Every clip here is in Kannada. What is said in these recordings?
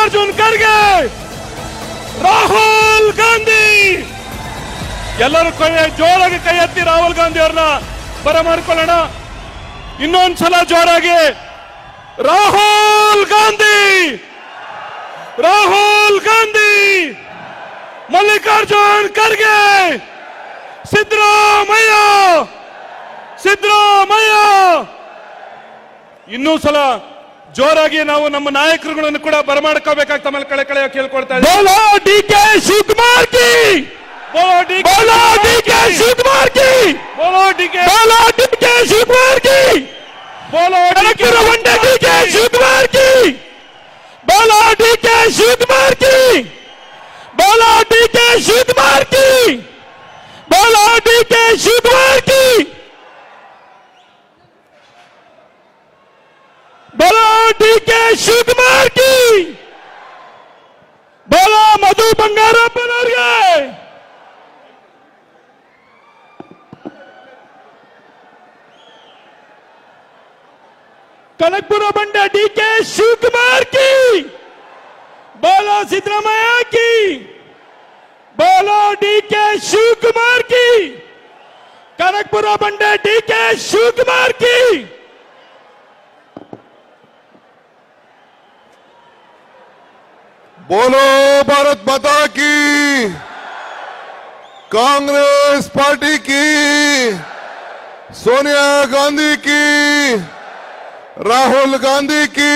ಮಲ್ಲಿಕಾರ್ಜುನ್ ಖರ್ಗೆ, ರಾಹುಲ್ ಗಾಂಧಿ. ಎಲ್ಲರೂ ಜೋರಾಗಿ ಕೈ ಎತ್ತಿ ರಾಹುಲ್ ಗಾಂಧಿ ಅವ್ರನ್ನ ಬರಮಾಡ್ಕೊಳ್ಳೋಣ. ಇನ್ನೊಂದ್ಸಲ ಜೋರಾಗಿ ರಾಹುಲ್ ಗಾಂಧಿ, ರಾಹುಲ್ ಗಾಂಧಿ, ಮಲ್ಲಿಕಾರ್ಜುನ್ ಖರ್ಗೆ, ಸಿದ್ದರಾಮಯ್ಯ, ಸಿದ್ದರಾಮಯ್ಯ. ಇನ್ನೂ ಸಲ ಜೋರಾಗಿ ನಾವು ನಮ್ಮ ನಾಯಕರುಗಳನ್ನು ಕೂಡ ಬರಮಾಡ್ಕೋಬೇಕಾಗಿ ತಮ್ಮಲ್ಲಿ ಕಳೆ ಕೇಳ್ಕೊಳ್ತಾ ಇದ್ದೀವಿ. बोलो डीके शिवकुमार की, बोलो डीके शिवकुमार की, बोलो डीके शिवकुमार की, बोलो डीके शिवकुमार की, बोलो डीके शिवकुमार की, बोलो डीके शिवकुमार की, बोलो डीके शिवकुमार की, बोलो डीके शिवकुमार की, बोलो मधु बंगारप्पनवರಿಗೆ. कनकपुर बंडा डीके शिवकुमार की, बोलो सिद्धरामैया की, बोलो डीके शिवकुमार की, कनकपुर बंडा डीके शिवकुमार की. बोलो भारत माता की, कांग्रेस पार्टी की, सोनिया गांधी की, राहुल गांधी की,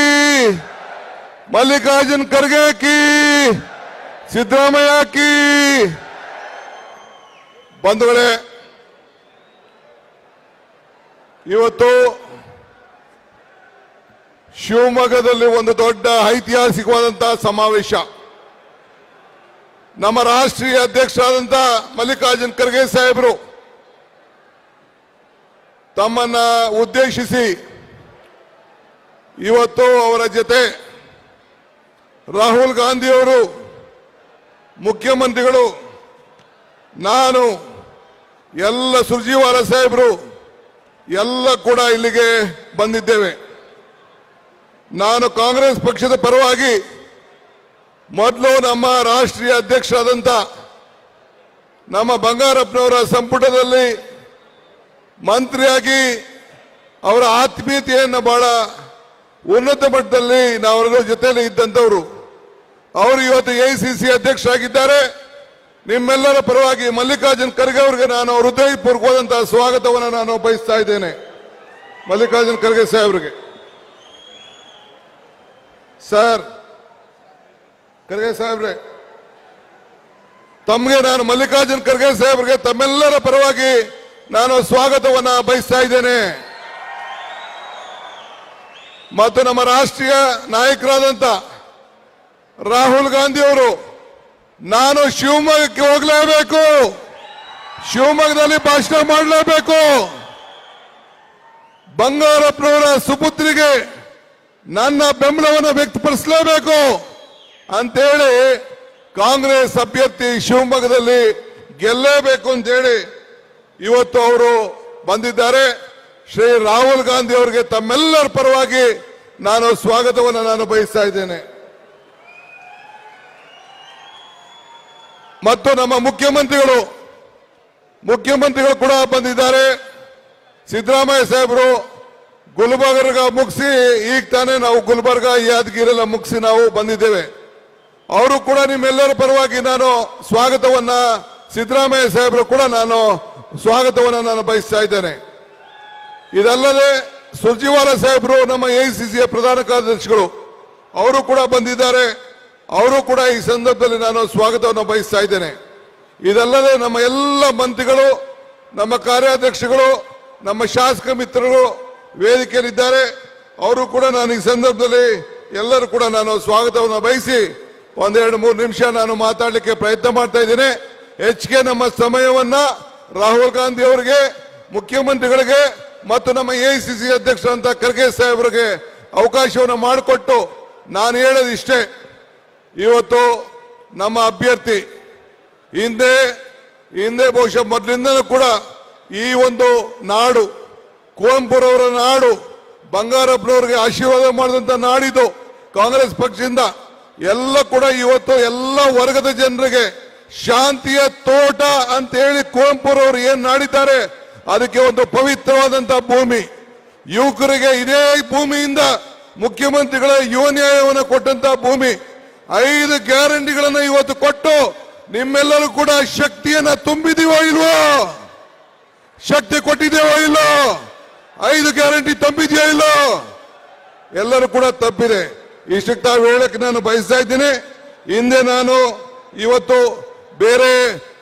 मल्लिकार्जुन खड़गे की, सिद्धरामैया की. ಬಂಧುಗಳೇ, ಇವತ್ತು ಶಿವಮೊಗ್ಗದಲ್ಲಿ ಒಂದು ದೊಡ್ಡ ಐತಿಹಾಸಿಕವಾದಂತಹ ಸಮಾವೇಶ. ನಮ್ಮ ರಾಷ್ಟ್ರೀಯ ಅಧ್ಯಕ್ಷರಾದಂಥ ಮಲ್ಲಿಕಾರ್ಜುನ್ ಖರ್ಗೆ ಸಾಹೇಬರು ತಮ್ಮನ್ನ ಉದ್ದೇಶಿಸಿ ಇವತ್ತು ಅವರ ಜೊತೆ ರಾಹುಲ್ ಗಾಂಧಿ ಅವರು, ಮುಖ್ಯಮಂತ್ರಿಗಳು, ನಾನು, ಎಲ್ಲ ಸುರ್ಜಿವಾಲ ಸಾಹೇಬರು ಎಲ್ಲ ಕೂಡ ಇಲ್ಲಿಗೆ ಬಂದಿದ್ದೇವೆ. ನಾನು ಕಾಂಗ್ರೆಸ್ ಪಕ್ಷದ ಪರವಾಗಿ ಮೊದಲು ನಮ್ಮ ರಾಷ್ಟ್ರೀಯ ಅಧ್ಯಕ್ಷರಾದಂಥ ನಮ್ಮ ಬಂಗಾರಪ್ಪನವರ ಸಂಪುಟದಲ್ಲಿ ಮಂತ್ರಿಯಾಗಿ ಅವರ ಆತ್ಮೀಯತೆಯನ್ನು ಬಹಳ ಉನ್ನತ ಮಟ್ಟದಲ್ಲಿ ನಾವೆಲ್ಲರ ಜೊತೆಯಲ್ಲಿ ಇದ್ದಂಥವರು. ಅವರು ಇವತ್ತು ಎಐಸಿಸಿ ಅಧ್ಯಕ್ಷರಾಗಿದ್ದಾರೆ. ನಿಮ್ಮೆಲ್ಲರ ಪರವಾಗಿ ಮಲ್ಲಿಕಾರ್ಜುನ್ ಖರ್ಗೆ ಅವರಿಗೆ ನಾನು ಹೃದಯಪೂರ್ವಕವಾದಂತಹ ಸ್ವಾಗತವನ್ನು ನಾನು ಬಯಸ್ತಾ ಇದ್ದೇನೆ. ಮಲ್ಲಿಕಾರ್ಜುನ್ ಖರ್ಗೆ ಸಾಹೇಬರಿಗೆ. ಸರ್, ಖರ್ಗೆ ಸಾಹೇಬ್ರೆ, ತಮಗೆ ನಾನು ಮಲ್ಲಿಕಾರ್ಜುನ್ ಖರ್ಗೆ ಸಾಹೇಬ್ರಿಗೆ ತಮ್ಮೆಲ್ಲರ ಪರವಾಗಿ ನಾನು ಸ್ವಾಗತವನ್ನ ಬಯಸ್ತಾ ಇದ್ದೇನೆ. ಮತ್ತು ನಮ್ಮ ರಾಷ್ಟ್ರೀಯ ನಾಯಕರಾದಂತ ರಾಹುಲ್ ಗಾಂಧಿ ಅವರು, ನಾನು ಶಿವಮೊಗ್ಗಕ್ಕೆ ಹೋಗಲೇಬೇಕು, ಶಿವಮೊಗ್ಗದಲ್ಲಿ ಭಾಷಣ ಮಾಡಲೇಬೇಕು, ಬಂಗಾರಪ್ಪನವರ ಸುಪುತ್ರಿಗೆ ನನ್ನ ಬೆಂಬಲವನ್ನು ವ್ಯಕ್ತಪಡಿಸಲೇಬೇಕು ಅಂತೇಳಿ ಕಾಂಗ್ರೆಸ್ ಅಭ್ಯರ್ಥಿ ಶಿವಮೊಗ್ಗದಲ್ಲಿ ಗೆಲ್ಲೇಬೇಕು ಅಂತೇಳಿ ಇವತ್ತು ಅವರು ಬಂದಿದ್ದಾರೆ. ಶ್ರೀ ರಾಹುಲ್ ಗಾಂಧಿ ಅವರಿಗೆ ತಮ್ಮೆಲ್ಲರ ಪರವಾಗಿ ನಾನು ಸ್ವಾಗತವನ್ನು ನಾನು ಬಯಸ್ತಾ ಇದ್ದೇನೆ. ಮತ್ತು ನಮ್ಮ ಮುಖ್ಯಮಂತ್ರಿಗಳು ಕೂಡ ಬಂದಿದ್ದಾರೆ. ಸಿದ್ದರಾಮಯ್ಯ ಸಾಹೇಬರು ಗುಲ್ಬರ್ಗ ಮುಗಿಸಿ ಈಗ ತಾನೇ ನಾವು ಗುಲ್ಬರ್ಗ ಯಾದಗಿರೆಲ್ಲ ಮುಗಿಸಿ ನಾವು ಬಂದಿದ್ದೇವೆ. ಅವರು ಕೂಡ ನಿಮ್ಮೆಲ್ಲರ ಪರವಾಗಿ ನಾನು ಸ್ವಾಗತವನ್ನ, ಸಿದ್ದರಾಮಯ್ಯ ಸಾಹೇಬರು ಕೂಡ ನಾನು ಸ್ವಾಗತವನ್ನು ನಾನು ಬಯಸ್ತಾ ಇದ್ದೇನೆ. ಇದಲ್ಲದೆ ಸುರ್ಜಿವಾಲ ಸಾಹೇಬರು ನಮ್ಮ ಎಐಸಿಸಿಯ ಪ್ರಧಾನ ಕಾರ್ಯದರ್ಶಿಗಳು ಅವರು ಕೂಡ ಬಂದಿದ್ದಾರೆ. ಅವರು ಕೂಡ ಈ ಸಂದರ್ಭದಲ್ಲಿ ನಾನು ಸ್ವಾಗತವನ್ನು ಬಯಸ್ತಾ ಇದ್ದೇನೆ. ಇದಲ್ಲದೆ ನಮ್ಮ ಎಲ್ಲ ಮಂತ್ರಿಗಳು, ನಮ್ಮ ಕಾರ್ಯಾಧ್ಯಕ್ಷಗಳು, ನಮ್ಮ ಶಾಸಕ ಮಿತ್ರರು ವೇದಿಕೆಯಲ್ಲಿದ್ದಾರೆ. ಅವರು ಕೂಡ ನಾನು ಈ ಸಂದರ್ಭದಲ್ಲಿ ಎಲ್ಲರೂ ಕೂಡ ನಾನು ಸ್ವಾಗತವನ್ನು ಬಯಸಿ 1-2-3 ನಿಮಿಷ ನಾನು ಮಾತಾಡಲಿಕ್ಕೆ ಪ್ರಯತ್ನ ಮಾಡ್ತಾ ಇದ್ದೇನೆ. ಹೆಚ್ಚಿಗೆ ನಮ್ಮ ಸಮಯವನ್ನ ರಾಹುಲ್ ಗಾಂಧಿ ಅವರಿಗೆ, ಮುಖ್ಯಮಂತ್ರಿಗಳಿಗೆ ಮತ್ತು ನಮ್ಮ ಎಐಸಿಸಿ ಅಧ್ಯಕ್ಷರಂತ ಖರ್ಗೆ ಸಾಹೇಬರಿಗೆ ಅವಕಾಶವನ್ನು ಮಾಡಿಕೊಟ್ಟು ನಾನು ಹೇಳೋದಿಷ್ಟೇ, ಇವತ್ತು ನಮ್ಮ ಅಭ್ಯರ್ಥಿ ಹಿಂದೆ ಬಹುಶಃ ಮೊದಲಿಂದಲೂ ಕೂಡ ಈ ಒಂದು ನಾಡು, ಕುವೆಂಪುರವರ ನಾಡು, ಬಂಗಾರಪ್ಪನವರಿಗೆ ಆಶೀರ್ವಾದ ಮಾಡಿದಂತ ನಾಡಿದು ಕಾಂಗ್ರೆಸ್ ಪಕ್ಷದಿಂದ ಎಲ್ಲ ಕೂಡ ಇವತ್ತು ಎಲ್ಲ ವರ್ಗದ ಜನರಿಗೆ ಶಾಂತಿಯ ತೋಟ ಅಂತ ಹೇಳಿ ಕುವೆಂಪುರವರು ಏನ್ ನಾಡಿದ್ದಾರೆ, ಅದಕ್ಕೆ ಒಂದು ಪವಿತ್ರವಾದಂತಹ ಭೂಮಿ. ಯುವಕರಿಗೆ ಇದೇ ಭೂಮಿಯಿಂದ ಮುಖ್ಯಮಂತ್ರಿಗಳ ಯುವ ನ್ಯಾಯವನ್ನು ಕೊಟ್ಟಂತಹ ಭೂಮಿ. 5 ಗ್ಯಾರಂಟಿಗಳನ್ನ ಇವತ್ತು ಕೊಟ್ಟು ನಿಮ್ಮೆಲ್ಲರೂ ಕೂಡ ಶಕ್ತಿಯನ್ನ ತುಂಬಿದೀವೋ ಇಲ್ವೋ, ಶಕ್ತಿ ಕೊಟ್ಟಿದ್ದೇವೋ ಇಲ್ಲೋ, 5 ಗ್ಯಾರಂಟಿ ತುಂಬಿದೆಯೋ ಇಲ್ಲೋ, ಎಲ್ಲರೂ ಕೂಡ ತಪ್ಪಿದೆ. ಇಷ್ಟಕ್ಕೆ ತಾವು ಹೇಳಕ್ಕೆ ನಾನು ಬಯಸ್ತಾ ಇದ್ದೀನಿ. ಹಿಂದೆ ನಾನು ಇವತ್ತು ಬೇರೆ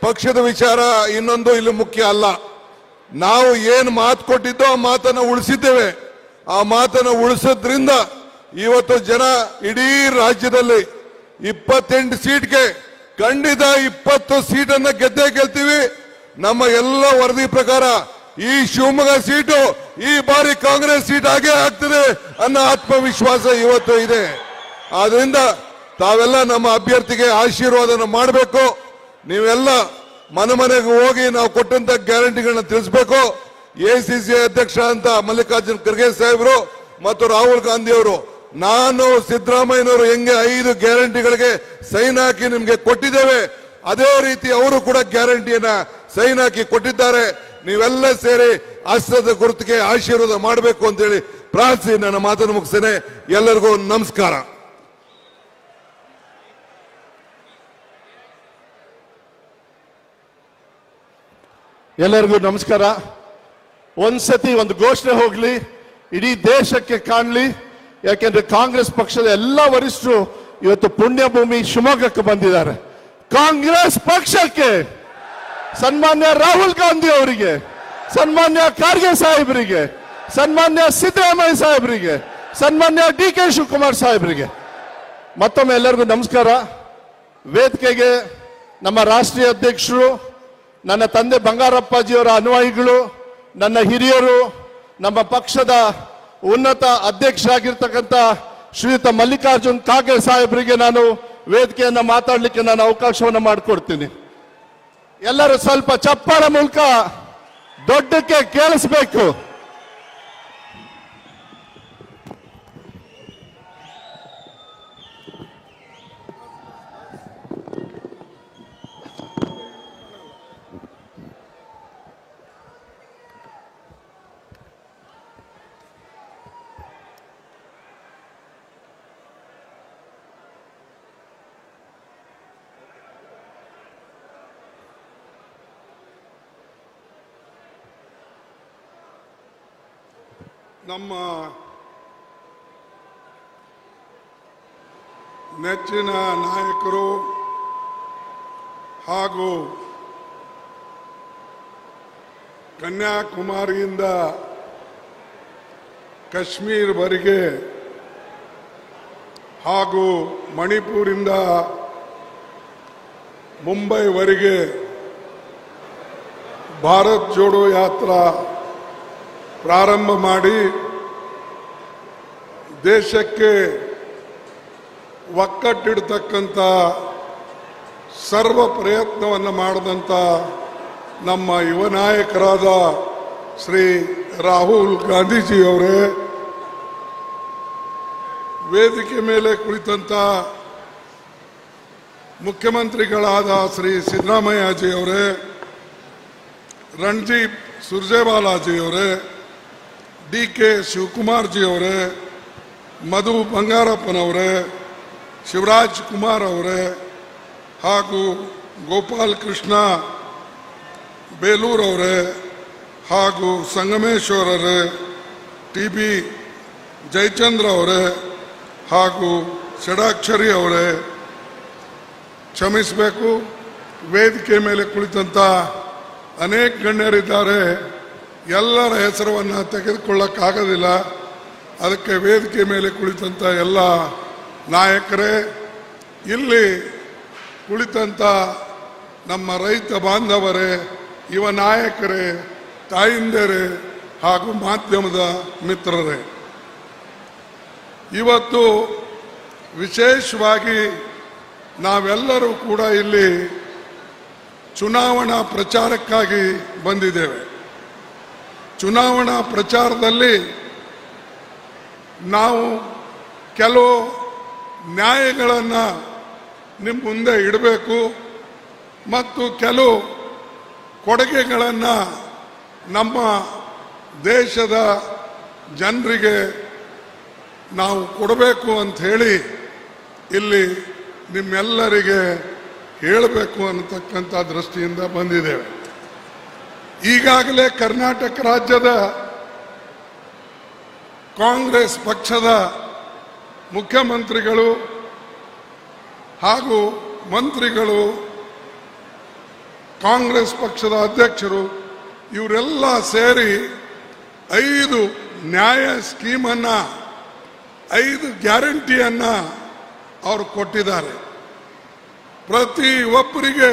ಪಕ್ಷದ ವಿಚಾರ ಇನ್ನೊಂದು ಇಲ್ಲಿ ಮುಖ್ಯ ಅಲ್ಲ. ನಾವು ಏನು ಮಾತು ಕೊಟ್ಟಿದ್ದೋ ಆ ಮಾತನ್ನು ಉಳಿಸಿದ್ದೇವೆ. ಆ ಮಾತನ್ನು ಉಳಿಸೋದ್ರಿಂದ ಇವತ್ತು ಜನ ಇಡೀ ರಾಜ್ಯದಲ್ಲಿ 28 ಸೀಟ್ಗೆ ಖಂಡಿತ 20 ಸೀಟನ್ನ ಗೆಲ್ತೀವಿ. ನಮ್ಮ ಎಲ್ಲ ವರದಿ ಪ್ರಕಾರ ಈ ಶಿವಮೊಗ್ಗ ಸೀಟು ಈ ಬಾರಿ ಕಾಂಗ್ರೆಸ್ ಸೀಟ್ ಆಗೇ ಆಗ್ತದೆ ಅನ್ನೋ ಆತ್ಮವಿಶ್ವಾಸ ಇವತ್ತು ಇದೆ. ಆದ್ರಿಂದ ತಾವೆಲ್ಲ ನಮ್ಮ ಅಭ್ಯರ್ಥಿಗೆ ಆಶೀರ್ವಾದನ ಮಾಡಬೇಕು. ನೀವೆಲ್ಲ ಮನೆಗೆ ಹೋಗಿ ನಾವು ಕೊಟ್ಟಂತ ಗ್ಯಾರಂಟಿಗಳನ್ನ ತಿಳಿಸಬೇಕು. ಎಸಿಸಿ ಅಧ್ಯಕ್ಷ ಅಂತ ಮಲ್ಲಿಕಾರ್ಜುನ್ ಖರ್ಗೆ ಸಾಹೇಬರು ಮತ್ತು ರಾಹುಲ್ ಗಾಂಧಿ ಅವರು, ನಾನು ಸಿದ್ದರಾಮಯ್ಯನವರು ಹೆಂಗೆ 5 ಗ್ಯಾರಂಟಿಗಳಿಗೆ ಸೈನ್ ಹಾಕಿ ನಿಮ್ಗೆ ಕೊಟ್ಟಿದ್ದೇವೆ, ಅದೇ ರೀತಿ ಅವರು ಕೂಡ ಗ್ಯಾರಂಟಿಯನ್ನ ಸೈನ್ ಹಾಕಿ ಕೊಟ್ಟಿದ್ದಾರೆ. ನೀವೆಲ್ಲ ಸೇರಿ ಹಸ್ತದ ಗುರುತಿಗೆ ಆಶೀರ್ವಾದ ಮಾಡಬೇಕು ಅಂತೇಳಿ ಪ್ರಾರ್ಥಿಸಿ ನನ್ನ ಮಾತನ್ನು ಮುಗಿಸ್ತೇನೆ. ಎಲ್ಲರಿಗೂ ನಮಸ್ಕಾರ. ಎಲ್ಲರಿಗೂ ನಮಸ್ಕಾರ. ಒಂದ್ಸತಿ ಒಂದು ಘೋಷಣೆ ಹೋಗ್ಲಿ, ಇಡೀ ದೇಶಕ್ಕೆ ಕಾಣಲಿ. ಯಾಕೆಂದ್ರೆ ಕಾಂಗ್ರೆಸ್ ಪಕ್ಷದ ಎಲ್ಲ ವರಿಷ್ಠರು ಇವತ್ತು ಪುಣ್ಯ ಭೂಮಿ ಶಿವಮೊಗ್ಗಕ್ಕೆ ಬಂದಿದ್ದಾರೆ. ಕಾಂಗ್ರೆಸ್ ಪಕ್ಷಕ್ಕೆ, ಸನ್ಮಾನ್ಯ ರಾಹುಲ್ ಗಾಂಧಿ ಅವರಿಗೆ, ಸನ್ಮಾನ್ಯ ಖರ್ಗೆ ಸಾಹೇಬರಿಗೆ, ಸನ್ಮಾನ್ಯ ಸಿದ್ದರಾಮಯ್ಯ ಸಾಹೇಬರಿಗೆ, ಸನ್ಮಾನ್ಯ ಡಿ.ಕೆ. ಶಿವಕುಮಾರ್ ಸಾಹೇಬರಿಗೆ ಮತ್ತೊಮ್ಮೆ ಎಲ್ಲರಿಗೂ ನಮಸ್ಕಾರ. ವೇದಿಕೆಗೆ ನಮ್ಮ ರಾಷ್ಟ್ರೀಯ ಅಧ್ಯಕ್ಷರು, ನನ್ನ ತಂದೆ ಬಂಗಾರಪ್ಪಾಜಿಯವರ ಅನುಯಾಯಿಗಳು, ನನ್ನ ಹಿರಿಯರು, ನಮ್ಮ ಪಕ್ಷದ ಉನ್ನತ ಅಧ್ಯಕ್ಷರಾಗಿರ್ತಕ್ಕಂಥ ಶ್ರೀಯುತ ಮಲ್ಲಿಕಾರ್ಜುನ್ ಖರ್ಗೆ ಸಾಹೇಬರಿಗೆ ನಾನು ವೇದಿಕೆಯನ್ನ ಮಾತಾಡಲಿಕ್ಕೆ ನಾನು ಅವಕಾಶವನ್ನು ಮಾಡಿಕೊಡ್ತೀನಿ. ಎಲ್ಲರೂ ಸ್ವಲ್ಪ ಚಪ್ಪಾಳೆ ಮೂಲಕ ದೊಡ್ಡಕ್ಕೆ ಕೇಳಿಸ್ಬೇಕು. ನಮ್ಮ ನೆಚ್ಚಿನ ನಾಯಕರು ಹಾಗೂ ಕನ್ಯಾಕುಮಾರಿಯಿಂದ ಕಾಶ್ಮೀರವರೆಗೆ ಹಾಗೂ ಮಣಿಪುರಿಂದ ಮುಂಬೈವರೆಗೆ ಭಾರತ್ ಜೋಡೋ ಯಾತ್ರಾ ಪ್ರಾರಂಭ ಮಾಡಿ ದೇಶಕ್ಕೆ ಒಕ್ಕಟ್ಟಿಡ್ತಕ್ಕಂಥ ಸರ್ವ ಪ್ರಯತ್ನವನ್ನು ಮಾಡಿದಂಥ ನಮ್ಮ ಯುವ ನಾಯಕರಾದ ಶ್ರೀ ರಾಹುಲ್ ಗಾಂಧೀಜಿಯವರೇ, ವೇದಿಕೆ ಮೇಲೆ ಕುಳಿತಂಥ ಮುಖ್ಯಮಂತ್ರಿಗಳಾದ ಶ್ರೀ ಸಿದ್ದರಾಮಯ್ಯಜಿಯವರೇ, ರಣದೀಪ್ ಸುರ್ಜೇವಾಲಾಜಿಯವರೇ, ಡಿ.ಕೆ. ಶಿವಕುಮಾರ್ಜಿಯವರೇ, ಮಧು ಬಂಗಾರಪ್ಪನವರೇ, ಶಿವರಾಜ್ ಕುಮಾರ್ ಅವರೇ ಹಾಗೂ ಗೋಪಾಲ್ ಕೃಷ್ಣ ಬೇಲೂರವರೇ ಹಾಗೂ ಸಂಗಮೇಶ್ವರರೇ, ಟಿ.ಬಿ. ಜಯಚಂದ್ರ ಅವರೇ ಹಾಗೂ ಷಡಾಕ್ಷರಿ ಅವರೇ, ಕ್ಷಮಿಸಬೇಕು, ವೇದಿಕೆ ಮೇಲೆ ಕುಳಿತಂಥ ಅನೇಕ ಗಣ್ಯರಿದ್ದಾರೆ. ಎಲ್ಲರ ಹೆಸರನ್ನು ತೆಗೆದುಕೊಳ್ಳಕ್ಕಾಗೋದಿಲ್ಲ. ಅದಕ್ಕೆ ವೇದಿಕೆ ಮೇಲೆ ಕುಳಿತಂಥ ಎಲ್ಲ ನಾಯಕರೇ, ಇಲ್ಲಿ ಕುಳಿತಂಥ ನಮ್ಮ ರೈತ ಬಾಂಧವರೇ, ಯುವ ನಾಯಕರೇ, ತಾಯಿಂದರೇ ಹಾಗೂ ಮಾಧ್ಯಮದ ಮಿತ್ರರೇ, ಇವತ್ತು ವಿಶೇಷವಾಗಿ ನಾವೆಲ್ಲರೂ ಕೂಡ ಇಲ್ಲಿ ಚುನಾವಣಾ ಪ್ರಚಾರಕ್ಕಾಗಿ ಬಂದಿದ್ದೇವೆ. ಚುನಾವಣಾ ಪ್ರಚಾರದಲ್ಲಿ ನಾವು ಕೆಲವು ನ್ಯಾಯಗಳನ್ನು ನಿಮ್ಮ ಮುಂದೆ ಇಡಬೇಕು ಮತ್ತು ಕೆಲವು ಕೊಡುಗೆಗಳನ್ನು ನಮ್ಮ ದೇಶದ ಜನರಿಗೆ ನಾವು ಕೊಡಬೇಕು ಅಂತ ಹೇಳಿ ಇಲ್ಲಿ ನಿಮ್ಮೆಲ್ಲರಿಗೆ ಹೇಳಬೇಕು ಅನ್ನತಕ್ಕಂಥ ದೃಷ್ಟಿಯಿಂದ ಬಂದಿದ್ದೇವೆ. ಈಗಾಗಲೇ ಕರ್ನಾಟಕ ರಾಜ್ಯದ ಕಾಂಗ್ರೆಸ್ ಪಕ್ಷದ ಮುಖ್ಯಮಂತ್ರಿಗಳು ಹಾಗೂ ಮಂತ್ರಿಗಳು, ಕಾಂಗ್ರೆಸ್ ಪಕ್ಷದ ಅಧ್ಯಕ್ಷರು ಇವರೆಲ್ಲ ಸೇರಿ 5 ನ್ಯಾಯ ಸ್ಕೀಮನ್ನು 5 ಗ್ಯಾರಂಟಿಯನ್ನು ಅವರು ಕೊಟ್ಟಿದ್ದಾರೆ. ಪ್ರತಿ ಒಬ್ಬರಿಗೆ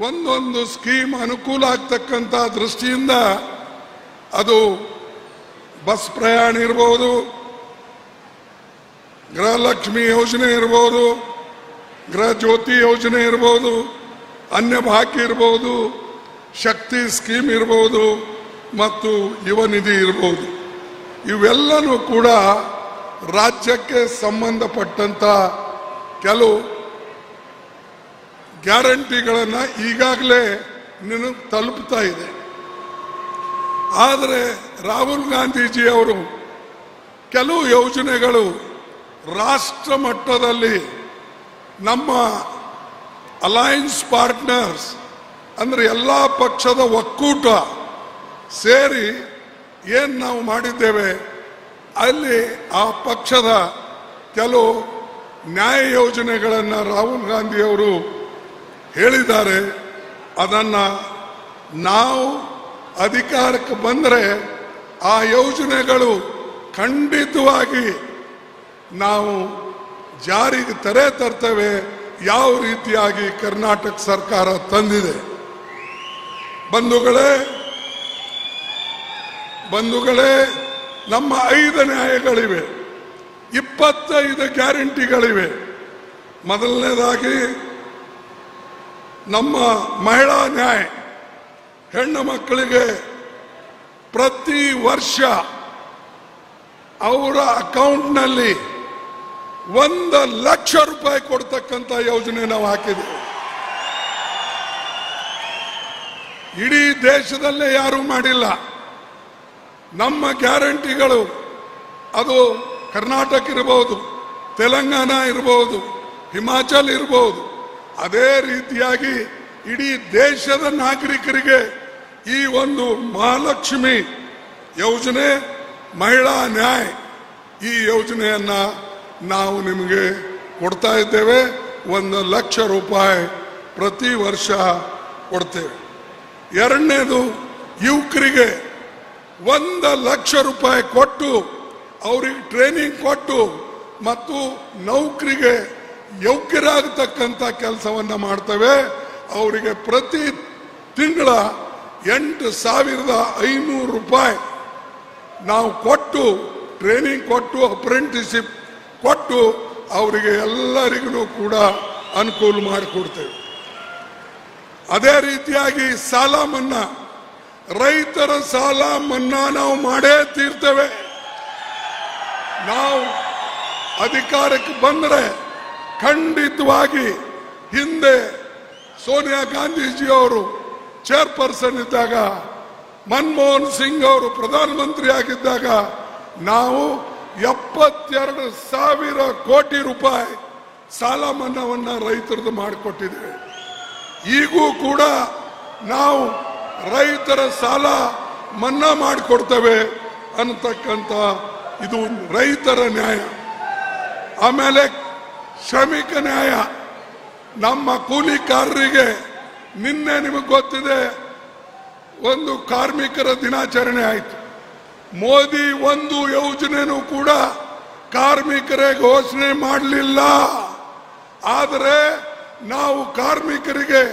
ಒಂದೊಂದು ಸ್ಕೀಮ್ ಅನುಕೂಲ ಆಗ್ತಕ್ಕಂಥ ದೃಷ್ಟಿಯಿಂದ ಅದು ಬಸ್ ಪ್ರಯಾಣ ಇರ್ಬೋದು, ಗೃಹಲಕ್ಷ್ಮಿ ಯೋಜನೆ ಇರ್ಬೋದು, ಗೃಹ ಜ್ಯೋತಿ ಯೋಜನೆ ಇರ್ಬೋದು, ಅನ್ನಭಾಗ್ಯ ಇರ್ಬೋದು, ಶಕ್ತಿ ಸ್ಕೀಮ್ ಇರ್ಬೋದು ಮತ್ತು ಯುವ ನಿಧಿ ಇರ್ಬೋದು. ಇವೆಲ್ಲನೂ ಕೂಡ ರಾಜ್ಯಕ್ಕೆ ಸಂಬಂಧಪಟ್ಟಂತ ಕೆಲವು ಗ್ಯಾರಂಟಿಗಳನ್ನು ಈಗಾಗಲೇ ನಿನಗೆ ತಲುಪ್ತಾ ಇದೆ. ಆದರೆ ರಾಹುಲ್ ಗಾಂಧೀಜಿ ಅವರು ಕೆಲವು ಯೋಜನೆಗಳು ರಾಷ್ಟ್ರ ಮಟ್ಟದಲ್ಲಿ ನಮ್ಮ ಅಲಯನ್ಸ್ ಪಾರ್ಟ್ನರ್ಸ್ ಅಂದ್ರೆ ಎಲ್ಲ ಪಕ್ಷದ ಒಕ್ಕೂಟ ಸೇರಿ ಏನು ನಾವು ಮಾಡಿದ್ದೇವೆ, ಅಲ್ಲಿ ಆ ಪಕ್ಷದ ಕೆಲವು ನ್ಯಾಯ ಯೋಜನೆಗಳನ್ನು ರಾಹುಲ್ ಗಾಂಧಿ ಅವರು ಹೇಳಿದ್ದಾರೆ. ಅದನ್ನು ನಾವು ಅಧಿಕಾರಕ್ಕೆ ಬಂದರೆ ಆ ಯೋಜನೆಗಳು ಖಂಡಿತವಾಗಿ ನಾವು ಜಾರಿಗೆ ತರ್ತೇವೆ. ಯಾವ ರೀತಿಯಾಗಿ ಕರ್ನಾಟಕ ಸರ್ಕಾರ ತಂದಿದೆ. ಬಂಧುಗಳೇ, ನಮ್ಮ 5 ನ್ಯಾಯಗಳಿವೆ, 25 ಗ್ಯಾರಂಟಿಗಳಿವೆ. ಮೊದಲನೇದಾಗಿ ನಮ್ಮ ಮಹಿಳಾ ನ್ಯಾಯ, ಹೆಣ್ಣು ಮಕ್ಕಳಿಗೆ ಪ್ರತಿ ವರ್ಷ ಅವರ ಅಕೌಂಟ್ನಲ್ಲಿ 1 ಲಕ್ಷ ರೂಪಾಯಿ ಕೊಡ್ತಕ್ಕಂಥ ಯೋಜನೆ ನಾವು ಹಾಕಿದ್ದೇವೆ. ಇಡೀ ದೇಶದಲ್ಲೇ ಯಾರೂ ಮಾಡಿಲ್ಲ. ನಮ್ಮ ಗ್ಯಾರಂಟಿಗಳು ಅದು ಕರ್ನಾಟಕ ಇರಬಹುದು, ತೆಲಂಗಾಣ ಇರಬಹುದು, ಹಿಮಾಚಲ್ ಇರಬಹುದು. ಅದೇ ರೀತಿಯಾಗಿ ಇಡೀ ದೇಶದ ನಾಗರಿಕರಿಗೆ ಈ ಒಂದು ಮಹಾಲಕ್ಷ್ಮಿ ಯೋಜನೆ, ಮಹಿಳಾ ನ್ಯಾಯ ಈ ಯೋಜನೆಯನ್ನ ನಾವು ನಿಮಗೆ ಕೊಡ್ತಾ ಇದ್ದೇವೆ. 1 ಲಕ್ಷ ರೂಪಾಯಿ ಪ್ರತಿ ವರ್ಷ ಕೊಡ್ತೇವೆ. ಎರಡನೇದು, ಯುವಕರಿಗೆ 1 ಲಕ್ಷ ರೂಪಾಯಿ ಕೊಟ್ಟು ಅವರಿಗೆ ಟ್ರೈನಿಂಗ್ ಕೊಟ್ಟು ಮತ್ತು ನೌಕರಿಗೆ ಯೋಗ್ಯರಾಗತಕ್ಕಂಥ ಕೆಲಸವನ್ನ ಮಾಡ್ತೇವೆ. ಅವರಿಗೆ ಪ್ರತಿ ತಿಂಗಳ 8,500 ರೂಪಾಯಿ ನಾವು ಕೊಟ್ಟು ಟ್ರೈನಿಂಗ್ ಕೊಟ್ಟು ಅಪ್ರೆಂಟಿಸ್ಶಿಪ್ ಕೊಟ್ಟು ಅವರಿಗೆ ಎಲ್ಲರಿಗೂ ಕೂಡ ಅನುಕೂಲ ಮಾಡಿಕೊಡ್ತೇವೆ. ಅದೇ ರೀತಿಯಾಗಿ ಸಾಲ ಮನ್ನಾ, ರೈತರ ಸಾಲ ಮನ್ನಾ ನಾವು ಮಾಡೇ ತೀರ್ತೇವೆ. ನಾವು ಅಧಿಕಾರಕ್ಕೆ ಬಂದರೆ ಖಂಡಿತವಾಗಿ, ಹಿಂದೆ ಸೋನಿಯಾ ಗಾಂಧೀಜಿ ಅವರು ಚೇರ್ಪರ್ಸನ್ ಇದ್ದಾಗ, ಮನಮೋಹನ್ ಸಿಂಗ್ ಅವರು ಪ್ರಧಾನಮಂತ್ರಿ ಆಗಿದ್ದಾಗ ನಾವು 72,000 ಕೋಟಿ ರೂಪಾಯಿ ಸಾಲ ಮನ್ನಾವನ್ನ ರೈತರದ್ದು ಮಾಡಿಕೊಟ್ಟಿದ್ದೇವೆ. ಈಗೂ ಕೂಡ ನಾವು ರೈತರ ಸಾಲ ಮನ್ನಾ ಮಾಡಿಕೊಡ್ತೇವೆ ಅನ್ನತಕ್ಕಂಥ ಇದು ರೈತರ ನ್ಯಾಯ. ಆಮೇಲೆ ಶ್ರಮಿಕ ನ್ಯಾಯ, ನಮ್ಮ ಕೂಲಿಕಾರರಿಗೆ ನಿನ್ನೆ ನಿಮಗೆ ಗೊತ್ತಿದೆ ಒಂದು ಕಾರ್ಮಿಕರ ದಿನಾಚರಣೆ ಆಯಿತು. ಮೋದಿ ಒಂದು ಯೋಜನೆನೂ ಕೂಡ ಕಾರ್ಮಿಕರೇ ಘೋಷಣೆ ಮಾಡಲಿಲ್ಲ. ಆದರೆ ನಾವು ಕಾರ್ಮಿಕರಿಗೆ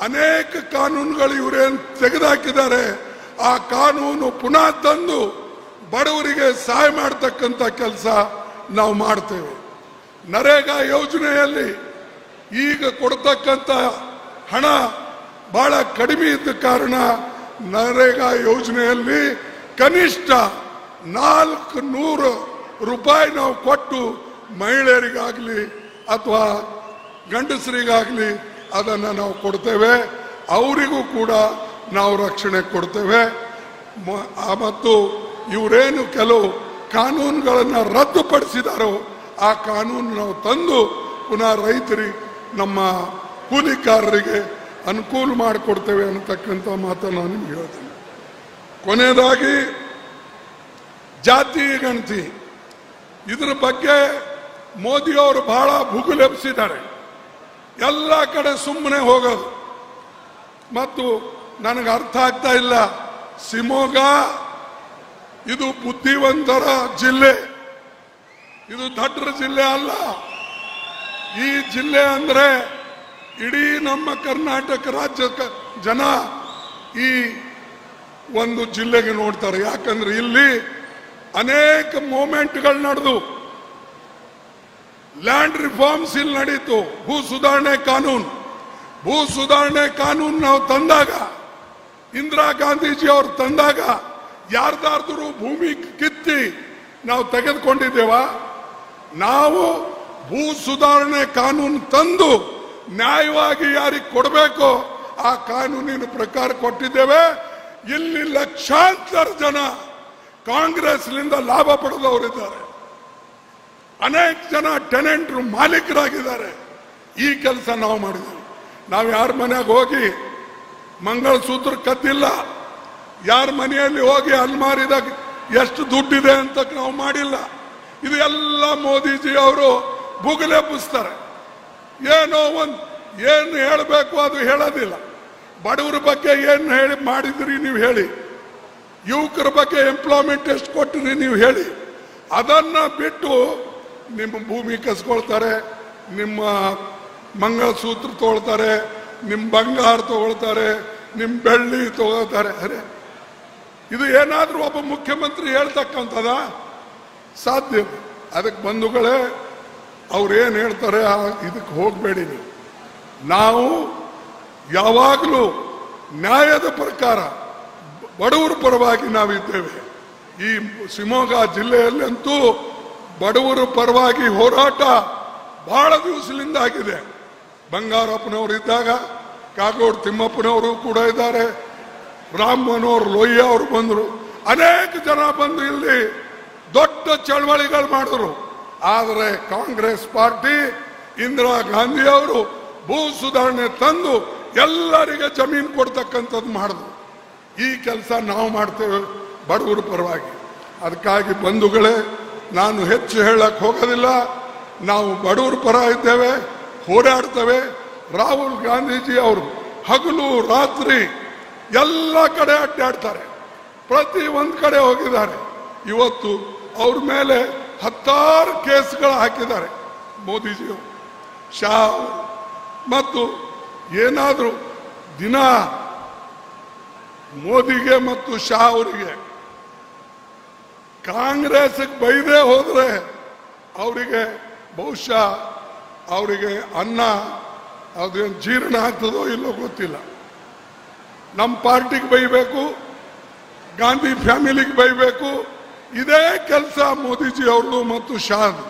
ಅನೇಕ ಕಾನೂನುಗಳು ಇವರೇನು ತೆಗೆದುಹಾಕಿದ್ದಾರೆ, ಆ ಕಾನೂನು ಪುನಃ ತಂದು ಬಡವರಿಗೆ ಸಹಾಯ ಮಾಡತಕ್ಕಂಥ ಕೆಲಸ ನಾವು ಮಾಡ್ತೇವೆ. ನರೇಗಾ ಯೋಜನೆಯಲ್ಲಿ ಈಗ ಕೊಡ್ತಕ್ಕಂಥ ಹಣ ಬಹಳ ಕಡಿಮೆ ಇದ್ದ ಕಾರಣ ನರೇಗಾ ಯೋಜನೆಯಲ್ಲಿ ಕನಿಷ್ಠ 400 ರೂಪಾಯಿ ನಾವು ಕೊಟ್ಟು ಮಹಿಳೆಯರಿಗಾಗಲಿ ಅಥವಾ ಗಂಡಸರಿಗಾಗಲಿ ಅದನ್ನು ನಾವು ಕೊಡ್ತೇವೆ. ಅವರಿಗೂ ಕೂಡ ನಾವು ರಕ್ಷಣೆ ಕೊಡ್ತೇವೆ. ಮತ್ತು ಇವರೇನು ಕೆಲವು ಕಾನೂನುಗಳನ್ನು ರದ್ದುಪಡಿಸಿದಾರೋ ಆ ಕಾನೂನು ನಾವು ತಂದು ಪುನಃ ರೈತರಿಗೆ, ನಮ್ಮ ಕೂಲಿಕಾರರಿಗೆ ಅನುಕೂಲ ಮಾಡಿಕೊಡ್ತೇವೆ ಅನ್ನತಕ್ಕಂಥ ಮಾತನ್ನು ನಾನು ನಿಮ್ಗೆ ಹೇಳ್ತೇನೆ. ಕೊನೆಯದಾಗಿ ಜಾತಿ ಗಣತಿ, ಇದರ ಬಗ್ಗೆ ಮೋದಿಯವರು ಬಹಳ ಭುಗುಲೆಬ್ಬಿಸಿದ್ದಾರೆ. ಎಲ್ಲ ಕಡೆ ಸುಮ್ಮನೆ ಹೋಗೋದು. ಮತ್ತು ನನಗೆ ಅರ್ಥ ಆಗ್ತಾ ಇಲ್ಲ, ಶಿವಮೊಗ್ಗ ಇದು ಬುದ್ಧಿವಂತರ ಜಿಲ್ಲೆ, ಇದು ದಡ್ಡರ ಜಿಲ್ಲೆ ಅಲ್ಲ. ಈ ಜಿಲ್ಲೆ ಅಂದ್ರೆ ಇಡೀ ನಮ್ಮ ಕರ್ನಾಟಕ ರಾಜ್ಯ ಜನ ಈ ಒಂದು ಜಿಲ್ಲೆಗೆ ನೋಡ್ತಾರೆ. ಯಾಕಂದ್ರೆ ಇಲ್ಲಿ ಅನೇಕ ಮೂವ್ಮೆಂಟ್ಗಳು ನಡೆದು, ಲ್ಯಾಂಡ್ ರಿಫಾರ್ಮ್ಸ್ ಇಲ್ಲಿ ನಡೀತು. ಭೂ ಸುಧಾರಣೆ ಕಾನೂನು ನಾವು ತಂದಾಗ, ಇಂದಿರಾ ಗಾಂಧೀಜಿ ಅವರು ತಂದಾಗ ಯಾರ್ದಾದ್ರೂ ಭೂಮಿ ಕಿತ್ತಿ ನಾವು ತೆಗೆದುಕೊಂಡಿದ್ದೇವಾ? ನಾವು ಭೂ ಸುಧಾರಣೆ ಕಾನೂನು ತಂದು ನ್ಯಾಯವಾಗಿ ಯಾರಿಗೆ ಕೊಡಬೇಕೋ ಆ ಕಾನೂನಿನ ಪ್ರಕಾರ ಕೊಟ್ಟಿದ್ದೇವೆ. ಇಲ್ಲಿ ಲಕ್ಷಾಂತರ ಜನ ಕಾಂಗ್ರೆಸ್ನಿಂದ ಲಾಭ ಪಡೆದವರಿದ್ದಾರೆ. ಅನೇಕ ಜನ ಟೆನೆಂಟ್ರು ಮಾಲೀಕರಾಗಿದ್ದಾರೆ. ಈ ಕೆಲಸ ನಾವು ಮಾಡಿದ್ದೇವೆ. ನಾವು ಯಾರ ಮನೆಯಾಗ ಹೋಗಿ ಮಂಗಳಸೂತ್ರ ಕದ್ದಿಲ್ಲ, ಯಾರ ಮನೆಯಲ್ಲಿ ಹೋಗಿ ಅಲ್ಮಾರಿದಾಗ ಎಷ್ಟು ದುಡ್ಡಿದೆ ಅಂತ ನಾವು ಮಾಡಿಲ್ಲ. ಇದು ಎಲ್ಲ ಮೋದಿಜಿ ಅವರು ಭುಗುಲೆಬ್ಬಿಸ್ತಾರೆ. ಏನೋ ಏನು ಹೇಳಬೇಕು ಅದು ಹೇಳೋದಿಲ್ಲ. ಬಡವರ ಬಗ್ಗೆ ಏನು ಹೇಳಿ ಮಾಡಿದ್ರಿ ನೀವು ಹೇಳಿ, ಯುವಕರ ಬಗ್ಗೆ ಎಂಪ್ಲಾಯ್ಮೆಂಟ್ ಎಷ್ಟು ಕೊಟ್ಟಿರಿ ನೀವು ಹೇಳಿ. ಅದನ್ನ ಬಿಟ್ಟು ನಿಮ್ಮ ಭೂಮಿ ಕಸ್ಕೊಳ್ತಾರೆ, ನಿಮ್ಮ ಮಂಗಳಸೂತ್ರ ತಗೊಳ್ತಾರೆ, ನಿಮ್ಮ ಬಂಗಾರ ತಗೊಳ್ತಾರೆ, ನಿಮ್ಮ ಬೆಳ್ಳಿ ತಗೊಳ್ತಾರೆ. ಅರೆ, ಇದು ಏನಾದ್ರೂ ಒಬ್ಬ ಮುಖ್ಯಮಂತ್ರಿ ಹೇಳ್ತಕ್ಕಂಥದ ಸಾಧ್ಯ? ಅದಕ್ಕೆ ಬಂಧುಗಳೇ, ಅವ್ರೇನು ಹೇಳ್ತಾರೆ ಇದಕ್ಕೆ ಹೋಗಬೇಡಿ ನೀವು. ನಾವು ಯಾವಾಗಲೂ ನ್ಯಾಯದ ಪ್ರಕಾರ ಬಡವರ ಪರವಾಗಿ ನಾವಿದ್ದೇವೆ. ಈ ಶಿವಮೊಗ್ಗ ಜಿಲ್ಲೆಯಲ್ಲಂತೂ ಬಡವರ ಪರವಾಗಿ ಹೋರಾಟ ಬಹಳ ದಿವಸದಿಂದ ಆಗಿದೆ. ಬಂಗಾರಪ್ಪನವರು ಇದ್ದಾಗ ಕಾಗೋಡು ತಿಮ್ಮಪ್ಪನವರು ಕೂಡ ಇದ್ದಾರೆ, ರಾಮ್ ಮನೋಹರ್ ಲೋಹಿಯಾ ಅವರು ಬಂದರು, ಅನೇಕ ಜನ ಬಂದು ಇಲ್ಲಿ ದೊಡ್ಡ ಚಳವಳಿಗಳು ಮಾಡಿದ್ರು. ಆದರೆ ಕಾಂಗ್ರೆಸ್ ಪಾರ್ಟಿ, ಇಂದಿರಾ ಗಾಂಧಿ ಅವರು ಭೂ ಸುಧಾರಣೆ ತಂದು ಎಲ್ಲರಿಗೆ ಜಮೀನು ಕೊಡ್ತಕ್ಕಂಥದ್ದು ಮಾಡಿದ್ರು. ಈ ಕೆಲಸ ನಾವು ಮಾಡ್ತೇವೆ ಬಡವರ ಪರವಾಗಿ. ಅದಕ್ಕಾಗಿ ಬಂಧುಗಳೇ, ನಾನು ಹೆಚ್ಚು ಹೇಳಕ್ ಹೋಗೋದಿಲ್ಲ. ನಾವು ಬಡವರ ಪರ ಇದ್ದೇವೆ, ಹೋರಾಡ್ತೇವೆ. ರಾಹುಲ್ ಗಾಂಧೀಜಿ ಅವರು ಹಗಲು ರಾತ್ರಿ ಎಲ್ಲ ಕಡೆ ಅಡ್ಡಾಡ್ತಾರೆ, ಪ್ರತಿ ಒಂದು ಕಡೆ ಹೋಗಿದ್ದಾರೆ. ಇವತ್ತು ಅವ್ರ ಮೇಲೆ 10 ಕೇಸ್ಗಳು ಹಾಕಿದ್ದಾರೆ ಮೋದಿಜಿಯವರು, ಶಾ ಮತ್ತು ಏನಾದರೂ ದಿನ ಮೋದಿಗೆ ಮತ್ತು ಶಾ ಅವರಿಗೆ ಕಾಂಗ್ರೆಸ್ಗೆ ಬೈದೇ ಹೋದ್ರೆ ಅವರಿಗೆ ಬಹುಶಃ ಅವರಿಗೆ ಅನ್ನ ಅದೇನು ಜೀರ್ಣ ಆಗ್ತದೋ ಇಲ್ಲೋ ಗೊತ್ತಿಲ್ಲ. ನಮ್ಮ ಪಾರ್ಟಿಗೆ ಬೈಬೇಕು, ಗಾಂಧಿ ಫ್ಯಾಮಿಲಿಗೆ ಬೈಬೇಕು, ಇದೇ ಕೆಲಸ ಮೋದಿಜಿ ಅವ್ರದ್ದು ಮತ್ತು ಶಾದು.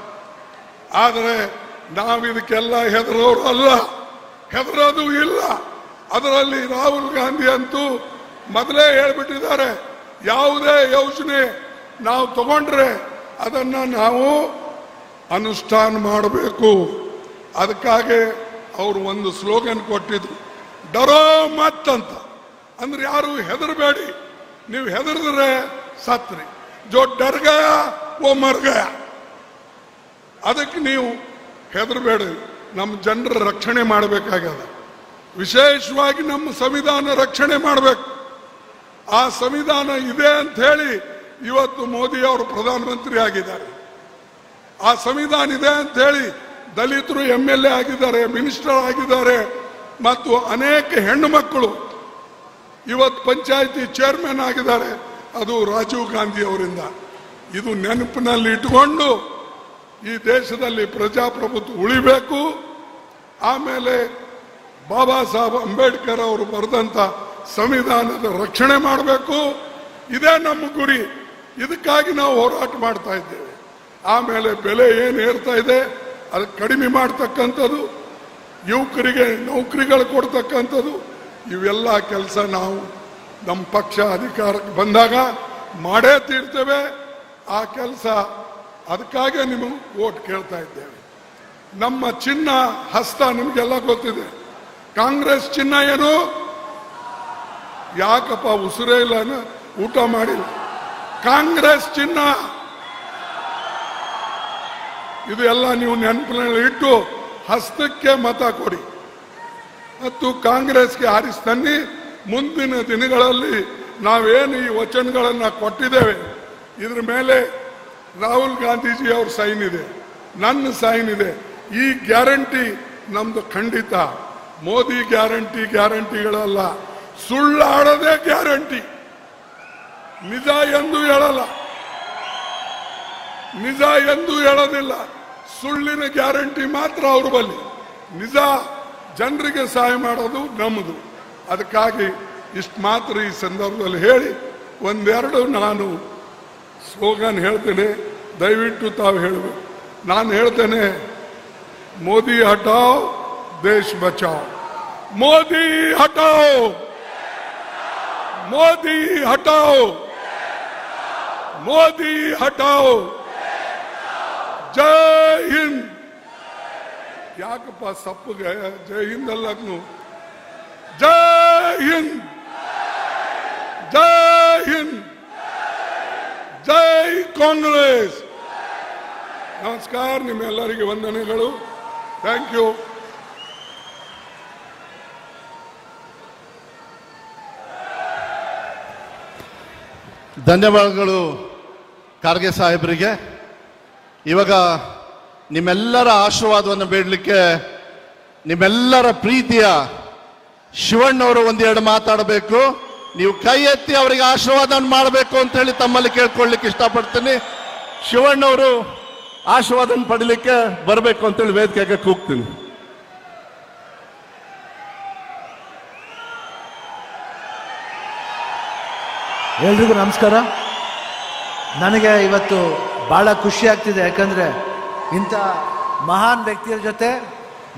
ಆದರೆ ನಾವಿದಕ್ಕೆಲ್ಲ ಹೆದರೋರು ಅಲ್ಲ, ಹೆದರೋದು ಇಲ್ಲ. ಅದರಲ್ಲಿ ರಾಹುಲ್ ಗಾಂಧಿ ಅಂತೂ ಮೊದಲೇ ಹೇಳ್ಬಿಟ್ಟಿದ್ದಾರೆ, ಯಾವುದೇ ಯೋಜನೆ ನಾವು ತಗೊಂಡ್ರೆ ಅದನ್ನ ನಾವು ಅನುಷ್ಠಾನ ಮಾಡಬೇಕು. ಅದಕ್ಕಾಗಿ ಅವರು ಒಂದು ಸ್ಲೋಗನ್ ಕೊಟ್ಟಿದ್ರು, ಡರೋ ಮತ್ ಅಂತ. ಅಂದ್ರೆ ಯಾರು ಹೆದರಬೇಡಿ, ನೀವು ಹೆದರಿದ್ರೆ ಸತ್ರಿ, ಜೋ ಡರ್ ಗಯಾ ಓ ಮರ್ ಗಯಾ. ಅದಕ್ಕೆ ನೀವು ಹೆದರಬೇಡಿ. ನಮ್ಮ ಜನರ ರಕ್ಷಣೆ ಮಾಡಬೇಕಾಗ್ಯದ, ವಿಶೇಷವಾಗಿ ನಮ್ಮ ಸಂವಿಧಾನ ರಕ್ಷಣೆ ಮಾಡಬೇಕು. ಆ ಸಂವಿಧಾನ ಇದೆ ಅಂತ ಹೇಳಿ ಇವತ್ತು ಮೋದಿ ಅವರು ಪ್ರಧಾನಮಂತ್ರಿ ಆಗಿದ್ದಾರೆ. ಆ ಸಂವಿಧಾನ ಇದೆ ಅಂತ ಹೇಳಿ ದಲಿತರು MLA ಆಗಿದ್ದಾರೆ, ಮಿನಿಸ್ಟರ್ ಆಗಿದ್ದಾರೆ, ಮತ್ತು ಅನೇಕ ಹೆಣ್ಣು ಮಕ್ಕಳು ಇವತ್ತು ಪಂಚಾಯಿತಿ ಚೇರ್ಮನ್ ಆಗಿದ್ದಾರೆ. ಅದು ರಾಜೀವ್ ಗಾಂಧಿ ಅವರಿಂದ. ಇದು ನೆನಪಿನಲ್ಲಿ ಇಟ್ಟುಕೊಂಡು ಈ ದೇಶದಲ್ಲಿ ಪ್ರಜಾಪ್ರಭುತ್ವ ಉಳಿಬೇಕು. ಆಮೇಲೆ ಬಾಬಾ ಸಾಹೇಬ್ ಅಂಬೇಡ್ಕರ್ ಅವರು ಬರೆದಂತ ಸಂವಿಧಾನದ ರಕ್ಷಣೆ ಮಾಡಬೇಕು. ಇದೇ ನಮ್ಮ ಗುರಿ. ಇದಕ್ಕಾಗಿ ನಾವು ಹೋರಾಟ ಮಾಡ್ತಾ ಇದ್ದೇವೆ. ಆಮೇಲೆ ಬೆಲೆ ಏನು ಏರ್ತಾ ಇದೆ ಅದು ಕಡಿಮೆ ಮಾಡ್ತಕ್ಕಂಥದ್ದು, ಯುವಕರಿಗೆ ನೌಕರಿಗಳು ಕೊಡ್ತಕ್ಕಂಥದ್ದು, ಇವೆಲ್ಲ ಕೆಲಸ ನಾವು ನಮ್ಮ ಪಕ್ಷ ಅಧಿಕಾರಕ್ಕೆ ಬಂದಾಗ ಮಾಡೇ ತೀರ್ತೇವೆ. ಆ ಕೆಲಸ ಅದಕ್ಕಾಗಿ ನಿಮಗೆ ವೋಟ್ ಕೇಳ್ತಾ ಇದ್ದೇವೆ. ನಮ್ಮ ಚಿನ್ನ ಹಸ್ತ ನಿಮಗೆಲ್ಲ ಗೊತ್ತಿದೆ. ಕಾಂಗ್ರೆಸ್ ಚಿನ್ನ ಏನು? ಯಾಕಪ್ಪ ಉಸಿರೇ ಇಲ್ಲ, ಊಟ ಮಾಡಿಲ್ಲ. ಕಾಂಗ್ರೆಸ್ ಚಿನ್ನ ಇದು ಎಲ್ಲ ನೀವು ನೆನಪಿನಲ್ಲಿ ಇಟ್ಟು ಹಸ್ತಕ್ಕೆ ಮತ ಕೊಡಿ ಮತ್ತು ಕಾಂಗ್ರೆಸ್ಗೆ ಆರಿಸ್ತನ್ನಿ. ಮುಂದಿನ ದಿನಗಳಲ್ಲಿ ನಾವೇನು ಈ ವಚನಗಳನ್ನು ಕೊಟ್ಟಿದ್ದೇವೆ ಇದ್ರ ಮೇಲೆ ರಾಹುಲ್ ಗಾಂಧೀಜಿ ಅವ್ರ ಸೈನ್ ಇದೆ, ನನ್ನ ಸೈನ್ ಇದೆ. ಈ ಗ್ಯಾರಂಟಿ ನಮ್ದು ಖಂಡಿತ ಮೋದಿ ಗ್ಯಾರಂಟಿಗಳಲ್ಲ, ಸುಳ್ಳಾಡದೆ ಗ್ಯಾರಂಟಿ. ನಿಜ ಎಂದು ಹೇಳಲ್ಲ, ನಿಜ ಎಂದು ಹೇಳೋದಿಲ್ಲ, ಸುಳ್ಳಿನ ಗ್ಯಾರಂಟಿ ಮಾತ್ರ ಅವ್ರ ಬಲ್ಲಿ. ನಿಜ ಜನರಿಗೆ ಸಹಾಯ ಮಾಡೋದು ನಮ್ಮದು. ಅದಕ್ಕಾಗಿ ಇಷ್ಟು ಮಾತ್ರ ಈ ಸಂದರ್ಭದಲ್ಲಿ ಹೇಳಿ ಒಂದೆರಡು ನಾನು ಸ್ಲೋಗನ್ ಹೇಳ್ತೇನೆ, ದಯವಿಟ್ಟು ತಾವು ಹೇಳಬೇಕು. ನಾನು ಹೇಳ್ತೇನೆ, ಮೋದಿ ಹಟಾವ್ ದೇಶ ಬಚಾವ್, ಮೋದಿ ಹಟಾವ್, ಮೋದಿ ಹಟಾವ್, ಮೋದಿ ಹಟಾವ್. ಜೈ ಹಿಂದ್. ಯಾಕಪ್ಪ ಸಪ್ಪಗೆ ಜೈ ಹಿಂದ್ ಅಲ್ಲೂ? ಜೈ ಹಿಂದ್, ಜೈ ಹಿಂದ್, ಜೈ ಕಾಂಗ್ರೆಸ್. ನಮಸ್ಕಾರ, ನಿಮ್ಮೆಲ್ಲರಿಗೆ ವಂದನೆಗಳು. Thank you. ಧನ್ಯವಾದಗಳು ಖರ್ಗೆ ಸಾಹೇಬರಿಗೆ. ಇವಾಗ ನಿಮ್ಮೆಲ್ಲರ ಆಶೀರ್ವಾದವನ್ನು ಬೇಡಲಿಕ್ಕೆ ನಿಮ್ಮೆಲ್ಲರ ಪ್ರೀತಿಯ ಶಿವಣ್ಣವರು ಒಂದೆರಡು ಮಾತಾಡಬೇಕು. ನೀವು ಕೈ ಎತ್ತಿ ಅವರಿಗೆ ಆಶೀರ್ವಾದವನ್ನು ಮಾಡಬೇಕು ಅಂತ ಹೇಳಿ ತಮ್ಮಲ್ಲಿ ಕೇಳ್ಕೊಳ್ಳಿಕ್ಕೆ ಇಷ್ಟಪಡ್ತೀನಿ. ಶಿವಣ್ಣವರು ಆಶೀರ್ವಾದವನ್ನು ಪಡೀಲಿಕ್ಕೆ ಬರಬೇಕು ಅಂತೇಳಿ ವೇದಿಕೆಗೆ ಕೂಗ್ತೀನಿ. ಎಲ್ರಿಗೂ ನಮಸ್ಕಾರ. ನನಗೆ ಇವತ್ತು ಭಾಳ ಖುಷಿ ಆಗ್ತಿದೆ, ಯಾಕಂದರೆ ಇಂಥ ಮಹಾನ್ ವ್ಯಕ್ತಿಯ ಜೊತೆ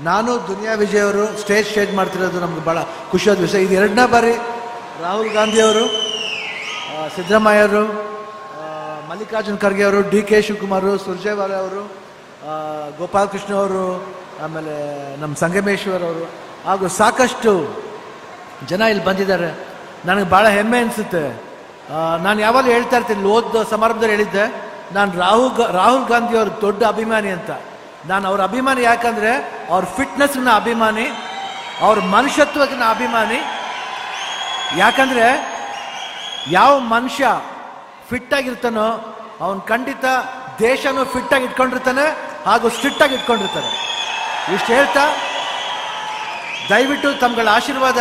ನಾನು ದುನಿಯಾ ವಿಜಯ್ ಅವರು ಸ್ಟೇಜ್ ಮಾಡ್ತಿರೋದು ನಮ್ಗೆ ಭಾಳ ಖುಷಿಯಾದ ವಿಷಯ. ಇದು ಎರಡನೇ ಬಾರಿ ರಾಹುಲ್ ಗಾಂಧಿಯವರು, ಸಿದ್ದರಾಮಯ್ಯವರು, ಮಲ್ಲಿಕಾರ್ಜುನ್ ಖರ್ಗೆ ಅವರು, DK ಶಿವಕುಮಾರ್, ಸುರ್ಜೇವಾಲಾ ಅವರು, ಗೋಪಾಲಕೃಷ್ಣ ಅವರು, ಆಮೇಲೆ ನಮ್ಮ ಸಂಗಮೇಶ್ವರ್ ಅವರು ಹಾಗೂ ಸಾಕಷ್ಟು ಜನ ಇಲ್ಲಿ ಬಂದಿದ್ದಾರೆ. ನನಗೆ ಭಾಳ ಹೆಮ್ಮೆ ಅನಿಸುತ್ತೆ. ನಾನು ಯಾವಾಗಲೂ ಹೇಳ್ತಾ ಇರ್ತೀನಿ, ಓದ್ ಸಮಾರಂಭದಲ್ಲಿ ಹೇಳಿದ್ದೆ, ನಾನು ರಾಹುಲ್ ಗಾಂಧಿ ಅವ್ರ ದೊಡ್ಡ ಅಭಿಮಾನಿ ಅಂತ. ನಾನು ಅವ್ರ ಅಭಿಮಾನಿ ಯಾಕಂದರೆ ಅವ್ರ ಫಿಟ್ನೆಸ್ನ ಅಭಿಮಾನಿ, ಅವ್ರ ಮನುಷ್ಯತ್ವಕ್ಕೆ ಅಭಿಮಾನಿ. ಯಾಕಂದರೆ ಯಾವ ಮನುಷ್ಯ ಫಿಟ್ಟಾಗಿರ್ತಾನೋ ಅವನು ಖಂಡಿತ ದೇಶನೂ ಫಿಟ್ಟಾಗಿ ಇಟ್ಕೊಂಡಿರ್ತಾನೆ ಹಾಗೂ ಸ್ಟ್ರಿಕ್ಟಾಗಿ ಇಟ್ಕೊಂಡಿರ್ತಾನೆ. ಇಷ್ಟು ಹೇಳ್ತಾ ದಯವಿಟ್ಟು ತಮ್ಗಳ ಆಶೀರ್ವಾದ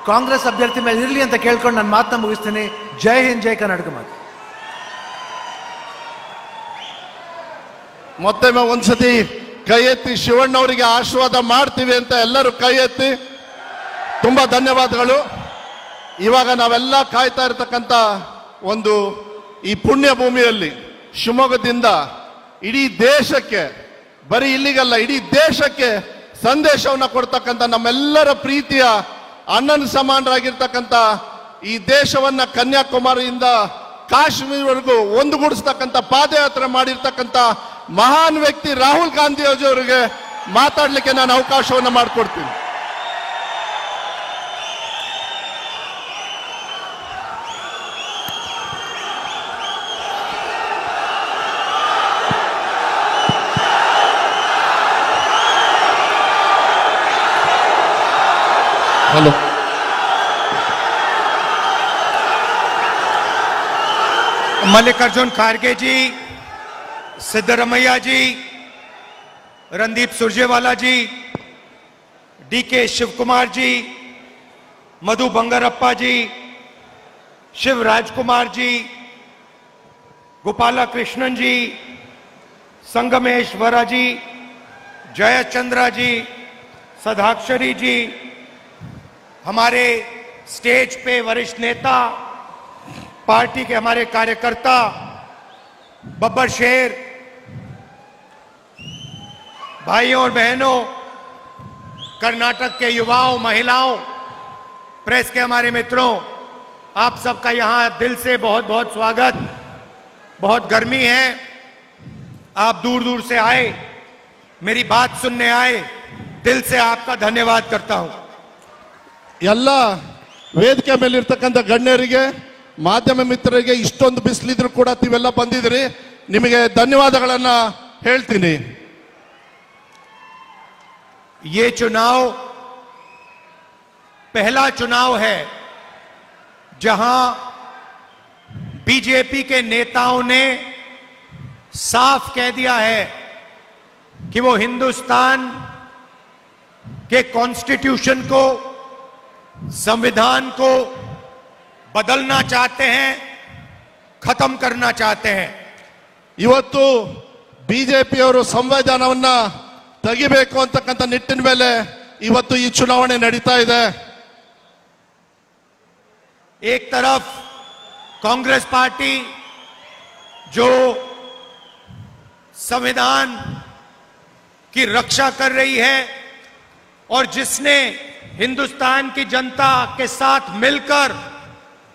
ಕಾಂಗ್ರೆಸ್ ಅಭ್ಯರ್ಥಿ ಮೇಲೆ ಇರಲಿ ಅಂತ ಕೇಳ್ಕೊಂಡು ನನ್ನ ಮಾತನ್ನ ಮುಗಿಸ್ತೀನಿ. ಜೈ ಹಿಂದ್, ಜೈ ಕರ್ನಾಟಕ ಮಾತು. ಮತ್ತೊಮ್ಮೆ ಒಂದ್ಸತಿ ಕೈ ಎತ್ತಿ ಶಿವಣ್ಣವರಿಗೆ ಆಶೀರ್ವಾದ ಮಾಡ್ತೀವಿ ಅಂತ ಎಲ್ಲರೂ ಕೈ ಎತ್ತಿ. ತುಂಬಾ ಧನ್ಯವಾದಗಳು. ಇವಾಗ ನಾವೆಲ್ಲ ಕಾಯ್ತಾ ಇರತಕ್ಕಂಥ ಒಂದು ಈ ಪುಣ್ಯ ಭೂಮಿಯಲ್ಲಿ ಶಿವಮೊಗ್ಗದಿಂದ ಇಡೀ ದೇಶಕ್ಕೆ, ಬರೀ ಇಲ್ಲಿಗಲ್ಲ ಇಡೀ ದೇಶಕ್ಕೆ ಸಂದೇಶವನ್ನು ಕೊಡ್ತಕ್ಕಂಥ ನಮ್ಮೆಲ್ಲರ ಪ್ರೀತಿಯ ಅಣ್ಣನ ಸಮಾನರಾಗಿರ್ತಕ್ಕಂಥ ಈ ದೇಶವನ್ನ ಕನ್ಯಾಕುಮಾರಿಯಿಂದ ಕಾಶ್ಮೀರವರೆಗೂ ಒಂದುಗೂಡಿಸ್ತಕ್ಕಂಥ ಪಾದಯಾತ್ರೆ ಮಾಡಿರ್ತಕ್ಕಂಥ ಮಹಾನ್ ವ್ಯಕ್ತಿ ರಾಹುಲ್ ಗಾಂಧಿ ಅವರಿಗೆ ಮಾತಾಡಲಿಕ್ಕೆ ನಾನು ಅವಕಾಶವನ್ನು ಮಾಡಿಕೊಡ್ತೀನಿ. हेलो, मल्लिकार्जुन खड़गे जी, सिद्धरमैया जी, रणदीप सुरजेवाला जी, DK शिवकुमार जी, मधु बंगारप्पा जी, शिव राजकुमार जी, गोपाला कृष्णन जी, संगमेश्वरा जी, जयचंद्रा जी, सदाक्षरी जी, हमारे स्टेज पे वरिष्ठ नेता, पार्टी के हमारे कार्यकर्ता, बब्बर शेर, भाइयों और बहनों, कर्नाटक के युवाओं, महिलाओं, प्रेस के हमारे मित्रों, आप सबका यहां दिल से बहुत बहुत स्वागत। बहुत गर्मी है, आप दूर दूर से आए, मेरी बात सुनने आए, दिल से आपका धन्यवाद करता हूं। ಎಲ್ಲ ವೇದಿಕೆ ಮೇಲಿರ್ತಕ್ಕಂಥ ಗಣ್ಯರಿಗೆ, ಮಾಧ್ಯಮ ಮಿತ್ರರಿಗೆ, ಇಷ್ಟೊಂದು ಬಿಸಿಲಿದ್ರು ಕೂಡ ನೀವೆಲ್ಲ ಬಂದಿದ್ರಿ, ನಿಮಗೆ ಧನ್ಯವಾದಗಳನ್ನ ಹೇಳ್ತೀನಿ. ये चुनाव पहला चुनाव है जहां बीजेपी के नेताओं ने साफ कह दिया है कि वो हिंदुस्तान के कॉन्स्टिट्यूशन को, संविधान को बदलना चाहते हैं, खत्म करना चाहते हैं। ಇವತ್ತು ಬಿಜೆಪಿಯವರು ಸಂವಿಧಾನವನ್ನ ತೆಗಿಬೇಕು ಅಂತಕ್ಕಂಥ ನಿಟ್ಟಿನ ಮೇಲೆ ಇವತ್ತು ಈ ಚುನಾವಣೆ ನಡೀತಾ ಇದೆ. एक तरफ कांग्रेस पार्टी जो संविधान की रक्षा कर रही है और जिसने हिंदुस्तान की जनता के साथ मिलकर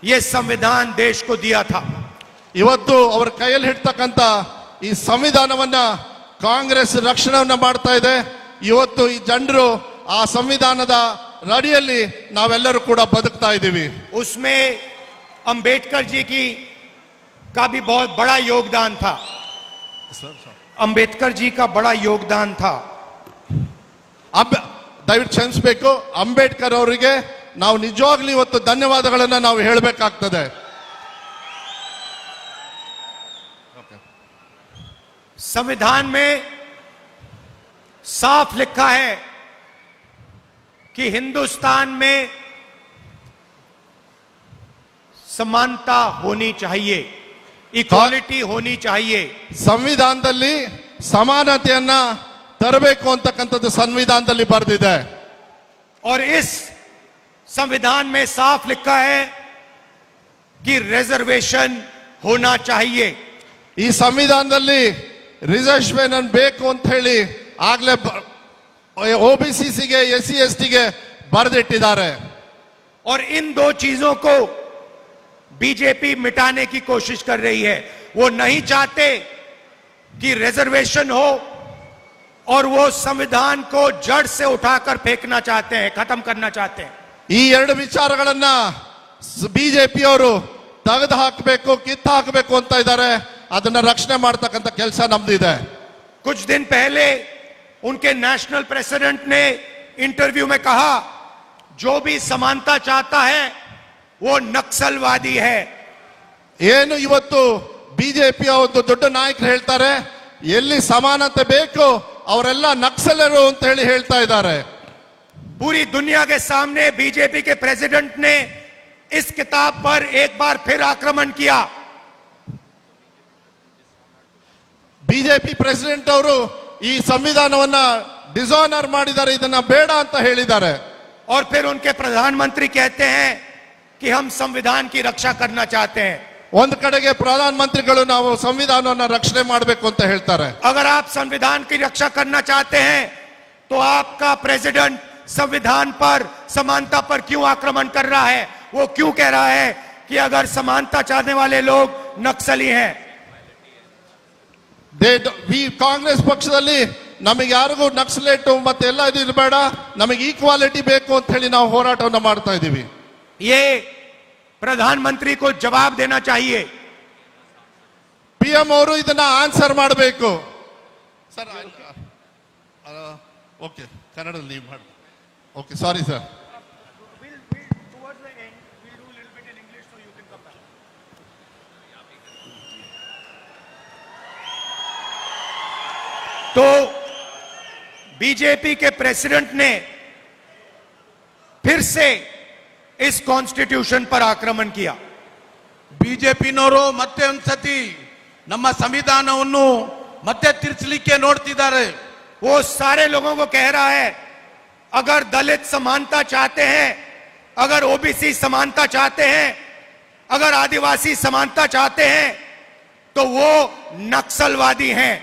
यह संविधान देश को दिया था, ಇವತ್ತು ಅವರ ಕೈಯಲ್ಲಿ ಹಿಡ್ತಕ್ಕಂಥ ಈ ಸಂವಿಧಾನವನ್ನ ಕಾಂಗ್ರೆಸ್ ರಕ್ಷಣೆಯನ್ನ ಮಾಡ್ತಾ ಇದೆ. ಇವತ್ತು ಈ ಜನರು ಆ ಸಂವಿಧಾನದ ಅಡಿಯಲ್ಲಿ ನಾವೆಲ್ಲರೂ ಕೂಡ ಬದುಕ್ತಾ ಇದ್ದೀವಿ. उसमें अंबेडकर जी का भी बहुत बड़ा योगदान था। अंबेडकर जी का बड़ा योगदान था। ದಯವಿಟ್ಟು ಕ್ಷಮಿಸಬೇಕು, ಅಂಬೇಡ್ಕರ್ ಅವರಿಗೆ ನಾವು ನಿಜವಾಗ್ಲೂ ಇವತ್ತು ಧನ್ಯವಾದಗಳನ್ನ ನಾವು ಹೇಳಬೇಕಾಗ್ತದೆ. संविधान में साफ लिखा है कि हिंदुस्तान में समानता होनी चाहिए, इक्वालिटी होनी चाहिए। ಸಂವಿಧಾನದಲ್ಲಿ ಸಮಾನತೆಯನ್ನ ತರಬೇಕು ಅಂತಕ್ಕಂಥದ್ದು ಸಂವಿಧಾನದಲ್ಲಿ ಬರೆದಿದೆ. और इस संविधान में साफ लिखा है कि रिजर्वेशन होना चाहिए। ಈ ಸಂವಿಧಾನದಲ್ಲಿ ರಿಸರ್ವೇಶನ್ ಬೇಕು ಅಂತ ಹೇಳಿ ಆಗ್ಲೇ OBCಗೆ, SC STಗೆ ಬರೆದಿಟ್ಟಿದ್ದಾರೆ. और इन दो चीजों को बीजेपी मिटाने की कोशिश कर रही है। वो नहीं चाहते कि रिजर्वेशन हो और वो संविधान को जड़ से उठाकर फेंकना चाहते हैं, खत्म करना चाहते हैं। ಈ ಎರಡು ವಿಚಾರಗಳನ್ನ ಬಿಜೆಪಿಯವರು ತೆಗೆದು ಹಾಕಬೇಕು, ಕಿತ್ತು ಹಾಕಬೇಕು ಅಂತ ಇದ್ದಾರೆ. ಅದನ್ನ ರಕ್ಷಣೆ ಮಾಡ್ತಕ್ಕಂಥ ಕೆಲಸ ನಮ್ದಿದೆ. कुछ दिन पहले उनके नेशनल प्रेसिडेंट ने इंटरव्यू में कहा, जो भी समानता चाहता है वो नक्सलवादी है। ಏನು ಇವತ್ತು ಬಿಜೆಪಿಯ ಒಂದು ದೊಡ್ಡ ನಾಯಕರು ಹೇಳ್ತಾರೆ, ಎಲ್ಲಿ ಸಮಾನತೆ ಬೇಕು ಅವರೆಲ್ಲ ನಕ್ಸಲರು ಅಂತ ಹೇಳಿ ಹೇಳ್ತಾ ಇದ್ದಾರೆ. पूरी दुनिया के सामने बीजेपी के प्रेसिडेंट ने इस किताब पर एक बार फिर आक्रमण किया। ಬಿಜೆಪಿ ಪ್ರೆಸಿಡೆಂಟ್ ಅವರು ಈ ಸಂವಿಧಾನವನ್ನ ಡಿಸಾನರ್ ಮಾಡಿದ್ದಾರೆ, ಇದನ್ನ ಬೇಡ ಅಂತ ಹೇಳಿದ್ದಾರೆ. और फिर उनके प्रधानमंत्री कहते हैं कि हम संविधान की रक्षा करना चाहते हैं। ಒಂದ್ ಕಡೆಗೆ ಪ್ರಧಾನ ಮಂತ್ರಿಗಳು ನಾವು ಸಂವಿಧಾನವನ್ನ ರಕ್ಷಣೆ ಮಾಡಬೇಕು ಅಂತ ಹೇಳ್ತಾರೆ. अगर आप संविधान की रक्षा करना चाहते हैं तो आपका प्रेसिडेंट संविधान पर, समानता पर क्यों आक्रमण कर रहा है? वो क्यों कह रहा है कि अगर समानता चाहने वाले लोग नक्सली हैं? ಕಾಂಗ್ರೆಸ್ ಪಕ್ಷದಲ್ಲಿ ನಮಗೆ ಯಾರಿಗೂ ನಕ್ಸಲೇಟು ಮತ್ತೆ ಎಲ್ಲ ಇದು ಇರಬೇಡ, ನಮಗೆ ಈಕ್ವಾಲಿಟಿ ಬೇಕು ಅಂತ ಹೇಳಿ ನಾವು ಹೋರಾಟವನ್ನ ಮಾಡ್ತಾ ಇದ್ದೀವಿ. ये प्रधानमंत्री को जवाब देना चाहिए। PM ಅವರು ಇದನ್ನ ಆನ್ಸರ್ ಮಾಡಬೇಕು. ಸರ್ ಓಕೆ, ಕನ್ನಡ ಲೀವ್ ಮಾಡಿ. Okay, sorry sir. तो बीजेपी के प्रेसिडेंट ने फिर से इस कॉन्स्टिट्यूशन पर आक्रमण किया। ಬಿಜೆಪಿನವರು ಮತ್ತೆ ಒಂದ್ಸತಿ ನಮ್ಮ ಸಂವಿಧಾನವನ್ನು ಮತ್ತೆ ತಿರ್ಚಲಿಕ್ಕೆ ನೋಡ್ತಿದ್ದಾರೆ. वो सारे लोगों को कह रहा है, अगर दलित समानता चाहते हैं, अगर ओबीसी समानता चाहते हैं, अगर आदिवासी समानता चाहते हैं, तो वो नक्सलवादी हैं।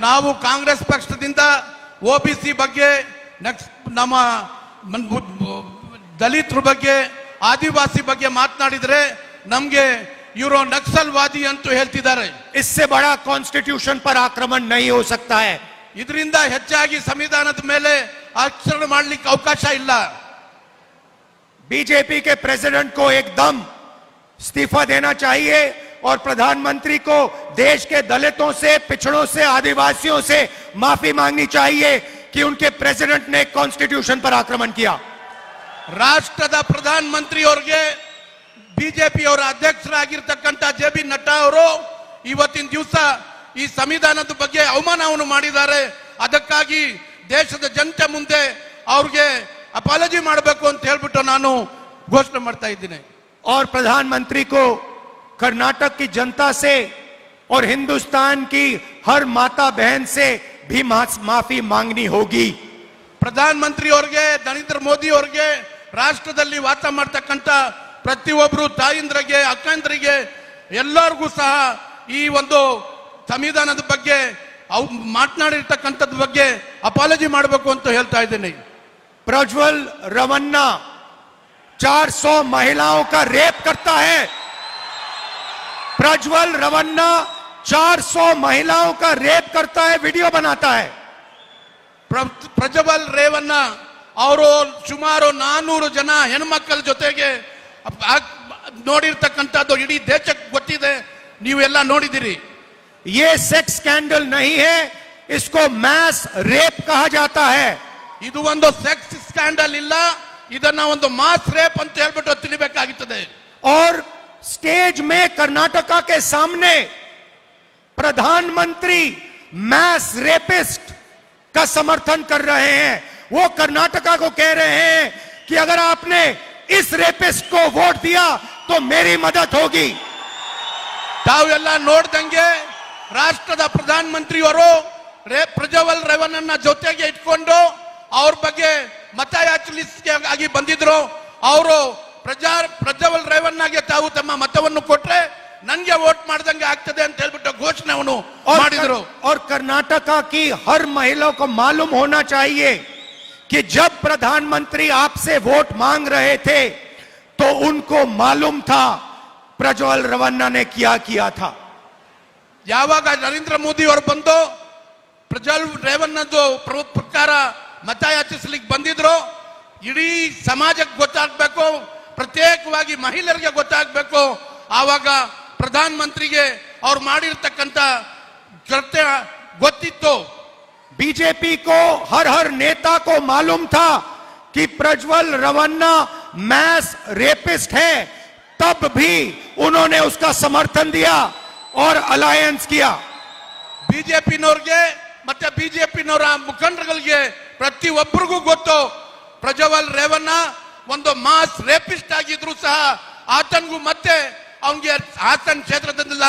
ನಾವು ಕಾಂಗ್ರೆಸ್ ಪಕ್ಷದಿಂದ OBC ಬಗ್ಗೆ ನಮ್ಮ ದಲಿತರ ಬಗ್ಗೆ ಆದಿವಾಸಿ ಬಗ್ಗೆ ಮಾತನಾಡಿದ್ರೆ ನಮ್ಗೆ ಇವರು ನಕ್ಸಲ್ವಾದಿ ಅಂತ ಹೇಳ್ತಿದ್ದಾರೆ. इससे बड़ा कॉन्स्टिट्यूशन पर आक्रमण नहीं हो सकता है. ಇದರಿಂದ ಹೆಚ್ಚಾಗಿ ಸಂವಿಧಾನದ ಮೇಲೆ ಆಚರಣೆ ಮಾಡಲಿಕ್ಕೆ ಅವಕಾಶ ಇಲ್ಲ. बीजेपी के प्रेसिडेंट को एकदम इस्तीफा देना चाहिए और प्रधानमंत्री को देश के दलितों से, पिछड़ों से, आदिवासियों से माफी मांगनी चाहिए कि उनके प्रेसिडेंट ने कॉन्स्टिट्यूशन पर आक्रमण किया. ರಾಷ್ಟ್ರದ ಪ್ರಧಾನ ಮಂತ್ರಿ ಅವರಿಗೆ ಬಿಜೆಪಿ ಅವರ ಅಧ್ಯಕ್ಷರಾಗಿರ್ತಕ್ಕಂಥ JB ನಡ್ಡಾ ಅವರು ಇವತ್ತಿನ ದಿವಸ ಈ ಸಂವಿಧಾನದ ಬಗ್ಗೆ ಅವಮಾನವನ್ನು ಮಾಡಿದ್ದಾರೆ. ಅದಕ್ಕಾಗಿ ದೇಶದ ಜನತೆ ಮುಂದೆ ಅವ್ರಿಗೆ ಅಪಾಲಜಿ ಮಾಡಬೇಕು ಅಂತ ಹೇಳ್ಬಿಟ್ಟು ನಾನು ಘೋಷಣೆ ಮಾಡ್ತಾ ಇದ್ದೀನಿ. और प्रधानमंत्री को कर्नाटक की जनता से और हिंदुस्तान की हर माता बहन से भी माफी मांगनी होगी. ಪ್ರಧಾನ ಮಂತ್ರಿ ಅವರಿಗೆ, ನರೇಂದ್ರ ಮೋದಿ ಅವರಿಗೆ, ರಾಷ್ಟ್ರದಲ್ಲಿ ವಾಸ ಮಾಡ್ತಕ್ಕಂಥ ಪ್ರತಿಯೊಬ್ಬರು ತಾಯಿಂದ್ರಿಗೆ, ಅಕ್ಕಂದ್ರಿಗೆ ಎಲ್ಲರಿಗೂ ಸಹ ಈ ಒಂದು ಸಂವಿಧಾನದ ಬಗ್ಗೆ ಮಾತನಾಡಿರ್ತಕ್ಕಂಥದ್ ಬಗ್ಗೆ ಅಪಾಲಜಿ ಮಾಡಬೇಕು ಅಂತ ಹೇಳ್ತಾ ಇದ್ದೀನಿ. प्रज्वल रवन्ना 400 महिलाओं का रेप करता है. प्रज्वल रवन्ना 400 महिलाओं का रेप करता है, वीडियो बनाता है. ಪ್ರಜ್ವಲ್ ರೇವಣ್ಣ ಅವರು ಸುಮಾರು 400 ಜನ ಹೆಣ್ಮಕ್ಕಳ ಜೊತೆಗೆ ನೋಡಿರ್ತಕ್ಕಂಥದ್ದು ಇಡೀ ದೇಶಕ್ಕೆ ಗೊತ್ತಿದೆ, ನೀವೆಲ್ಲ ನೋಡಿದಿರಿ. ये सेक्स स्कैंडल नहीं है, इसको मैस रेप कहा जाता है. ಇದು ಒಂದು ಸೆಕ್ಸ್ ಸ್ಕ್ಯಾಂಡಲ್ ಇಲ್ಲ, ಇದನ್ನ ಒಂದು ಮಾಸ್ ರೇಪ್ ಅಂತ ಹೇಳ್ಬಿಟ್ಟು ತಿಳಿಬೇಕಾಗುತ್ತದೆ. और स्टेज में कर्नाटका के सामने प्रधानमंत्री मैस रेपिस्ट का समर्थन कर रहे हैं. वो कर्नाटका को कह रहे हैं कि अगर आपने इस रेपिस्ट को वोट दिया तो मेरी मदद होगी. ತಾವೆಲ್ಲ ನೋಡ್ದಂಗೆ ರಾಷ್ಟ್ರದ ಪ್ರಧಾನ ಮಂತ್ರಿಯವರು ಪ್ರಜ್ವಲ್ ರೇವಣ್ಣನ ಜೊತೆಗೆ ಇಟ್ಕೊಂಡು ಅವ್ರ ಬಗ್ಗೆ ಮತಯಾಚನೆ ಆಗಿ ಬಂದಿದ್ರು. ಅವರು ಪ್ರಜ್ವಲ್ ರೇವಣ್ಣಗೆ ತಾವು ತಮ್ಮ ಮತವನ್ನು ಕೊಟ್ರೆ ನನ್ಗೆ ವೋಟ್ ಮಾಡ್ದಂಗೆ ಆಗ್ತದೆ ಅಂತ ಹೇಳ್ಬಿಟ್ಟು ಘೋಷಣೆಯನ್ನು ಮಾಡಿದ್ರು. और कर्नाटका की हर महिला को मालूम होना चाहिए कि जब प्रधानमंत्री आपसे वोट मांग रहे थे तो उनको मालूम था प्रज्वल रवन्ना ने क्या किया था. ಯಾವಾಗ ನರೇಂದ್ರ ಮೋದಿ ಅವರು ಬಂದು ಪ್ರಜ್ವಲ್ ರೇವಣ್ಣದು ಪ್ರಕಾರ ಮತಯಾಚಿಸ್ಲಿಕ್ಕೆ ಬಂದಿದ್ರು, ಇಡೀ ಸಮಾಜಕ್ಕೆ ಗೊತ್ತಾಗಬೇಕು, ಪ್ರತ್ಯೇಕವಾಗಿ ಮಹಿಳೆಯರಿಗೆ ಗೊತ್ತಾಗಬೇಕು. ಆವಾಗ ಪ್ರಧಾನ ಮಂತ್ರಿಗೆ ಅವ್ರು ಮಾಡಿರ್ತಕ್ಕಂಥ ಕೃತ್ಯ ಗೊತ್ತಿತ್ತು. बीजेपी को हर नेता को मालूम था कि प्रज्वल रवन्ना मैस रेपिस्ट है, तब भी उन्होंने उसका समर्थन दिया और अलायंस किया. ಬಿಜೆಪಿನವ್ರಿಗೆ ಮತ್ತೆ ಬಿಜೆಪಿನವರ ಮುಖಂಡರುಗಳಿಗೆ ಪ್ರತಿಯೊಬ್ಬರಿಗೂ ಗೊತ್ತು ಪ್ರಜ್ವಲ್ ರೇವಣ್ಣ ಒಂದು ಮಾಸ್ ರೇಪಿಸ್ಟ್ ಆಗಿದ್ರು ಸಹ ಆತನಿಗೂ ಮತ್ತೆ ಅವನಿಗೆ ಹಾಸನ ಕ್ಷೇತ್ರದಿಂದ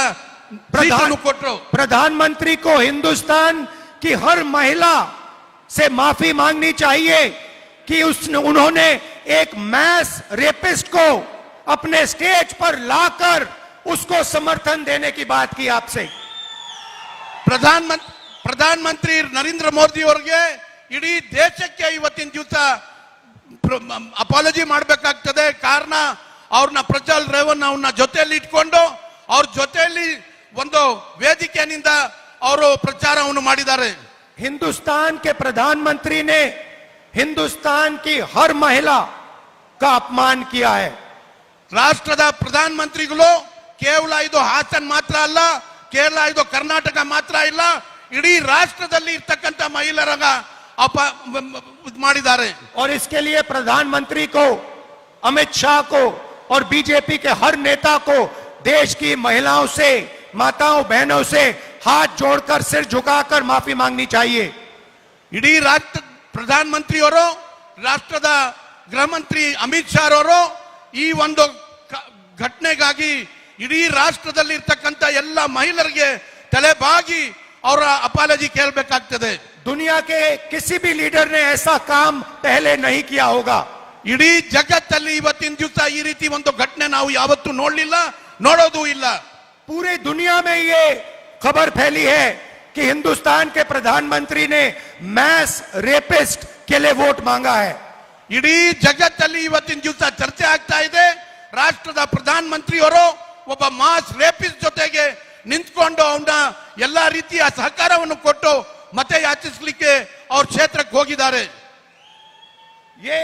ಕೊಟ್ಟರು. प्रधानमंत्री को हिंदुस्तान की हर महिला से माफी मांगनी चाहिए कि उन्होंने एक मैस रेपिस्ट को अपने स्टेज पर लाकर उसको समर्थन देने की बात की आपसे. ಪ್ರಧಾನಮಂತ್ರಿ ನರೇಂದ್ರ ಮೋದಿ ಅವರಿಗೆ ಇಡೀ ದೇಶಕ್ಕೆ ಇವತ್ತಿನ ದಿವಸ ಅಪಾಲಜಿ ಮಾಡಬೇಕಾಗ್ತದೆ. ಕಾರಣ ಅವ್ರನ್ನ ಪ್ರಜ್ವಲ್ ರೇವಣ್ಣ ಅವ್ರನ್ನ ಜೊತೆಯಲ್ಲಿ ಇಟ್ಕೊಂಡು ಅವ್ರ ಜೊತೆಯಲ್ಲಿ ಒಂದು ವೇದಿಕೆಯಿಂದ ಅವರು ಪ್ರಚಾರವನ್ನು ಮಾಡಿದ್ದಾರೆ. हिंदुस्तान के प्रधानमंत्री ने हिंदुस्तान की हर महिला का अपमान किया है. ರಾಷ್ಟ್ರದ ಪ್ರಧಾನ ಮಂತ್ರಿಗಳು ಕೇವಲ ಇದು ಹಾಸನ್ ಮಾತ್ರ ಅಲ್ಲ, ಕೇವಲ ಇದು ಕರ್ನಾಟಕ ಮಾತ್ರ ಇಲ್ಲ, ಇಡೀ ರಾಷ್ಟ್ರದಲ್ಲಿ ಇರ್ತಕ್ಕಂಥ ಮಹಿಳೆಯರಾಗ ಮಾಡಿದ್ದಾರೆ. और इसके लिए प्रधानमंत्री को, अमित शाह को और बीजेपी के हर नेता को देश की महिलाओं से, माताओं बहनों से हाथ जोड़कर, सिर झुकाकर माफी मांगनी चाहिए. ಇಡೀ ರಾಷ್ಟ್ರ ಪ್ರಧಾನ ಮಂತ್ರಿಯವರು, ರಾಷ್ಟ್ರದ ಗೃಹ ಮಂತ್ರಿ ಅಮಿತ್ ಶಾ ಅವರು ಈ ಒಂದು ಘಟನೆಗಾಗಿ ಇಡೀ ರಾಷ್ಟ್ರದಲ್ಲಿ ಇರ್ತಕ್ಕಂಥ ಎಲ್ಲ ಮಹಿಳೆಯರಿಗೆ ತಲೆಬಾಗಿ ಅವರ ಅಪಾಲಜಿ ಕೇಳಬೇಕಾಗ್ತದೆ. दुनिया के किसी भी लीडर ने ऐसा काम पहले नहीं किया होगा. ಇಡೀ ಜಗತ್ತಲ್ಲಿ ಇವತ್ತಿನ ದಿವಸ ಈ ರೀತಿ ಒಂದು ಘಟನೆ ನಾವು ಯಾವತ್ತೂ ನೋಡಲಿಲ್ಲ, ನೋಡೋದು ಇಲ್ಲ. पूरे दुनिया में ये खबर फैली है कि हिंदुस्तान के प्रधानमंत्री ने मैस रेपिस्ट के लिए वोट मांगा है। ಇಡೀ ಜಗತ್ತಲ್ಲಿ ಇವತ್ತಿನ ದಿವಸ ಚರ್ಚೆ ಆಗ್ತಾ ಇದೆ. ರಾಷ್ಟ್ರದ ಪ್ರಧಾನ ಮಂತ್ರಿಯವರು ಒಬ್ಬ ಮಾಸ್ ರೇಪಿಸ್ಟ್ ಜೊತೆಗೆ ನಿಂತ್ಕೊಂಡು ಅವನ ಎಲ್ಲಾ ರೀತಿಯ ಸಹಕಾರವನ್ನು ಕೊಟ್ಟು ಮತ ಯಾಚಿಸಲಿಕ್ಕೆ ಅವ್ರ ಕ್ಷೇತ್ರಕ್ಕೆ ಹೋಗಿದ್ದಾರೆ. ये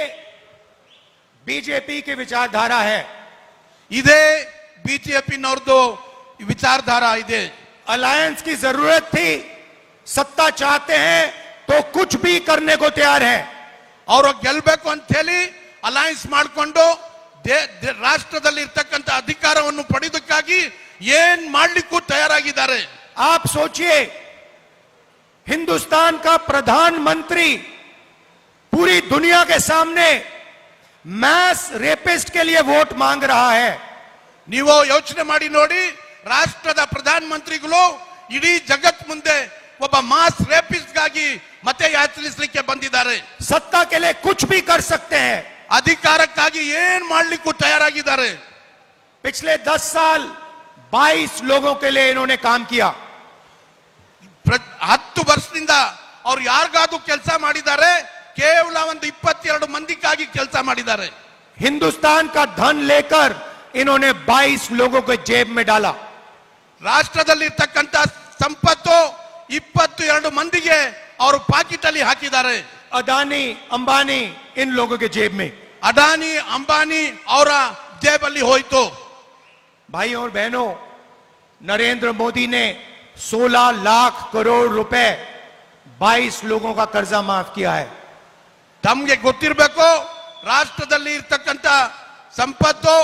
बीजेपी की विचारधारा है। ಇದೇ ಬಿಜೆಪಿನವ್ರದ್ದು ವಿಚಾರಧಾರಾ ಇದೆ. अलायंस की जरूरत थी, सत्ता चाहते हैं तो कुछ भी करने को तैयार है। ಅವರು ಗೆಲ್ಬೇಕು ಅಂತ ಹೇಳಿ ಅಲಯನ್ಸ್ ಮಾಡಿಕೊಂಡು ರಾಷ್ಟ್ರದಲ್ಲಿ ಇರ್ತಕ್ಕಂಥ ಅಧಿಕಾರವನ್ನು ಪಡೆಯೋದಕ್ಕಾಗಿ ಏನ್ ಮಾಡ್ಲಿಕ್ಕೂ ತಯಾರಾಗಿದ್ದಾರೆ. आप सोचिए, हिंदुस्तान का प्रधानमंत्री पूरी दुनिया के सामने मैस रेपिस्ट के लिए वोट मांग रहा है। ನೀವು ಯೋಚನೆ ಮಾಡಿ ನೋಡಿ, ರಾಷ್ಟ್ರದ ಪ್ರಧಾನ ಮಂತ್ರಿಗಳು ಇಡೀ ಜಗತ್ ಮುಂದೆ ಒಬ್ಬ ಮಾಸ್ ರೇಪಿಸ್ಟ್ ಗಾಗಿ ಮತ ಯಾಚಿಸಲಿಕ್ಕೆ ಬಂದಿದ್ದಾರೆ. सत्ता के लिए कुछ भी कर सकते हैं। ಅಧಿಕಾರಕ್ಕಾಗಿ ಏನ್ ಮಾಡ್ಲಿಕ್ಕೂ ತಯಾರಾಗಿದ್ದಾರೆ. पिछले 10 साल 22 लोगों के लिए इन्होंने काम किया। 10 ವರ್ಷದಿಂದ ಅವ್ರು ಯಾರಿಗಾದ್ರೂ ಕೆಲಸ ಮಾಡಿದ್ದಾರೆ? ಕೇವಲ ಒಂದು 22 ಮಂದಿಗಾಗಿ ಕೆಲಸ ಮಾಡಿದ್ದಾರೆ. हिंदुस्तान का धन लेकर इन्होंने 22 लोगों को जेब में डाला। ರಾಷ್ಟ್ರದಲ್ಲಿ ಇರ್ತಕ್ಕಂಥ ಸಂಪತ್ತು 22 ಮಂದಿಗೆ ಅವರು ಪಾಕೆಟ್ ಅಲ್ಲಿ ಹಾಕಿದ್ದಾರೆ. अदानी अंबानी इन लोगों के जेब में। ಅದಾನಿ ಅಂಬಾನಿ ಅವರ ಜೇಬಲ್ಲಿ ಹೋಯಿತು. भाइयों और बहनों, नरेंद्र मोदी ने 16 लाख करोड़ रुपए 22 लोगों का कर्जा माफ किया है। ತಮ್ಗೆ ಗೊತ್ತಿರಬೇಕು, ರಾಷ್ಟ್ರದಲ್ಲಿ ಇರ್ತಕ್ಕಂಥ ಸಂಪತ್ತು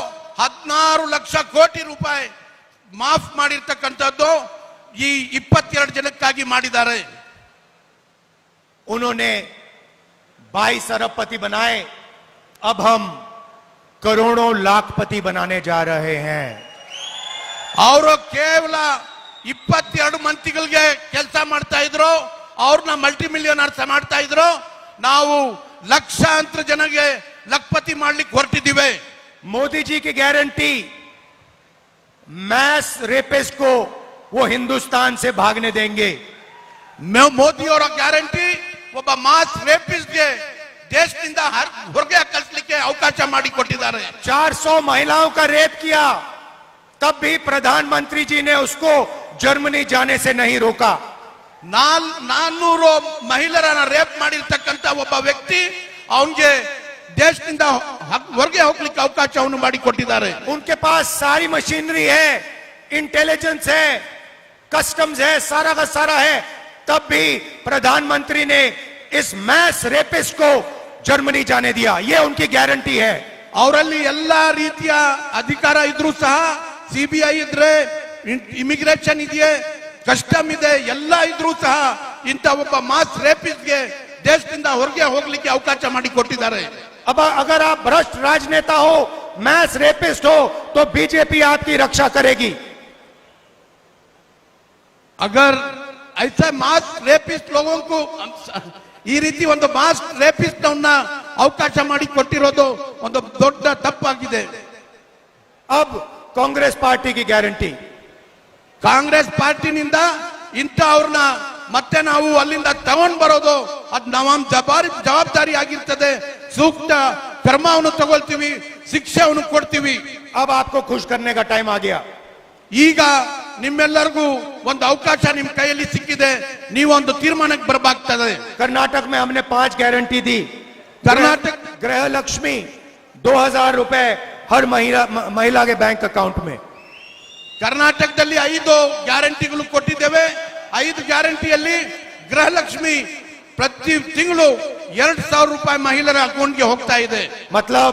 16 ಲಕ್ಷ ಕೋಟಿ ರೂಪಾಯಿ ಮಾಫ್ ಮಾಡಿರ್ತಕ್ಕಂಥದ್ದು ಈ 22 ಜನಕ್ಕಾಗಿ ಮಾಡಿದ್ದಾರೆ. उन्होंने 22 अरबपति बनाए, अब हम करोड़ों लाखपति बनाने जा रहे हैं। ಅವರು ಕೇವಲ 22 ಮಂತ್ರಿಗಳಿಗೆ ಕೆಲಸ ಮಾಡ್ತಾ ಇದ್ರು, ಅವ್ರನ್ನ ಮಲ್ಟಿ ಮಿಲಿಯನರ್ಸ್ ಮಾಡ್ತಾ ಇದ್ರು. ನಾವು ಲಕ್ಷಾಂತರ ಜನಗೆ ಲಖಪತಿ ಮಾಡ್ಲಿಕ್ಕೆ ಹೊರಟಿದ್ದೀವಿ. मोदी जी की गारंटी, मैस रेपिस्ट को वो हिंदुस्तान से भागने देंगे। ಮೋದಿ ಅವರ ಗ್ಯಾರಂಟಿ ಒಬ್ಬ ಮಾಸ್ ರೇಪಿಸ್ಟ್ಗೆ ದೇಶದಿಂದ ಹೊರಗೆ ಕಳಿಸಲಿಕ್ಕೆ ಅವಕಾಶ ಮಾಡಿಕೊಟ್ಟಿದ್ದಾರೆ. 400 महिलाओं का रेप किया, तब भी प्रधानमंत्री जी ने उसको जर्मनी जाने से नहीं रोका। 400 ಮಹಿಳೆಯರನ್ನ ರೇಪ್ ಮಾಡಿರ್ತಕ್ಕಂಥ ಒಬ್ಬ ವ್ಯಕ್ತಿ ಅವನಿಗೆ ದೇಶದಿಂದ ಹೊರಗೆ ಹೋಗ್ಲಿಕ್ಕೆ ಅವಕಾಶವನ್ನು ಮಾಡಿಕೊಟ್ಟಿದ್ದಾರೆ. उनके पास सारी मशीनरी है, इंटेलिजेंस है, कस्टम्स है, सारा का सारा है, तब भी प्रधानमंत्री ने इस मैस रेपिस्ट को जर्मनी जाने दिया। ये उनकी गारंटी है। ಅವರಲ್ಲಿ ಎಲ್ಲಾ ರೀತಿಯ ಅಧಿಕಾರ ಇದ್ರೂ ಸಹ, ಸಿಬಿಐ ಇದ್ರೆ, ಇಮಿಗ್ರೇಷನ್ ಇದೆಯೇ, ಕಸ್ಟಮ್ ಇದೆ, ಎಲ್ಲ ಇದ್ರೂ ಸಹ ಇಂಥ ಒಬ್ಬ ಮಾಸ್ ರೇಪಿಸ್ಟ್ಗೆ ದೇಶದಿಂದ ಹೊರಗೆ ಹೋಗ್ಲಿಕ್ಕೆ ಅವಕಾಶ ಮಾಡಿಕೊಟ್ಟಿದ್ದಾರೆ. अब अगर आप भ्रष्ट राजनेता हो, मैस रेपिस्ट हो, तो बीजेपी आपकी रक्षा करेगी। अगर ऐसा मास रेपिस्ट लोगों को ಈ ರೀತಿ ಒಂದು ಮಾಸ್ ರೇಪಿಸ್ಟ್ ನವನ್ನ ಅವಕಾಶ ಮಾಡಿಕೊಟ್ಟಿರೋದು ಒಂದು ದೊಡ್ಡ ತಪ್ಪಾಗಿದೆ. अब कांग्रेस पार्टी की गारंटी, ಕಾಂಗ್ರೆಸ್ ಪಾರ್ಟಿನಿಂದ ಇಂಥವ್ರನ್ನ ಮತ್ತೆ ನಾವು ಅಲ್ಲಿಂದ ತಗೊಂಡ್ ಬರೋದು ಅದು ನಮ್ಮ ಜವಾಬ್ದಾರಿ ಆಗಿರ್ತದೆ. ಸೂಕ್ತ ಕ್ರಮವನ್ನು ತಗೊಳ್ತೀವಿ, ಶಿಕ್ಷೆಯನ್ನು ಕೊಡ್ತೀವಿ. अब आपको खुश करने का टाइम आ गया। ಈಗ ನಿಮ್ಮೆಲ್ಲರಿಗೂ ಒಂದು ಅವಕಾಶ ನಿಮ್ ಕೈಯಲ್ಲಿ ಸಿಕ್ಕಿದೆ, ನೀವೊಂದು ತೀರ್ಮಾನಕ್ಕೆ ಬರಬೇಕಾಗ್ತದೆ. कर्नाटक में हमने 5 गारंटी दी। कर्नाटक गृह लक्ष्मी 2000 रुपए हर महिला के बैंक अकाउंट में। ಕರ್ನಾಟಕದಲ್ಲಿ 5 ಗ್ಯಾರಂಟಿಗಳು ಕೊಟ್ಟಿದ್ದೇವೆ. 5 ಗ್ಯಾರಂಟಿಯಲ್ಲಿ ಗೃಹಲಕ್ಷ್ಮಿ ಪ್ರತಿ ತಿಂಗಳು 2000 ರೂಪಾಯಿ ಮಹಿಳೆಯರ ಅಕೌಂಟ್ಗೆ ಹೋಗ್ತಾ ಇದೆ. मतलब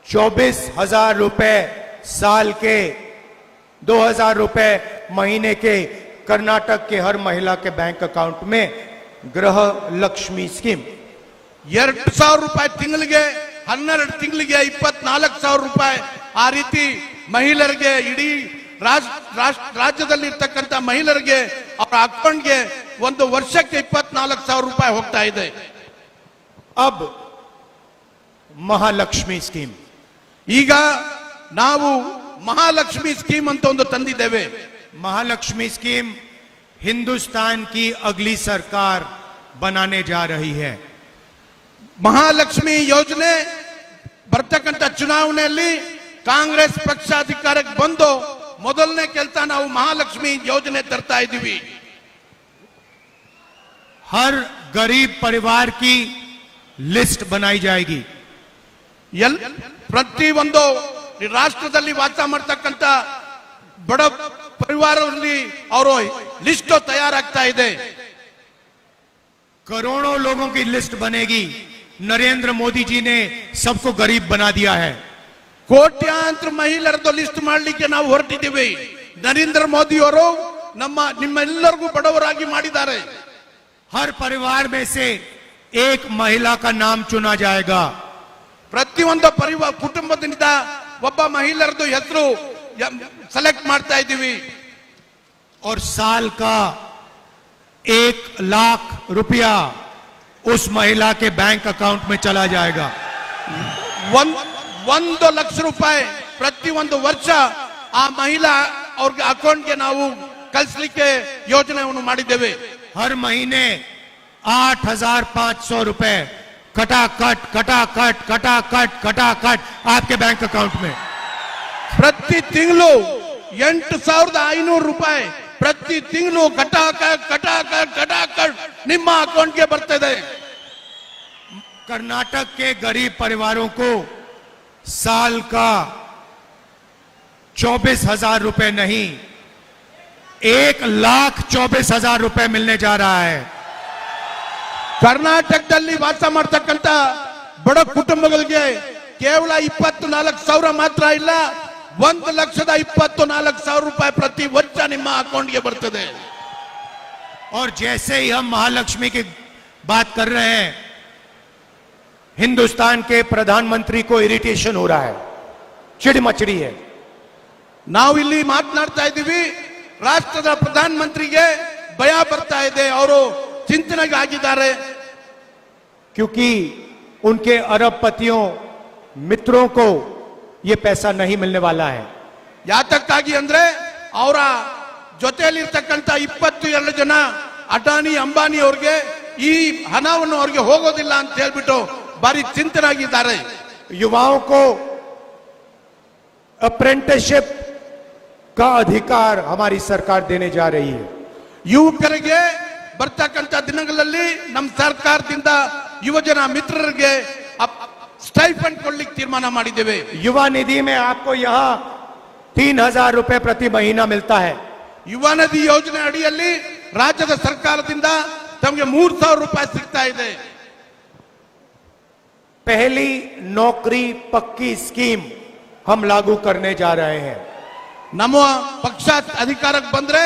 24,000 रुपए साल के, 2,000 रुपए महीने के कर्नाटक के हर महिला के बैंक अकाउंट में गृह लक्ष्मी स्कीम। 2000 ರೂಪಾಯಿ ತಿಂಗಳಿಗೆ, 12 ತಿಂಗಳಿಗೆ 24,000 ರೂಪಾಯಿ. ಆ ರೀತಿ ಮಹಿಳೆಯರಿಗೆ, ಇಡೀ ರಾಜ್ಯದಲ್ಲಿ ಇರ್ತಕ್ಕಂಥ ಮಹಿಳೆಯರಿಗೆ ಅವರ ಅಕೌಂಟ್ಗೆ ಒಂದು ವರ್ಷಕ್ಕೆ 24,000 ರೂಪಾಯಿ ಹೋಗ್ತಾ ಇದೆ. अब महालक्ष्मी स्कीम, ಈಗ ನಾವು ಮಹಾಲಕ್ಷ್ಮಿ ಸ್ಕೀಮ್ ಅಂತ ಒಂದು ತಂದಿದ್ದೇವೆ. महालक्ष्मी स्कीम हिंदुस्तान की अगली सरकार बनाने जा रही है। ಮಹಾಲಕ್ಷ್ಮಿ ಯೋಜನೆ ಬರ್ತಕ್ಕಂಥ ಚುನಾವಣೆಯಲ್ಲಿ ಕಾಂಗ್ರೆಸ್ ಪಕ್ಷ ಅಧಿಕಾರಕ್ಕೆ ಬಂದು ಮೊದಲನೇ ಕೆಲಸ ನಾವು ಮಹಾಲಕ್ಷ್ಮಿ ಯೋಜನೆ ತರ್ತಾ ಇದ್ದೀವಿ. हर गरीब परिवार की लिस्ट बनाई जाएगी। ಪ್ರತಿ ಒಂದು ರಾಷ್ಟ್ರದಲ್ಲಿ ವಾಸ ಮಾಡ್ತಕ್ಕಂಥ ಬಡ ಪರಿವಾರದಲ್ಲಿ ಅವರು ಲಿಸ್ಟ್ ತಯಾರಾಗ್ತಾ ಇದೆ. करोड़ों लोगों की लिस्ट बनेगी। नरेंद्र मोदी जी ने सबको गरीब बना दिया है। ಕೋಟ್ಯಾಂತರ ಮಹಿಳೆಯರದ್ದು ಲಿಸ್ಟ್ ಮಾಡಲಿಕ್ಕೆ ನಾವು ಹೊರಟಿದ್ದೀವಿ. ನರೇಂದ್ರ ಮೋದಿ ಅವರು ನಿಮ್ಮೆಲ್ಲರಿಗೂ ಬಡವರಾಗಿ ಮಾಡಿದ್ದಾರೆ. हर परिवार में से एक महिला का नाम चुना जाएगा। ಪ್ರತಿಯೊಂದು ಕುಟುಂಬದಿಂದ ಒಬ್ಬ ಮಹಿಳೆಯರದ್ದು ಹೆಸರು ಸೆಲೆಕ್ಟ್ ಮಾಡ್ತಾ ಇದ್ದೀವಿ. और साल का 1 लाख रुपया उस महिला के बैंक अकाउंट में चला जाएगा। 1 ಲಕ್ಷ ರೂಪಾಯಿ ಪ್ರತಿಯೊಂದು ವರ್ಷ ಆ ಮಹಿಳಾ ಅವ್ರಿಗೆ ಅಕೌಂಟ್ಗೆ ನಾವು ಕಳಿಸ್ಲಿಕ್ಕೆ ಯೋಜನೆಯನ್ನು ಮಾಡಿದ್ದೇವೆ. हर महीने 8,500 रुपए कटाकट कटाकट कटाकट कटाकट आपके बैंक अकाउंट में। ಪ್ರತಿ ತಿಂಗಳು 8,500 ರೂಪಾಯಿ ಪ್ರತಿ ತಿಂಗಳು ಕಟಾಕಟ್ ಕಟಾಕಟ್ ಕಟಾಕಟ್ ನಿಮ್ಮ ಅಕೌಂಟ್ಗೆ ಬರ್ತದೆ. कर्नाटक के गरीब परिवारों को साल का 24,000 रुपए नहीं 1,24,000 रुपए मिलने जा रहा है। ಕರ್ನಾಟಕದಲ್ಲಿ ವಾಸ ಮಾಡ್ತಕ್ಕಂಥ ಬಡ ಕುಟುಂಬಗಳಿಗೆ ಕೇವಲ 24,000 ಮಾತ್ರ ಇಲ್ಲ, 1,24,000 ರೂಪಾಯಿ ಪ್ರತಿ ವರ್ಷ ನಿಮ್ಮ ಅಕೌಂಟ್ಗೆ ಬರ್ತದೆ. और जैसे ही हम महालक्ष्मी की बात कर रहे हैं, हिंदुस्तान के प्रधानमंत्री को इरिटेशन हो रहा है, चिड़ मचड़ी है। ನಾವು ಇಲ್ಲಿ ಮಾತನಾಡ್ತಾ ಇದ್ದೀವಿ, ರಾಷ್ಟ್ರದ ಪ್ರಧಾನಮಂತ್ರಿಗೆ ಭಯ ಬರ್ತಾ ಇದೆ, ಅವರು ಚಿಂತನೆಗೆ ಆಗಿದ್ದಾರೆ. क्योंकि उनके अरबपतियों मित्रों को ये पैसा नहीं मिलने वाला है। ಯಾತಕ್ಕಾಗಿ ಅಂದ್ರೆ ಅವರ ಜೊತೆಯಲ್ಲಿರ್ತಕ್ಕಂಥ 22 ಜನ ಅಡಾನಿ ಅಂಬಾನಿ ಅವ್ರಿಗೆ ಈ ಹಣವನ್ನು ಅವ್ರಿಗೆ ಹೋಗೋದಿಲ್ಲ ಅಂತ ಹೇಳ್ಬಿಟ್ಟು ಬಾರಿ ಚಿಂತನಾಗಿದ್ದಾರೆ. युवाओं को अप्रेंटिसशिप का अधिकार हमारी सरकार देने जा रही है। ಯುವಕರಿಗೆ ಬರ್ತಕ್ಕಂಥ ದಿನಗಳಲ್ಲಿ ನಮ್ಮ ಸರ್ಕಾರದಿಂದ ಯುವಜನ ಮಿತ್ರರಿಗೆ ಸ್ಟೈಫಂಡ್ ಕೊಡ್ಲಿಕ್ಕೆ ತೀರ್ಮಾನ ಮಾಡಿದ್ದೇವೆ. युवा निधि में आपको यहाँ 3,000 रुपए प्रति महीना मिलता है। ಯುವ ನಿಧಿ ಯೋಜನೆ ಅಡಿಯಲ್ಲಿ ರಾಜ್ಯದ ಸರ್ಕಾರದಿಂದ ತಮಗೆ 3,000 ರೂಪಾಯಿ ಸಿಗ್ತಾ ಇದೆ. पहली नौकरी पक्की स्कीम हम लागू करने जा रहे हैं। ನಮ್ಮ ಪಕ್ಷ ಅಧಿಕಾರಕ್ಕೆ ಬಂದ್ರೆ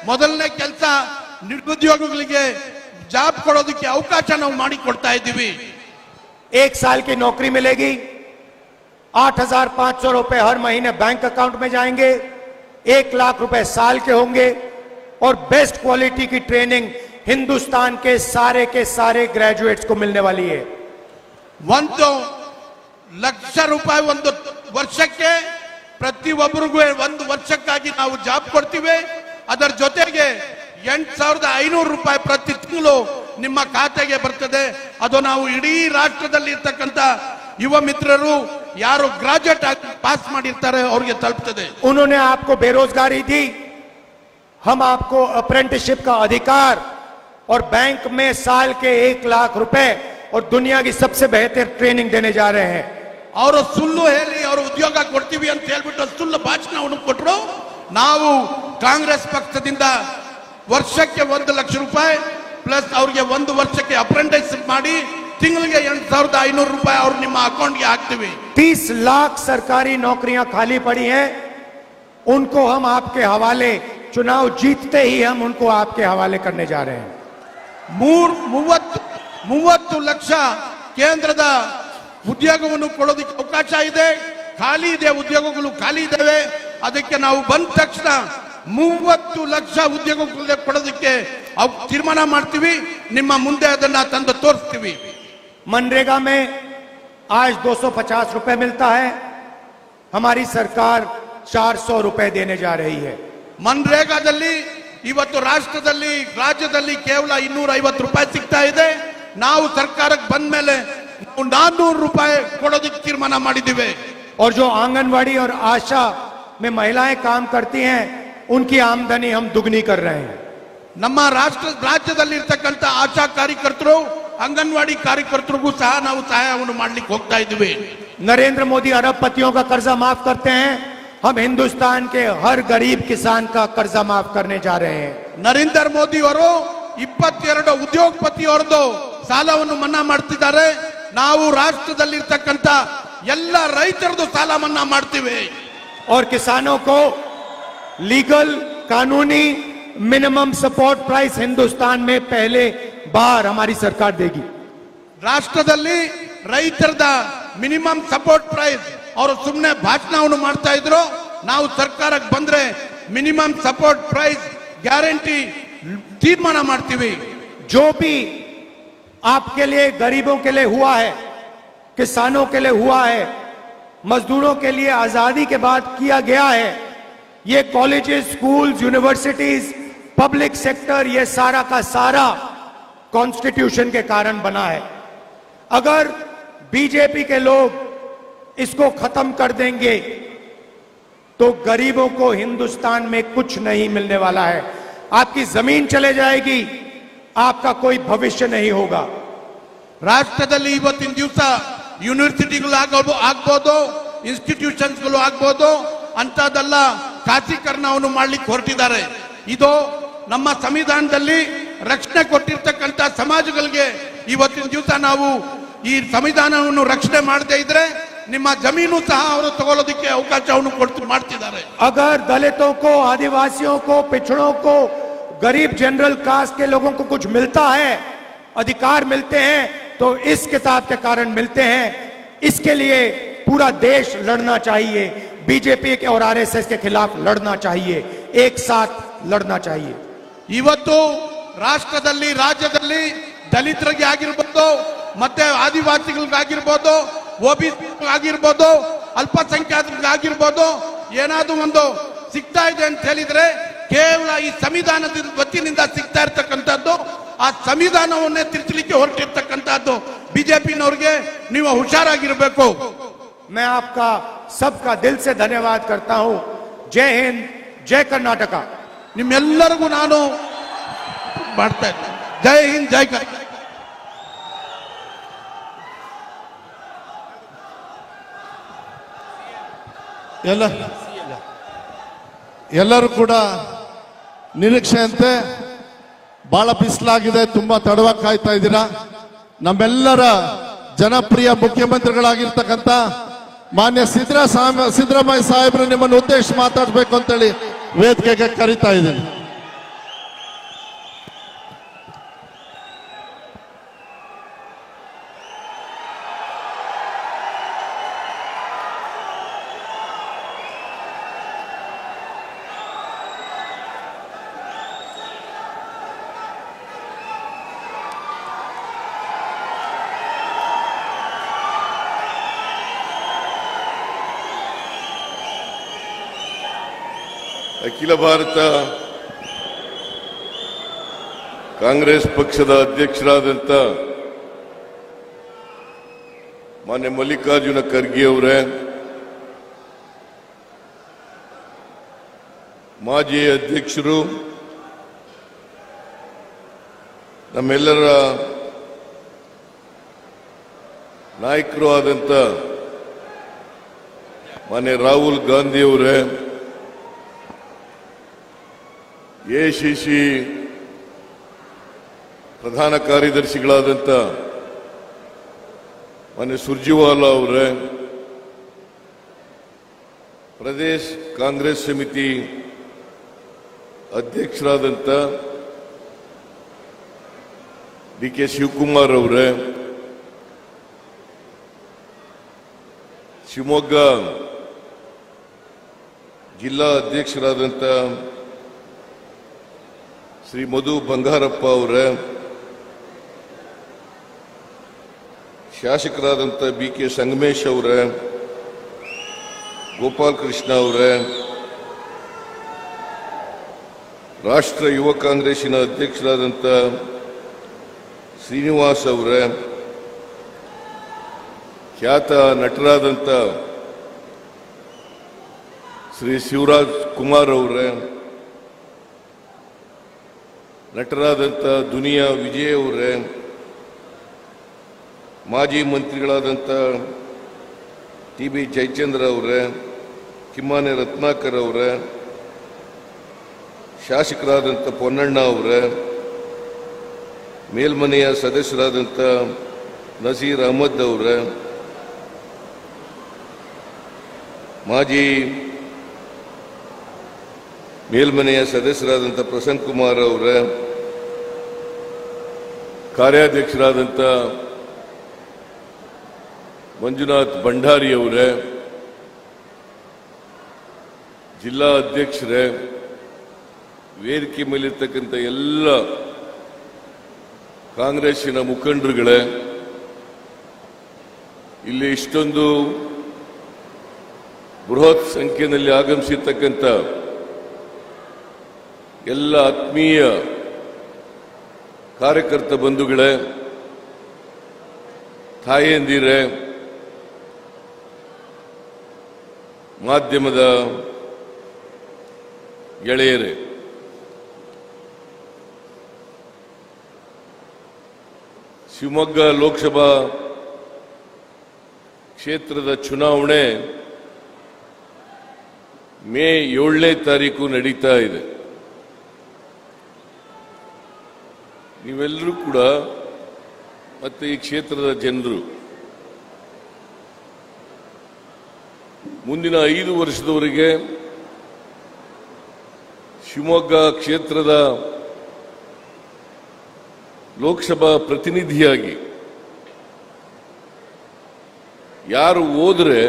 ಮೊದಲನೇ ಕೆಲಸ ನಿರುದ್ಯೋಗಿಗಳಿಗೆ ಜಾಬ್ ಕೊಡೋದಕ್ಕೆ ಅವಕಾಶ ನಾವು ಮಾಡಿ ಕೊಡ್ತಾ ಇದ್ದೀವಿ. 1 साल की नौकरी मिलेगी, 8,500 रुपए हर महीने बैंक अकाउंट में जाएंगे, 1 लाख रुपए साल के होंगे और बेस्ट क्वालिटी की ट्रेनिंग हिंदुस्तान के सारे ग्रेजुएट्स को मिलने वाली है। 1 ಲಕ್ಷ ರೂಪಾಯಿ ಒಂದು ವರ್ಷಕ್ಕೆ ಪ್ರತಿಯೊಬ್ಬರಿಗೂ 1 ವರ್ಷಕ್ಕಾಗಿ ನಾವು ಜಾಬ್ ಕೊಡ್ತೀವಿ. ಅದರ ಜೊತೆಗೆ 8,500 ರೂಪಾಯಿ ಪ್ರತಿ ತಿಂಗಳು ನಿಮ್ಮ ಖಾತೆಗೆ ಬರ್ತದೆ. ಅದು ನಾವು ಇಡೀ ರಾಷ್ಟ್ರದಲ್ಲಿ ಇರ್ತಕ್ಕಂಥ ಯುವ ಮಿತ್ರರು ಯಾರು ಗ್ರಾಜುಯೇಟ್ ಆಗಿ ಪಾಸ್ ಮಾಡಿರ್ತಾರೆ ಅವ್ರಿಗೆ ತಲುಪ್ತದೆ. उन्होंने आपको बेरोजगारी दी, हम आपको अप्रेंटिसशिप का अधिकार और बैंक में साल के 1 लाख रुपए और दुनिया की सबसे बेहतर ट्रेनिंग देने जा रहे हैं। ಅವರು ಸುಳ್ಳು ಹೇಳಿ ಅವರು ಉದ್ಯೋಗ ಕೊಡ್ತೀವಿ ಅಂತ ಹೇಳ್ಬಿಟ್ಟು ಸುಳ್ಳು ಭಾಷಣವನ್ನು ಕೊಟ್ಟರು. ನಾವು ಕಾಂಗ್ರೆಸ್ ಪಕ್ಷದಿಂದ ವರ್ಷಕ್ಕೆ 1 ಲಕ್ಷ ರೂಪಾಯಿ ಪ್ಲಸ್ ಅವ್ರಿಗೆ 1 ವರ್ಷಕ್ಕೆ ಅಪ್ರೆಂಟಿಸ್ ಮಾಡಿ ತಿಂಗಳಿಗೆ 8,500 ರೂಪಾಯಿ ಅವ್ರು ನಿಮ್ಮ ಅಕೌಂಟ್ಗೆ ಹಾಕ್ತೀವಿ. 30 लाख सरकारी नौकरियां खाली पड़ी हैं, उनको हम आपके हवाले, चुनाव जीतते ही हम उनको आपके हवाले करने जा रहे हैं। 30 ಲಕ್ಷ ಕೇಂದ್ರದ ಉದ್ಯೋಗವನ್ನು ಕೊಡೋದಕ್ಕೆ ಅವಕಾಶ ಇದೆ. ಖಾಲಿ ಇದೆ, ಉದ್ಯೋಗಗಳು ಖಾಲಿ ಇದ್ದಾವೆ. ಅದಕ್ಕೆ ನಾವು ಬಂದ ತಕ್ಷಣ 30 ಲಕ್ಷ ಉದ್ಯೋಗಗಳು ಕೊಡೋದಕ್ಕೆ ತೀರ್ಮಾನ ಮಾಡ್ತೀವಿ. ನಿಮ್ಮ ಮುಂದೆ ಅದನ್ನ ತಂದು ತೋರಿಸ್ತೀವಿ. मनरेगा में आज 250 रुपए मिलता है, हमारी सरकार 400 रुपए देने जा रही है। ಮನ್ರೇಗಾದಲ್ಲಿ ಇವತ್ತು ರಾಜ್ಯದಲ್ಲಿ ಕೇವಲ 250 ರೂಪಾಯಿ ಸಿಗ್ತಾ ಇದೆ. ನಾವು ಸರ್ಕಾರಕ್ಕೆ ಬಂದ ಮೇಲೆ 400 ರೂಪಾಯಿ ಕೊಡೋದಕ್ಕೆ ತೀರ್ಮಾನ ಮಾಡಿದ್ದೀವಿ. और जो आंगनवाड़ी और आशा में महिलाएं काम करती हैं उनकी आमदनी हम दुगनी कर रहे हैं. ನಮ್ಮ ರಾಜ್ಯದಲ್ಲಿ ಇರ್ತಕ್ಕಂಥ ಆಶಾ ಕಾರ್ಯಕರ್ತರು, ಅಂಗನವಾಡಿ ಕಾರ್ಯಕರ್ತರಿಗೂ ಸಹ ನಾವು ಸಹಾಯವನ್ನು ಮಾಡ್ಲಿಕ್ಕೆ ಹೋಗ್ತಾ ಇದ್ದೀವಿ. नरेंद्र मोदी अरबपतियों का कर्जा माफ करते हैं, हम हिंदुस्तान के हर गरीब किसान का कर्जा माफ करने जा रहे हैं. ನರೇಂದ್ರ ಮೋದಿ ಅವರು 22 ಉದ್ಯೋಗಪತಿಯವರದು ಸಾಲವನ್ನು ಮನ್ನಾ ಮಾಡ್ತಿದ್ದಾರೆ. ನಾವು ರಾಷ್ಟ್ರದಲ್ಲಿರ್ತಕ್ಕಂಥ ಎಲ್ಲ ರೈತರದು ಸಾಲ ಮನ್ನಾ ಮಾಡ್ತೀವಿ. और किसानों को लीगल कानूनी मिनिमम सपोर्ट प्राइस हिंदुस्तान में पहले बार हमारी सरकार देगी. ರಾಷ್ಟ್ರದಲ್ಲಿ ರೈತರದ ಮಿನಿಮಮ್ ಸಪೋರ್ಟ್ ಪ್ರೈಸ್ ಅವರು ಸುಮ್ಮನೆ ಭಾಷಣವನ್ನು ಮಾಡ್ತಾ ಇದ್ರು. ನಾವು ಸರ್ಕಾರಕ್ಕೆ ಬಂದ್ರೆ ಮಿನಿಮಮ್ ಸಪೋರ್ಟ್ ಪ್ರೈಸ್ ಗ್ಯಾರಂಟಿ ತೀರ್ಮಾನ ಮಾಡ್ತೀವಿ. जो भी आपके लिए गरीबों के लिए हुआ है, किसानों के लिए हुआ है, मजदूरों के लिए आजादी के बाद किया गया है, ये colleges, schools, universities, public sector, ये सारा का सारा कॉन्स्टिट्यूशन के कारण बना है. अगर बीजेपी के लोग इसको खत्म कर देंगे तो गरीबों को हिंदुस्तान में कुछ नहीं मिलने वाला है. आपकी जमीन चले जाएगी, आपका कोई भविष्य नहीं होगा. ರಾಷ್ಟ್ರದಲ್ಲಿ ಇವತ್ತಿನ ದಿವಸ ಯೂನಿವರ್ಸಿಟಿಗಳು ಆಗ್ಬೋದು, ಇನ್ಸ್ಟಿಟ್ಯೂಷನ್ಸ್ಗಳು ಆಗ್ಬೋದು, ಅಂತದೆಲ್ಲ ಖಾಸಗೀಕರಣವನ್ನು ಮಾಡ್ಲಿಕ್ಕೆ ಹೊರಟಿದ್ದಾರೆ. ಇದು ನಮ್ಮ ಸಂವಿಧಾನದಲ್ಲಿ ರಕ್ಷಣೆ ಕೊಟ್ಟಿರ್ತಕ್ಕಂಥ ಸಮಾಜಗಳಿಗೆ ಇವತ್ತಿನ ದಿವಸ ನಾವು ಈ ಸಂವಿಧಾನವನ್ನು ರಕ್ಷಣೆ ಮಾಡದೇ ಇದ್ರೆ ನಿಮ್ಮ ಜಮೀನು ಸಹ ಅವರು ತಗೊಳ್ಳೋದಕ್ಕೆ ಅವಕಾಶವನ್ನು ಮಾಡ್ತಿದ್ದಾರೆ. अगर दलितों को, आदिवासियों को, पिछड़ों को, गरीब जनरल कास्ट के लोगों को कुछ मिलता है, अधिकार मिलते हैं, तो इस किताब के कारण मिलते हैं. इसके लिए पूरा देश लड़ना चाहिए. बीजेपी के और आरएसएस के खिलाफ लड़ना चाहिए, एक साथ लड़ना चाहिए. ಇವತ್ತು ರಾಜ್ಯದಲ್ಲಿ ದಲಿತರಿಗೆ ಆಗಿರ್ಬೋದು, ಮತ್ತೆ ಆದಿವಾಸಿಗಳಿಗಾಗಿರ್ಬೋದು, OBC ಆಗಿರ್ಬೋದು, ಅಲ್ಪಸಂಖ್ಯಾತರಿಗಾಗಿರ್ಬೋದು, ಏನಾದ್ರೂ ಒಂದು ಸಿಗ್ತಾ ಇದೆ ಅಂತ ಹೇಳಿದ್ರೆ ಕೇವಲ ಈ ಸಂವಿಧಾನದ ವತಿಯಿಂದ ಸಿಗ್ತಾ ಇರ್ತಕ್ಕಂಥದ್ದು. ಆ ಸಂವಿಧಾನವನ್ನೇ ತಿರ್ಚಲಿಕ್ಕೆ ಹೊರಟಿರ್ತಕ್ಕಂಥದ್ದು ಬಿಜೆಪಿನವ್ರಿಗೆ. ನೀವು ಹುಷಾರಾಗಿರ್ಬೇಕು. मैं आपका सबका दिल से धन्यवाद करता हूं. जय हिंद, जय कर्नाटक. ನಿಮ್ಮೆಲ್ಲರಿಗೂ ನಾನು ಮಾಡ್ತಾ ಇದ್ದೇನೆ. ಜೈ ಹಿಂದ್, ಜೈ ಕರ್ನಾಟಕ. ಎಲ್ಲರೂ ಕೂಡ ನಿರೀಕ್ಷೆಯಂತೆ ಬಹಳ ಬಿಸಿಲಾಗಿದೆ, ತುಂಬಾ ತಡವಾಗಿ ಕಾಯ್ತಾ ಇದ್ದೀರಾ. ನಮ್ಮೆಲ್ಲರ ಜನಪ್ರಿಯ ಮುಖ್ಯಮಂತ್ರಿಗಳಾಗಿರ್ತಕ್ಕಂಥ ಮಾನ್ಯ ಸಿದ್ದರಾಮಯ್ಯ ಸಾಹೇಬರು ನಿಮ್ಮನ್ನು ಉದ್ದೇಶಿಸಿ ಮಾತಾಡಬೇಕು ಅಂತೇಳಿ ವೇದಿಕೆಗೆ ಕರೀತಾ ಇದ್ದೀನಿ. ಅಖಿಲ ಭಾರತ ಕಾಂಗ್ರೆಸ್ ಪಕ್ಷದ ಅಧ್ಯಕ್ಷರಾದಂಥ ಮಾನ್ಯ ಮಲ್ಲಿಕಾರ್ಜುನ ಖರ್ಗೆ ಅವರೇ, ಮಾಜಿ ಅಧ್ಯಕ್ಷರು, ನಮ್ಮೆಲ್ಲರ ನಾಯಕರು ಆದಂಥ ಮಾನ್ಯ ರಾಹುಲ್ ಗಾಂಧಿ ಅವರೇ, ACC ಪ್ರಧಾನ ಕಾರ್ಯದರ್ಶಿಗಳಾದಂಥ ಮಾನ್ಯ ಸುರ್ಜಿವಾಲಾ ಅವರೇ, ಪ್ರದೇಶ ಕಾಂಗ್ರೆಸ್ ಸಮಿತಿ ಅಧ್ಯಕ್ಷರಾದಂಥ DK ಶಿವಕುಮಾರ್ ಅವರೇ, ಶಿವಮೊಗ್ಗ ಜಿಲ್ಲಾ ಅಧ್ಯಕ್ಷರಾದಂಥ ಶ್ರೀ ಮಧು ಬಂಗಾರಪ್ಪ ಅವರೇ, ಶಾಸಕರಾದಂಥ BK ಸಂಗಮೇಶ್ ಅವರೇ, ಗೋಪಾಲ್ ಕೃಷ್ಣ ಅವರೇ, ರಾಷ್ಟ್ರ ಯುವ ಕಾಂಗ್ರೆಸ್ಸಿನ ಅಧ್ಯಕ್ಷರಾದಂಥ ಶ್ರೀನಿವಾಸ್ ಅವರೇ, ಖ್ಯಾತ ನಟರಾದಂಥ ಶ್ರೀ ಶಿವರಾಜ್ ಕುಮಾರ್ ಅವರೇ, ನಟರಾದಂಥ ದುನಿಯಾ ವಿಜಯ್ ಅವರೇ, ಮಾಜಿ ಮಂತ್ರಿಗಳಾದಂಥ ಟಿ.ಬಿ. ಜಯಚಂದ್ರ ಅವರೇ, ಕಿಮ್ಮನೆ ರತ್ನಾಕರ್ ಅವರೇ, ಶಾಸಕರಾದಂಥ ಪೊನ್ನಣ್ಣ ಅವರೇ, ಮೇಲ್ಮನೆಯ ಸದಸ್ಯರಾದಂಥ ನಸೀರ್ ಅಹಮದ್ ಅವರೇ, ಮಾಜಿ ಮೇಲ್ಮನೆಯ ಸದಸ್ಯರಾದಂಥ ಪ್ರಸನ್ನ ಕುಮಾರ್ ಅವರೇ, ಕಾರ್ಯಾಧ್ಯಕ್ಷರಾದಂಥ ಮಂಜುನಾಥ್ ಭಂಡಾರಿ ಅವರೇ, ಜಿಲ್ಲಾ ಅಧ್ಯಕ್ಷರೇ, ವೇದಿಕೆ ಮೇಲಿರ್ತಕ್ಕಂಥ ಎಲ್ಲ ಕಾಂಗ್ರೆಸ್ಸಿನ ಮುಖಂಡರುಗಳೇ, ಇಲ್ಲಿ ಇಷ್ಟೊಂದು ಬೃಹತ್ ಸಂಖ್ಯೆಯಲ್ಲಿ ಆಗಮಿಸಿರ್ತಕ್ಕಂಥ ಎಲ್ಲ ಆತ್ಮೀಯ ಕಾರ್ಯಕರ್ತ ಬಂಧುಗಳೇ, ತಾಯಂದಿರೇ, ಮಾಧ್ಯಮದ ಗೆಳೆಯರೇ, ಶಿವಮೊಗ್ಗ ಲೋಕಸಭಾ ಕ್ಷೇತ್ರದ ಚುನಾವಣೆ ಮೇ 7ನೇ ತಾರೀಕು ನಡೀತಾ ಇದೆ. ನೀವೆಲ್ಲರೂ ಕೂಡ ಮತ್ತೆ ಈ ಕ್ಷೇತ್ರದ ಜನರು ಮುಂದಿನ 5 ವರ್ಷದವರೆಗೆ ಶಿವಮೊಗ್ಗ ಕ್ಷೇತ್ರದ ಲೋಕಸಭಾ ಪ್ರತಿನಿಧಿಯಾಗಿ ಯಾರು ಹೋದರೆ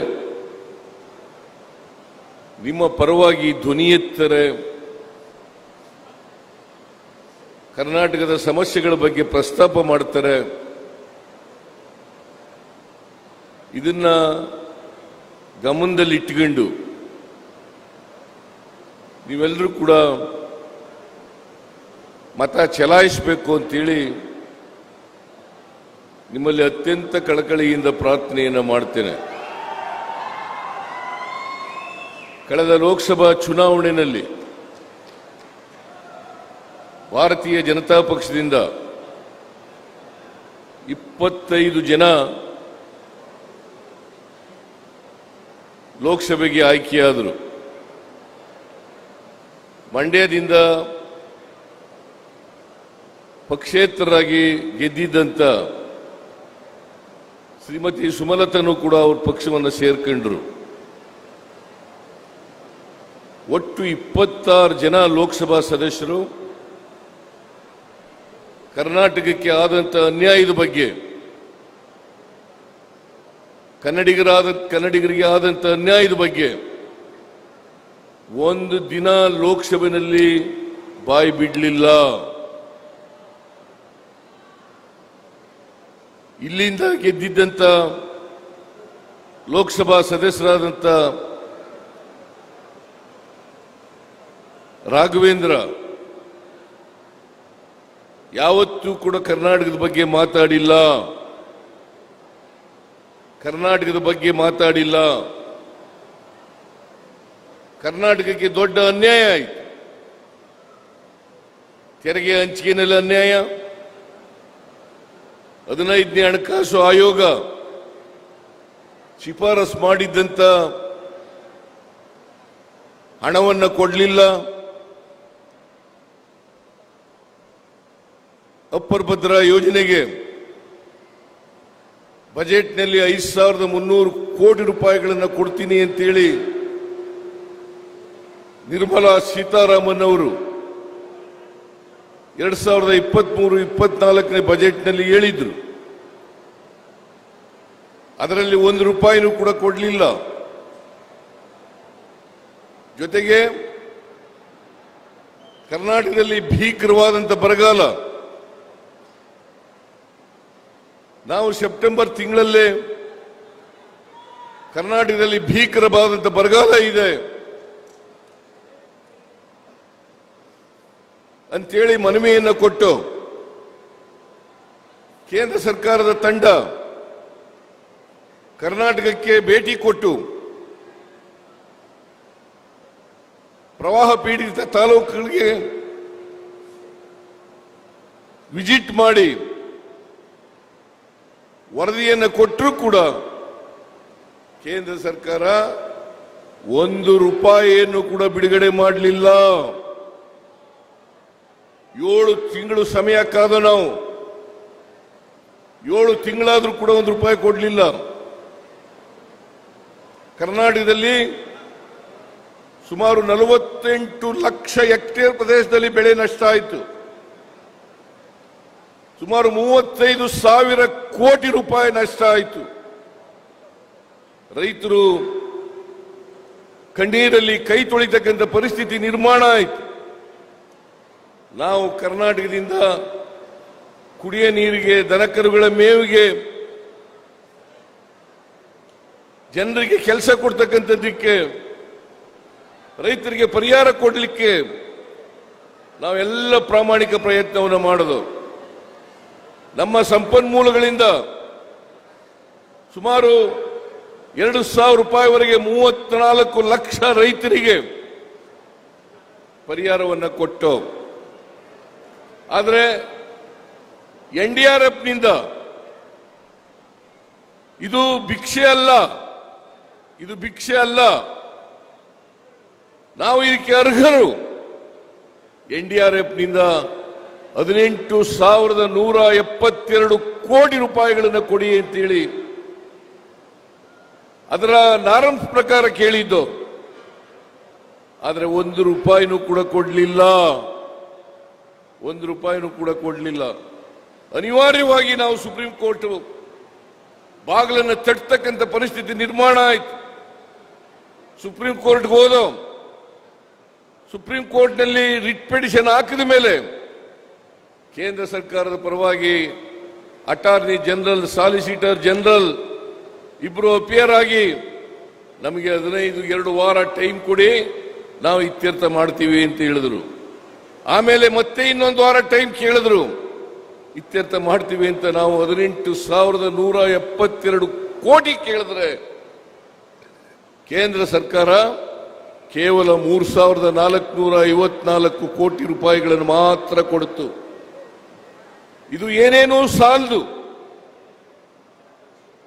ನಿಮ್ಮ ಪರವಾಗಿ ಧ್ವನಿ ಎತ್ತರೆ, ಕರ್ನಾಟಕದ ಸಮಸ್ಯೆಗಳ ಬಗ್ಗೆ ಪ್ರಸ್ತಾಪ ಮಾಡ್ತಾರೆ, ಇದನ್ನ ಗಮನದಲ್ಲಿಟ್ಟುಕೊಂಡು ನೀವೆಲ್ಲರೂ ಕೂಡ ಮತ ಚಲಾಯಿಸಬೇಕು ಅಂತೇಳಿ ನಿಮ್ಮಲ್ಲಿ ಅತ್ಯಂತ ಕಳಕಳಿಯಿಂದ ಪ್ರಾರ್ಥನೆಯನ್ನು ಮಾಡ್ತೇನೆ. ಕಳೆದ ಲೋಕಸಭಾ ಚುನಾವಣೆಯಲ್ಲಿ ಭಾರತೀಯ ಜನತಾ ಪಕ್ಷದಿಂದ 25 ಜನ ಲೋಕಸಭೆಗೆ ಆಯ್ಕೆಯಾದರು. ಮಂಡ್ಯದಿಂದ ಪಕ್ಷೇತರರಾಗಿ ಗೆದ್ದಿದ್ದಂಥ ಶ್ರೀಮತಿ ಸುಮಲತನು ಕೂಡ ಅವ್ರ ಪಕ್ಷವನ್ನು ಸೇರ್ಕೊಂಡ್ರು. ಒಟ್ಟು 26 ಜನ ಲೋಕಸಭಾ ಸದಸ್ಯರು ಕರ್ನಾಟಕಕ್ಕೆ ಆದಂಥ ಅನ್ಯಾಯದ ಬಗ್ಗೆ, ಕನ್ನಡಿಗರಿಗೆ ಆದಂಥ ಅನ್ಯಾಯದ ಬಗ್ಗೆ ಒಂದು ದಿನ ಲೋಕಸಭೆಯಲ್ಲಿ ಬಾಯಿ ಬಿಡಲಿಲ್ಲ. ಇಲ್ಲಿಂದ ಗೆದ್ದಿದ್ದಂಥ ಲೋಕಸಭಾ ಸದಸ್ಯರಾದಂಥ ರಾಘವೇಂದ್ರ ಯಾವತ್ತೂ ಕೂಡ ಕರ್ನಾಟಕದ ಬಗ್ಗೆ ಮಾತಾಡಿಲ್ಲ. ಕರ್ನಾಟಕಕ್ಕೆ ದೊಡ್ಡ ಅನ್ಯಾಯ ಆಯಿತು. ತೆರಿಗೆ ಹಂಚಿಕೆಯಲ್ಲಿ ಅನ್ಯಾಯ, 15ನೇ ಹಣಕಾಸು ಆಯೋಗ ಶಿಫಾರಸು ಮಾಡಿದ್ದಂಥ ಹಣವನ್ನು ಕೊಡಲಿಲ್ಲ. ಅಪ್ಪರ್ ಭದ್ರಾ ಯೋಜನೆಗೆ ಬಜೆಟ್ನಲ್ಲಿ 5,300 ಕೋಟಿ ರೂಪಾಯಿಗಳನ್ನು ಕೊಡ್ತೀನಿ ಅಂತೇಳಿ ನಿರ್ಮಲಾ ಸೀತಾರಾಮನ್ ಅವರು 2023-24ನೇ ಬಜೆಟ್ನಲ್ಲಿ ಹೇಳಿದ್ರು. ಅದರಲ್ಲಿ 1 ರೂಪಾಯಿನೂ ಕೂಡ ಕೊಡಲಿಲ್ಲ. ಜೊತೆಗೆ ಕರ್ನಾಟಕದಲ್ಲಿ ಭೀಕರವಾದಂಥ ಬರಗಾಲ. ನಾವು ಸೆಪ್ಟೆಂಬರ್ ತಿಂಗಳಲ್ಲೇ ಕರ್ನಾಟಕದಲ್ಲಿ ಭೀಕರವಾದಂಥ ಬರಗಾಲ ಇದೆ. ಅಂತೇಳಿ ಮನವಿಯನ್ನು ಕೊಟ್ಟು ಕೇಂದ್ರ ಸರ್ಕಾರದ ತಂಡ ಕರ್ನಾಟಕಕ್ಕೆ ಭೇಟಿ ಕೊಟ್ಟು ಪ್ರವಾಹ ಪೀಡಿತ ತಾಲೂಕುಗಳಿಗೆ ವಿಸಿಟ್ ಮಾಡಿ ವರದಿಯನ್ನು ಕೊಟ್ಟರೂ ಕೂಡ ಕೇಂದ್ರ ಸರ್ಕಾರ 1 ರೂಪಾಯಿಯನ್ನು ಕೂಡ ಬಿಡುಗಡೆ ಮಾಡಲಿಲ್ಲ. 7 ತಿಂಗಳು ಸಮಯ ಕಾದ ನಾವು 7 ತಿಂಗಳಾದ್ರೂ ಕೂಡ 1 ರೂಪಾಯಿ ಕೊಡಲಿಲ್ಲ. ಕರ್ನಾಟಕದಲ್ಲಿ ಸುಮಾರು 48 ಲಕ್ಷ ಹೆಕ್ಟೇರ್ ಪ್ರದೇಶದಲ್ಲಿ ಬೆಳೆ ನಷ್ಟ ಆಯಿತು. ಸುಮಾರು 35,000 ಕೋಟಿ ರೂಪಾಯಿ ನಷ್ಟ ಆಯಿತು. ರೈತರು ಕಣ್ಣೀರಲ್ಲಿ ಕೈ ತೊಳಿತಕ್ಕಂಥ ಪರಿಸ್ಥಿತಿ ನಿರ್ಮಾಣ ಆಯಿತು. ನಾವು ಕರ್ನಾಟಕದಿಂದ ಕುಡಿಯ ನೀರಿಗೆ, ದನಕರುಗಳ ಮೇವಿಗೆ, ಜನರಿಗೆ ಕೆಲಸ ಕೊಡ್ತಕ್ಕಂಥದ್ದಕ್ಕೆ, ರೈತರಿಗೆ ಪರಿಹಾರ ಕೊಡಲಿಕ್ಕೆ ನಾವೆಲ್ಲ ಪ್ರಾಮಾಣಿಕ ಪ್ರಯತ್ನವನ್ನು ಮಾಡೋದು. ನಮ್ಮ ಸಂಪನ್ಮೂಲಗಳಿಂದ ಸುಮಾರು 2,000 ರೂಪಾಯಿವರೆಗೆ 34 ಲಕ್ಷ ರೈತರಿಗೆ ಪರಿಹಾರವನ್ನು ಕೊಟ್ಟು, ಆದರೆ NDRFನಿಂದ ಇದು ಭಿಕ್ಷೆ ಅಲ್ಲ, ಇದು ಭಿಕ್ಷೆ ಅಲ್ಲ, ನಾವು ಇದಕ್ಕೆ ಅರ್ಹರು. NDRFನಿಂದ 18,172 ಕೋಟಿ ರೂಪಾಯಿಗಳನ್ನು ಕೊಡಿ ಅಂತೇಳಿ ಅದರ ನಾರ್ಮ್ಸ್ ಪ್ರಕಾರ ಕೇಳಿದ್ದು. ಆದರೆ 1 ರೂಪಾಯಿನೂ ಕೂಡ ಕೊಡಲಿಲ್ಲ. 1 ರೂಪಾಯಿನೂ ಕೂಡ ಕೊಡಲಿಲ್ಲ. ಅನಿವಾರ್ಯವಾಗಿ ನಾವು ಸುಪ್ರೀಂ ಕೋರ್ಟ್ ಬಾಗಿಲನ್ನು ತಟ್ಟತಕ್ಕಂಥ ಪರಿಸ್ಥಿತಿ ನಿರ್ಮಾಣ ಆಯಿತು. ಸುಪ್ರೀಂ ಕೋರ್ಟ್ಗೆ ಹೋದೋ. ಸುಪ್ರೀಂ ಕೋರ್ಟ್ನಲ್ಲಿ ರಿಟ್ ಪಿಟಿಷನ್ ಹಾಕಿದ ಮೇಲೆ ಕೇಂದ್ರ ಸರ್ಕಾರದ ಪರವಾಗಿ ಅಟಾರ್ನಿ ಜನರಲ್, ಸಾಲಿಸಿಟರ್ ಜನರಲ್ ಇಬ್ರು ಅಪಿಯರ್ ಆಗಿ ನಮಗೆ 2 ವಾರ ಟೈಮ್ ಕೊಡಿ, ನಾವು ಇತ್ಯರ್ಥ ಮಾಡ್ತೀವಿ ಅಂತ ಹೇಳಿದ್ರು. ಆಮೇಲೆ ಮತ್ತೆ 1 ವಾರ ಟೈಮ್ ಕೇಳಿದ್ರು, ಇತ್ಯರ್ಥ ಮಾಡ್ತೀವಿ ಅಂತ. ನಾವು 18,172 ಕೋಟಿ ಕೇಳಿದ್ರೆ ಕೇಂದ್ರ ಸರ್ಕಾರ ಕೇವಲ 3,454 ಕೋಟಿ ರೂಪಾಯಿಗಳನ್ನು ಮಾತ್ರ ಕೊಡ್ತು. ಇದು ಏನೇನೂ ಸಾಲದು.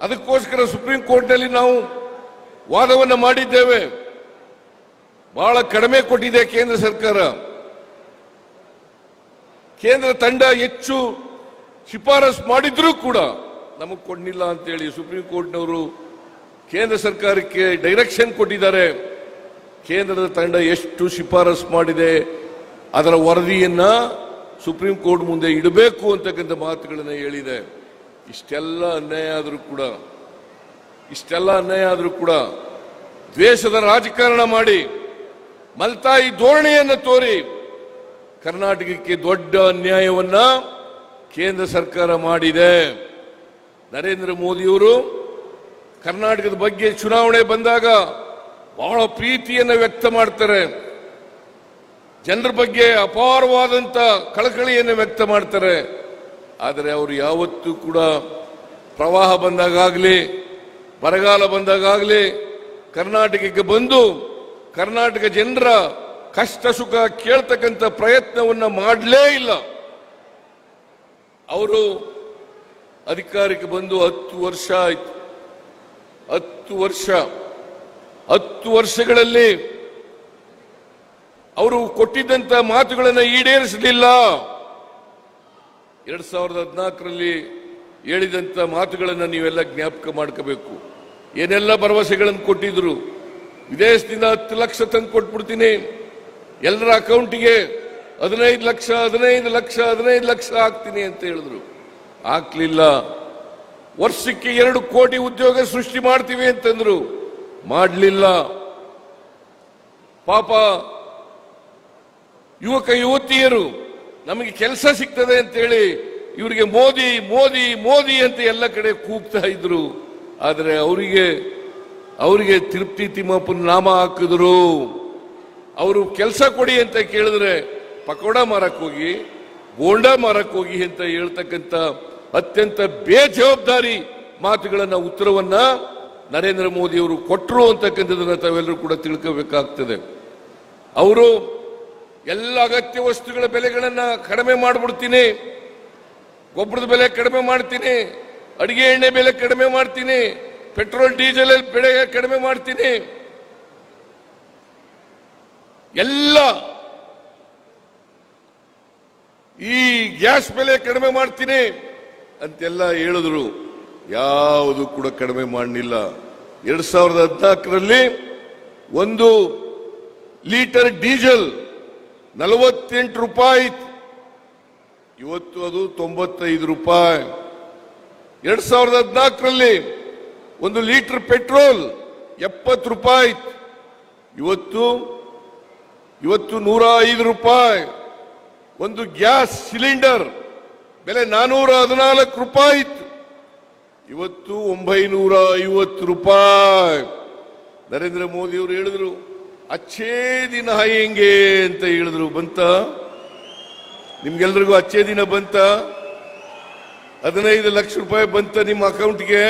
ಅದಕ್ಕೋಸ್ಕರ ಸುಪ್ರೀಂ ಕೋರ್ಟ್ನಲ್ಲಿ ನಾವು ವಾದವನ್ನು ಮಾಡಿದ್ದೇವೆ. ಬಹಳ ಕಡಿಮೆ ಕೊಟ್ಟಿದೆ ಕೇಂದ್ರ ಸರ್ಕಾರ. ಕೇಂದ್ರ ತಂಡ ಹೆಚ್ಚು ಶಿಫಾರಸು ಮಾಡಿದ್ರೂ ಕೂಡ ನಮಗೆ ಕೊಡಲಿಲ್ಲ ಅಂತೇಳಿ ಸುಪ್ರೀಂ ಕೋರ್ಟ್ನವರು ಕೇಂದ್ರ ಸರ್ಕಾರಕ್ಕೆ ಡೈರೆಕ್ಷನ್ ಕೊಟ್ಟಿದ್ದಾರೆ. ಕೇಂದ್ರದ ತಂಡ ಎಷ್ಟು ಶಿಫಾರಸು ಮಾಡಿದೆ ಅದರ ವರದಿಯನ್ನ ಸುಪ್ರೀಂ ಕೋರ್ಟ್ ಮುಂದೆ ಇಡಬೇಕು ಅಂತಕ್ಕಂಥ ಮಾತುಗಳನ್ನು ಹೇಳಿದೆ. ಇಷ್ಟೆಲ್ಲ ಅನ್ಯಾಯ ಆದರೂ ಕೂಡ ದ್ವೇಷದ ರಾಜಕಾರಣ ಮಾಡಿ, ಮಲ್ತಾಯಿ ಧೋರಣೆಯನ್ನು ತೋರಿ ಕರ್ನಾಟಕಕ್ಕೆ ದೊಡ್ಡ ಅನ್ಯಾಯವನ್ನ ಕೇಂದ್ರ ಸರ್ಕಾರ ಮಾಡಿದೆ. ನರೇಂದ್ರ ಮೋದಿಯವರು ಕರ್ನಾಟಕದ ಬಗ್ಗೆ ಚುನಾವಣೆ ಬಂದಾಗ ಬಹಳ ಪ್ರೀತಿಯನ್ನು ವ್ಯಕ್ತ ಮಾಡ್ತಾರೆ. ಜನರ ಬಗ್ಗೆ ಅಪಾರವಾದಂತ ಕಳಕಳಿಯನ್ನು ವ್ಯಕ್ತ ಮಾಡ್ತಾರೆ. ಆದರೆ ಅವರು ಯಾವತ್ತೂ ಕೂಡ ಪ್ರವಾಹ ಬಂದಾಗಲಿ, ಬರಗಾಲ ಬಂದಾಗಲಿ ಕರ್ನಾಟಕಕ್ಕೆ ಬಂದು ಕರ್ನಾಟಕ ಜನರ ಕಷ್ಟ ಸುಖ ಕೇಳ್ತಕ್ಕಂಥ ಪ್ರಯತ್ನವನ್ನು ಮಾಡಲೇ ಇಲ್ಲ. ಅವರು ಅಧಿಕಾರಕ್ಕೆ ಬಂದು 10 ವರ್ಷ ಆಯ್ತು. 10 ವರ್ಷಗಳಲ್ಲಿ ಅವರು ಕೊಟ್ಟಿದ್ದಂತ ಮಾತುಗಳನ್ನು ಈಡೇರಿಸಲಿಲ್ಲ. 2014ರಲ್ಲಿ ಹೇಳಿದಂತ ಮಾತುಗಳನ್ನು ನೀವೆಲ್ಲ ಜ್ಞಾಪಕ ಮಾಡ್ಕೋಬೇಕು. ಏನೆಲ್ಲ ಭರವಸೆಗಳನ್ನು ಕೊಟ್ಟಿದ್ರು. ವಿದೇಶದಿಂದ 10 ಲಕ್ಷ ತಂದು ಕೊಟ್ಬಿಡ್ತೀನಿ, ಎಲ್ಲರ ಅಕೌಂಟಿಗೆ 15 ಲಕ್ಷ ಹಾಕ್ತೀನಿ ಅಂತ ಹೇಳಿದ್ರು. ಹಾಕ್ಲಿಲ್ಲ. ವರ್ಷಕ್ಕೆ 2 ಕೋಟಿ ಉದ್ಯೋಗ ಸೃಷ್ಟಿ ಮಾಡ್ತೀವಿ ಅಂತಂದ್ರು, ಮಾಡಲಿಲ್ಲ. ಪಾಪ ಯುವಕ ಯುವತಿಯರು ನಮಗೆ ಕೆಲಸ ಸಿಗ್ತದೆ ಅಂತೇಳಿ ಇವರಿಗೆ ಮೋದಿ ಮೋದಿ ಮೋದಿ ಅಂತ ಎಲ್ಲ ಕಡೆ ಕೂಗ್ತಾ ಇದ್ರು. ಆದರೆ ಅವರಿಗೆ ತಿರುಪ್ತಿ ತಿಮ್ಮಪ್ಪನ ನಾಮ ಹಾಕಿದ್ರು. ಅವರು ಕೆಲಸ ಕೊಡಿ ಅಂತ ಕೇಳಿದ್ರೆ ಪಕೋಡ ಮಾರಕ್ ಹೋಗಿ ಬೋಂಡಾ ಮಾರಕ್ ಹೋಗಿ ಅಂತ ಹೇಳ್ತಕ್ಕಂಥ ಅತ್ಯಂತ ಬೇಜವಾಬ್ದಾರಿ ಮಾತುಗಳನ್ನ ಉತ್ತರವನ್ನ ನರೇಂದ್ರ ಮೋದಿ ಅವರು ಕೊಟ್ಟರು ಅಂತಕ್ಕಂಥದನ್ನ ತಾವೆಲ್ಲರೂ ಕೂಡ ತಿಳ್ಕೋಬೇಕಾಗ್ತದೆ. ಅವರು ಎಲ್ಲ ಅಗತ್ಯ ವಸ್ತುಗಳ ಬೆಲೆಗಳನ್ನ ಕಡಿಮೆ ಮಾಡಿಬಿಡ್ತೀನಿ, ಗೊಬ್ಬರದ ಬೆಲೆ ಕಡಿಮೆ ಮಾಡ್ತೀನಿ, ಅಡಿಗೆ ಎಣ್ಣೆ ಬೆಲೆ ಕಡಿಮೆ ಮಾಡ್ತೀನಿ, ಪೆಟ್ರೋಲ್ ಡೀಸೆಲ್ ಬೆಲೆ ಕಡಿಮೆ ಮಾಡ್ತೀನಿ, ಎಲ್ಲ ಈ ಗ್ಯಾಸ್ ಬೆಲೆ ಕಡಿಮೆ ಮಾಡ್ತೀನಿ ಅಂತೆಲ್ಲ ಹೇಳಿದ್ರು. ಯಾವುದು ಕೂಡ ಕಡಿಮೆ ಮಾಡಲಿಲ್ಲ. 2014ರಲ್ಲಿ 1 ಲೀಟರ್ ಡೀಸೆಲ್ 48 ರೂಪಾಯಿ, ಇವತ್ತು ಅದು 95 ರೂಪಾಯಿ. 2014ರಲ್ಲಿ 1 ಲೀಟರ್ ಪೆಟ್ರೋಲ್ 70 ರೂಪಾಯಿ, ಇವತ್ತು 105 ರೂಪಾಯಿ. ಒಂದು ಗ್ಯಾಸ್ ಸಿಲಿಂಡರ್ ಬೆಲೆ 414 ರೂಪಾಯಿ ಇತ್ತು, ಇವತ್ತು 950 ರೂಪಾಯಿ. ನರೇಂದ್ರ ಮೋದಿ ಅವರು ಹೇಳಿದ್ರು ಅಚ್ಚೇ ದಿನ ಹೆಂಗೆ ಅಂತ ಹೇಳಿದ್ರು. ಬಂತ ನಿಮ್ಗೆಲ್ರಿಗೂ ಅಚ್ಚೇ ದಿನ ಬಂತ? 15 ಲಕ್ಷ ರೂಪಾಯಿ ಬಂತ ನಿಮ್ಮ ಅಕೌಂಟ್ಗೆ?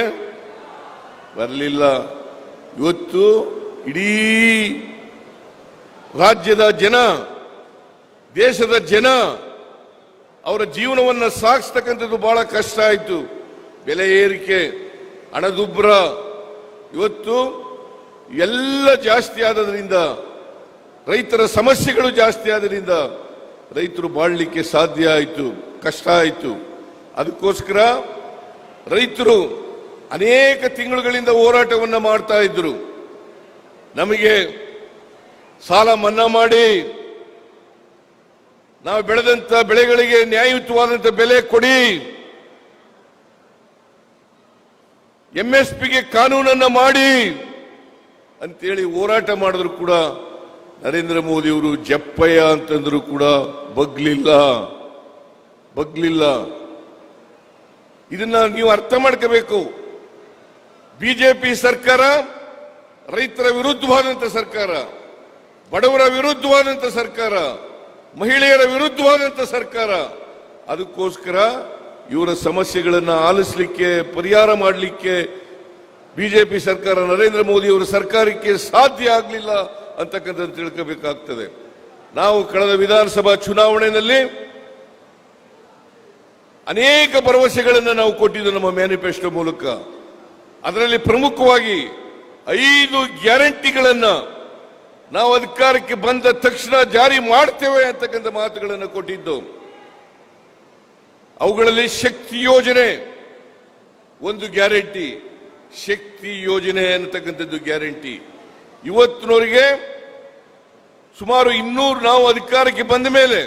ಬರಲಿಲ್ಲ. ಇವತ್ತು ಇಡೀ ರಾಜ್ಯದ ಜನ, ದೇಶದ ಜನ ಅವರ ಜೀವನವನ್ನ ಸಾಗಿಸ್ತಕ್ಕಂಥದ್ದು ಬಹಳ ಕಷ್ಟ ಆಯಿತು. ಬೆಲೆ ಏರಿಕೆ, ಹಣದುಬ್ಬರ, ಇವತ್ತು ಎಲ್ಲ ಜಾಸ್ತಿ ಆದ್ರಿಂದ, ರೈತರ ಸಮಸ್ಯೆಗಳು ಜಾಸ್ತಿ ಆದ್ರಿಂದ ರೈತರು ಬಾಳ್ಲಿಕ್ಕೆ ಸಾಧ್ಯ ಆಯಿತು, ಕಷ್ಟ ಆಯಿತು. ಅದಕ್ಕೋಸ್ಕರ ರೈತರು ಅನೇಕ ತಿಂಗಳುಗಳಿಂದ ಹೋರಾಟವನ್ನ ಮಾಡ್ತಾ ಇದ್ರು. ನಮಗೆ ಸಾಲ ಮನ್ನಾ ಮಾಡಿ, ನಾವು ಬೆಳೆದಂತ ಬೆಳೆಗಳಿಗೆ ನ್ಯಾಯಯುತವಾದಂತ ಬೆಲೆ ಕೊಡಿ, MSPಗೆ ಕಾನೂನನ್ನ ಮಾಡಿ ಅಂತೇಳಿ ಹೋರಾಟ ಮಾಡಿದ್ರು ಕೂಡ ನರೇಂದ್ರ ಮೋದಿ ಅವರು ಜಪ್ಪಯ್ಯ ಅಂತಂದ್ರು ಕೂಡ ಬಗ್ಲಿಲ್ಲ. ಇದನ್ನ ನೀವು ಅರ್ಥ ಮಾಡ್ಕೋಬೇಕು. ಬಿಜೆಪಿ ಸರ್ಕಾರ ರೈತರ ವಿರುದ್ಧವಾದಂತ ಸರ್ಕಾರ, ಬಡವರ ವಿರುದ್ಧವಾದಂತ ಸರ್ಕಾರ, ಮಹಿಳೆಯರ ವಿರುದ್ಧವಾದಂತ ಸರ್ಕಾರ. ಅದಕ್ಕೋಸ್ಕರ ಇವರ ಸಮಸ್ಯೆಗಳನ್ನು ಆಲಿಸಲಿಕ್ಕೆ, ಪರಿಹಾರ ಮಾಡಲಿಕ್ಕೆ ಬಿಜೆಪಿ ಸರ್ಕಾರ, ನರೇಂದ್ರ ಮೋದಿ ಅವರ ಸರ್ಕಾರಕ್ಕೆ ಸಾಧ್ಯ ಆಗಲಿಲ್ಲ ಅಂತಕ್ಕಂಥದ್ದು ತಿಳ್ಕೋಬೇಕಾಗ್ತದೆ. ನಾವು ಕಳೆದ ವಿಧಾನಸಭಾ ಚುನಾವಣೆಯಲ್ಲಿ ಅನೇಕ ಭರವಸೆಗಳನ್ನು ನಾವು ಕೊಟ್ಟಿದ್ದು ನಮ್ಮ ಮ್ಯಾನಿಫೆಸ್ಟೋ ಮೂಲಕ. ಅದರಲ್ಲಿ ಪ್ರಮುಖವಾಗಿ 5 ಗ್ಯಾರಂಟಿಗಳನ್ನ ನಾವು ಅಧಿಕಾರಕ್ಕೆ ಬಂದ ತಕ್ಷಣ ಜಾರಿ ಮಾಡ್ತೇವೆ ಅಂತಕ್ಕಂಥ ಮಾತುಗಳನ್ನು ಕೊಟ್ಟಿದ್ದು. ಅವುಗಳಲ್ಲಿ ಶಕ್ತಿ ಯೋಜನೆ ಒಂದು ಗ್ಯಾರಂಟಿ, ಶಕ್ತಿ ಯೋಜನೆ ಅನ್ನತಕ್ಕಂಥದ್ದು ಗ್ಯಾರಂಟಿ. ಇವತ್ತಿನವರೆಗೆ ಸುಮಾರು 200, ನಾವು ಅಧಿಕಾರಕ್ಕೆ ಬಂದ ಮೇಲೆ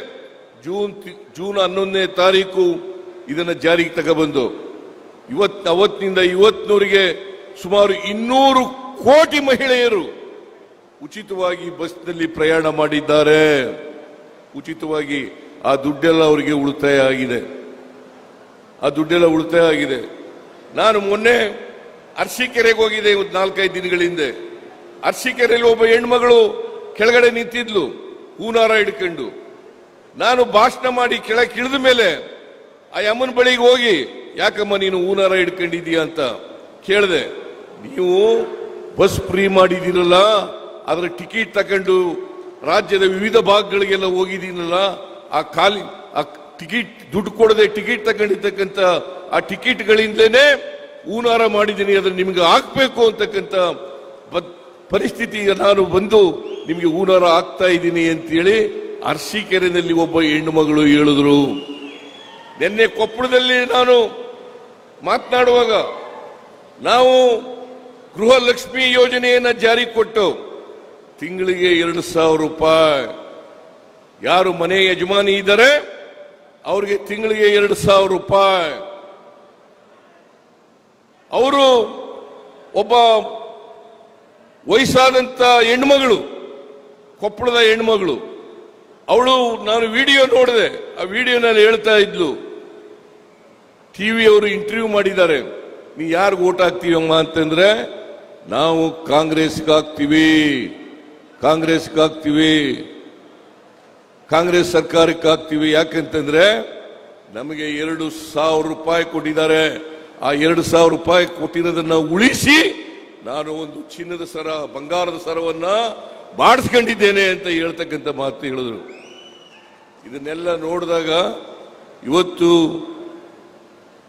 ಜೂನ್ 11ನೇ ತಾರೀಕು ಇದನ್ನ ಜಾರಿಗೆ ತಗೊಬಂದು ಅವತ್ತಿನಿಂದ ಇವತ್ತಿನವರೆಗೆ ಸುಮಾರು 200 ಕೋಟಿ ಮಹಿಳೆಯರು ಉಚಿತವಾಗಿ ಬಸ್ನಲ್ಲಿ ಪ್ರಯಾಣ ಮಾಡಿದ್ದಾರೆ. ಉಚಿತವಾಗಿ. ಆ ದುಡ್ಡೆಲ್ಲ ಅವರಿಗೆ ಉಳಿತಾಯ ಆಗಿದೆ. ನಾನು ಮೊನ್ನೆ ಅರಸೀಕೆರೆಗೆ ಹೋಗಿದ್ದೆ 4-5 ದಿನಗಳ ಹಿಂದೆ. ಅರಸೀಕೆರೆಯಲ್ಲಿ ಒಬ್ಬ ಹೆಣ್ಮಗಳು ಕೆಳಗಡೆ ನಿಂತಿದ್ಲು ಹೂನಾರ ಹಿಡ್ಕೊಂಡು. ನಾನು ಭಾಷಣ ಮಾಡಿ ಕೆಳಗಿಳಿದ ಮೇಲೆ ಆ ಅಮ್ಮನ ಬಳಿಗೆ ಹೋಗಿ, ಯಾಕಮ್ಮ ನೀನು ಹೂನಾರ ಹಿಡ್ಕೊಂಡಿದೀಯ ಅಂತ ಕೇಳಿದೆ. ನೀವು ಬಸ್ ಫ್ರೀ ಮಾಡಿದಿರಲ್ಲ, ಅದರ ಟಿಕೆಟ್ ತಕೊಂಡು ರಾಜ್ಯದ ವಿವಿಧ ಭಾಗಗಳಿಗೆಲ್ಲ ಹೋಗಿದ್ದೀನಲ್ಲ, ಆ ಟಿಕೆಟ್ ದುಡ್ಡು ಕೊಡದೆ ಟಿಕೆಟ್ ತಗೊಂಡಿರ್ತಕ್ಕಂಥ ಆ ಟಿಕೆಟ್ಗಳಿಂದಲೇ ಹೂನಾರ ಮಾಡಿದ್ದೀನಿ, ಅದನ್ನು ನಿಮ್ಗೆ ಹಾಕ್ಬೇಕು ಅಂತಕ್ಕಂಥ ಪರಿಸ್ಥಿತಿ ನಾನು ಬಂದು ನಿಮ್ಗೆ ಹೂನಾರ ಆಗ್ತಾ ಇದ್ದೀನಿ ಅಂತೇಳಿ ಅರಸೀಕೆರೆಯಲ್ಲಿ ಒಬ್ಬ ಹೆಣ್ಣು ಮಗಳು ಹೇಳಿದ್ರು. ನಿನ್ನೆ ಕೊಪ್ಪಳದಲ್ಲಿ ನಾನು ಮಾತನಾಡುವಾಗ ನಾವು ಗೃಹಲಕ್ಷ್ಮಿ ಯೋಜನೆಯನ್ನ ಜಾರಿ ಕೊಟ್ಟು ತಿಂಗಳಿಗೆ 2,000 ರೂಪಾಯಿ, ಯಾರು ಮನೆ ಯಜಮಾನಿ ಇದ್ದಾರೆ ಅವ್ರಿಗೆ ತಿಂಗಳಿಗೆ 2,000 ರೂಪಾಯಿ. ಅವರು ಒಬ್ಬ ವಯಸ್ಸಾದಂತ ಹೆಣ್ಮಗಳು, ಕೊಪ್ಪಳದ ಹೆಣ್ಮಗಳು, ಅವಳು, ನಾನು ವಿಡಿಯೋ ನೋಡಿದೆ, ಆ ವಿಡಿಯೋನಲ್ಲಿ ಹೇಳ್ತಾ ಇದ್ಲು, ಟಿವಿ ಅವರು ಇಂಟರ್ವ್ಯೂ ಮಾಡಿದ್ದಾರೆ, ನೀ ಯಾರಿಗೆ ಓಟ್ ಹಾಕ್ತೀವಮ್ಮ ಅಂತಂದ್ರೆ, ನಾವು ಕಾಂಗ್ರೆಸ್ಗೆ ಹಾಕ್ತೀವಿ. ಕಾಂಗ್ರೆಸ್ ಸರ್ಕಾರಕ್ಕೆ ಹಾಕ್ತೀವಿ. ಯಾಕಂತಂದ್ರೆ ನಮಗೆ 2,000 ರೂಪಾಯಿ ಕೊಟ್ಟಿದ್ದಾರೆ. ಆ 2,000 ರೂಪಾಯಿ ಕೊಟ್ಟಿರೋದನ್ನ ಉಳಿಸಿ ನಾನು ಒಂದು ಚಿನ್ನದ ಸರ, ಬಂಗಾರದ ಸರವನ್ನ ಮಾಡಿಸ್ಕೊಂಡಿದ್ದೇನೆ ಅಂತ ಹೇಳ್ತಕ್ಕಂಥ ಮಾತು ಹೇಳಿದ್ರು. ಇದನ್ನೆಲ್ಲ ನೋಡಿದಾಗ ಇವತ್ತು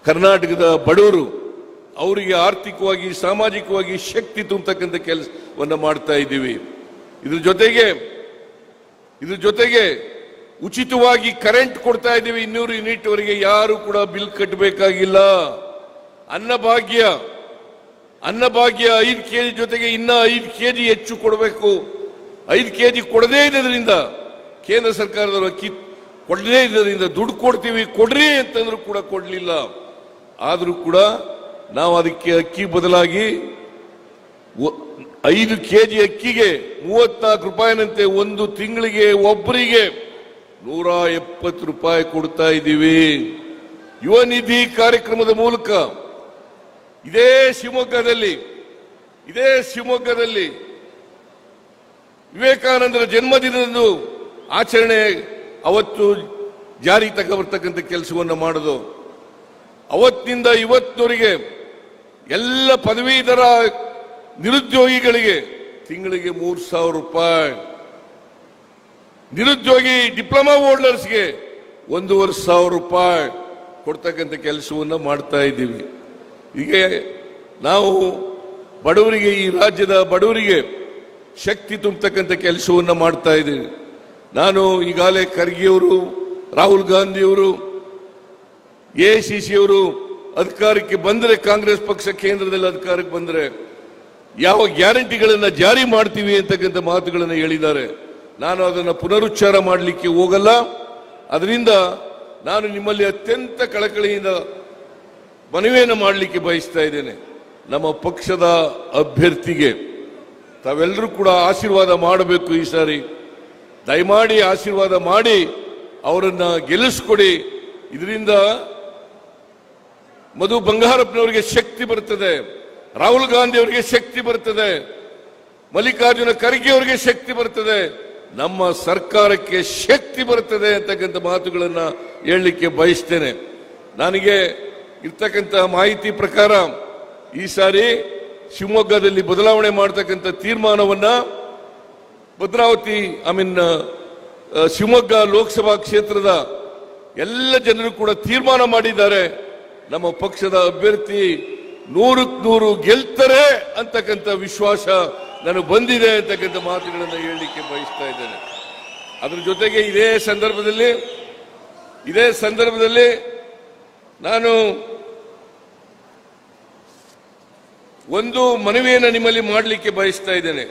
ಕರ್ನಾಟಕದ ಬಡವರು ಅವರಿಗೆ ಆರ್ಥಿಕವಾಗಿ, ಸಾಮಾಜಿಕವಾಗಿ ಶಕ್ತಿ ತುಂಬತಕ್ಕಂಥ ಕೆಲಸವನ್ನ ಮಾಡ್ತಾ ಇದ್ದೀವಿ. ಇದ್ರ ಜೊತೆಗೆ ಉಚಿತವಾಗಿ ಕರೆಂಟ್ ಕೊಡ್ತಾ ಇದ್ದೀವಿ. 200 ಯೂನಿಟ್ ವರೆಗೆ ಯಾರು ಕೂಡ ಬಿಲ್ ಕಟ್ಟಬೇಕಾಗಿಲ್ಲ. ಅನ್ನಭಾಗ್ಯ 5 ಕೆಜಿ ಜೊತೆಗೆ ಇನ್ನ 5 ಕೆಜಿ ಹೆಚ್ಚು ಕೊಡಬೇಕು. 5 ಕೆಜಿ ಕೊಡದೇ ಇದ್ದರಿಂದ ಕೇಂದ್ರ ಸರ್ಕಾರದವರು ಅಕ್ಕಿ ಕೊಡದೇ ಇದ್ದರಿಂದ ದುಡ್ಡು ಕೊಡ್ತೀವಿ ಕೊಡ್ರಿ ಅಂತಂದ್ರೂ ಕೂಡ ಕೊಡ್ಲಿಲ್ಲ. ಆದ್ರೂ ಕೂಡ ನಾವು ಅದಕ್ಕೆ ಅಕ್ಕಿ ಬದಲಾಗಿ 5 ಕೆಜಿ ಅಕ್ಕಿಗೆ 34 ರೂಪಾಯಿನಂತೆ ಒಂದು ತಿಂಗಳಿಗೆ ಒಬ್ಬರಿಗೆ 170 ರೂಪಾಯಿ ಕೊಡ್ತಾ ಇದ್ದೀವಿ. ಯುವ ನಿಧಿ ಕಾರ್ಯಕ್ರಮದ ಮೂಲಕ ಇದೇ ಶಿವಮೊಗ್ಗದಲ್ಲಿ ವಿವೇಕಾನಂದರ ಜನ್ಮದಿನದಂದು ಆಚರಣೆ ಅವತ್ತು ಜಾರಿ ತಗೊಬರ್ತಕ್ಕಂಥ ಕೆಲಸವನ್ನು ಮಾಡೋದು. ಅವತ್ತಿನಿಂದ ಇವತ್ತಿನವರೆಗೆ ಎಲ್ಲ ಪದವೀಧರ ನಿರುದ್ಯೋಗಿಗಳಿಗೆ ತಿಂಗಳಿಗೆ 3,000 ರೂಪಾಯಿ, ನಿರುದ್ಯೋಗಿ ಡಿಪ್ಲೊಮಾ ಹೋಲ್ಡರ್ಸ್ಗೆ 1,500 ರೂಪಾಯಿ ಕೊಡ್ತಕ್ಕಂಥ ಕೆಲಸವನ್ನು ಮಾಡ್ತಾ ಇದ್ದೀವಿ. ಹೀಗೆ ನಾವು ಬಡವರಿಗೆ, ಈ ರಾಜ್ಯದ ಬಡವರಿಗೆ ಶಕ್ತಿ ತುಂಬತಕ್ಕಂಥ ಕೆಲಸವನ್ನು ಮಾಡ್ತಾ ಇದ್ದೀವಿ. ನಾನು ಈಗಾಗಲೇ ಖರ್ಗೆಯವರು, ರಾಹುಲ್ ಗಾಂಧಿಯವರು, AICC ಅವರು ಅಧಿಕಾರಕ್ಕೆ ಬಂದರೆ, ಕಾಂಗ್ರೆಸ್ ಪಕ್ಷ ಕೇಂದ್ರದಲ್ಲಿ ಅಧಿಕಾರಕ್ಕೆ ಬಂದರೆ ಯಾವ ಗ್ಯಾರಂಟಿಗಳನ್ನು ಜಾರಿ ಮಾಡ್ತೀವಿ ಅಂತಕ್ಕಂಥ ಮಾತುಗಳನ್ನು ಹೇಳಿದ್ದಾರೆ. ನಾನು ಅದನ್ನು ಪುನರುಚ್ಚಾರ ಮಾಡಲಿಕ್ಕೆ ಹೋಗಲ್ಲ. ಅದರಿಂದ ನಾನು ನಿಮ್ಮಲ್ಲಿ ಅತ್ಯಂತ ಕಳಕಳಿಯಿಂದ ಮನವಿಯನ್ನು ಮಾಡಲಿಕ್ಕೆ ಬಯಸ್ತಾ ಇದ್ದೇನೆ. ನಮ್ಮ ಪಕ್ಷದ ಅಭ್ಯರ್ಥಿಗೆ ತಾವೆಲ್ಲರೂ ಕೂಡ ಆಶೀರ್ವಾದ ಮಾಡಬೇಕು. ಈ ಸಾರಿ ದಯಮಾಡಿ ಆಶೀರ್ವಾದ ಮಾಡಿ ಅವರನ್ನ ಗೆಲ್ಲಿಸ್ಕೊಡಿ. ಇದರಿಂದ ಮಧು ಬಂಗಾರಪ್ಪನವರಿಗೆ ಶಕ್ತಿ ಬರ್ತದೆ, ರಾಹುಲ್ ಗಾಂಧಿ ಅವರಿಗೆ ಶಕ್ತಿ ಬರ್ತದೆ, ಮಲ್ಲಿಕಾರ್ಜುನ ಖರ್ಗೆ ಅವರಿಗೆ ಶಕ್ತಿ ಬರ್ತದೆ, ನಮ್ಮ ಸರ್ಕಾರಕ್ಕೆ ಶಕ್ತಿ ಬರ್ತದೆ ಅಂತಕ್ಕಂಥ ಮಾತುಗಳನ್ನ ಹೇಳಲಿಕ್ಕೆ ಬಯಸ್ತೇನೆ. ನನಗೆ ಇರ್ತಕ್ಕಂಥ ಮಾಹಿತಿ ಪ್ರಕಾರ ಈ ಸಾರಿ ಶಿವಮೊಗ್ಗದಲ್ಲಿ ಬದಲಾವಣೆ ಮಾಡತಕ್ಕಂಥ ತೀರ್ಮಾನವನ್ನ ಭದ್ರಾವತಿ ಶಿವಮೊಗ್ಗ ಲೋಕಸಭಾ ಕ್ಷೇತ್ರದ ಎಲ್ಲ ಜನರು ಕೂಡ ತೀರ್ಮಾನ ಮಾಡಿದ್ದಾರೆ. ನಮ್ಮ ಪಕ್ಷದ ಅಭ್ಯರ್ಥಿ 100ಕ್ಕೆ 100 ಗೆಲ್ತಾರೆ ಅಂತಕ್ಕಂಥ ವಿಶ್ವಾಸ ನನಗೆ ಬಂದಿದೆ ಅಂತಕ್ಕಂಥ ಮಾತುಗಳನ್ನು ಹೇಳಲಿಕ್ಕೆ ಬಯಸ್ತಾ ಇದ್ದೇನೆ. ಅದರ ಜೊತೆಗೆ ಇದೇ ಸಂದರ್ಭದಲ್ಲಿ ನಾನು ಒಂದು ಮನವಿಯನ್ನು ನಿಮ್ಮಲ್ಲಿ ಮಾಡಲಿಕ್ಕೆ ಬಯಸ್ತಾ ಇದ್ದೇನೆ.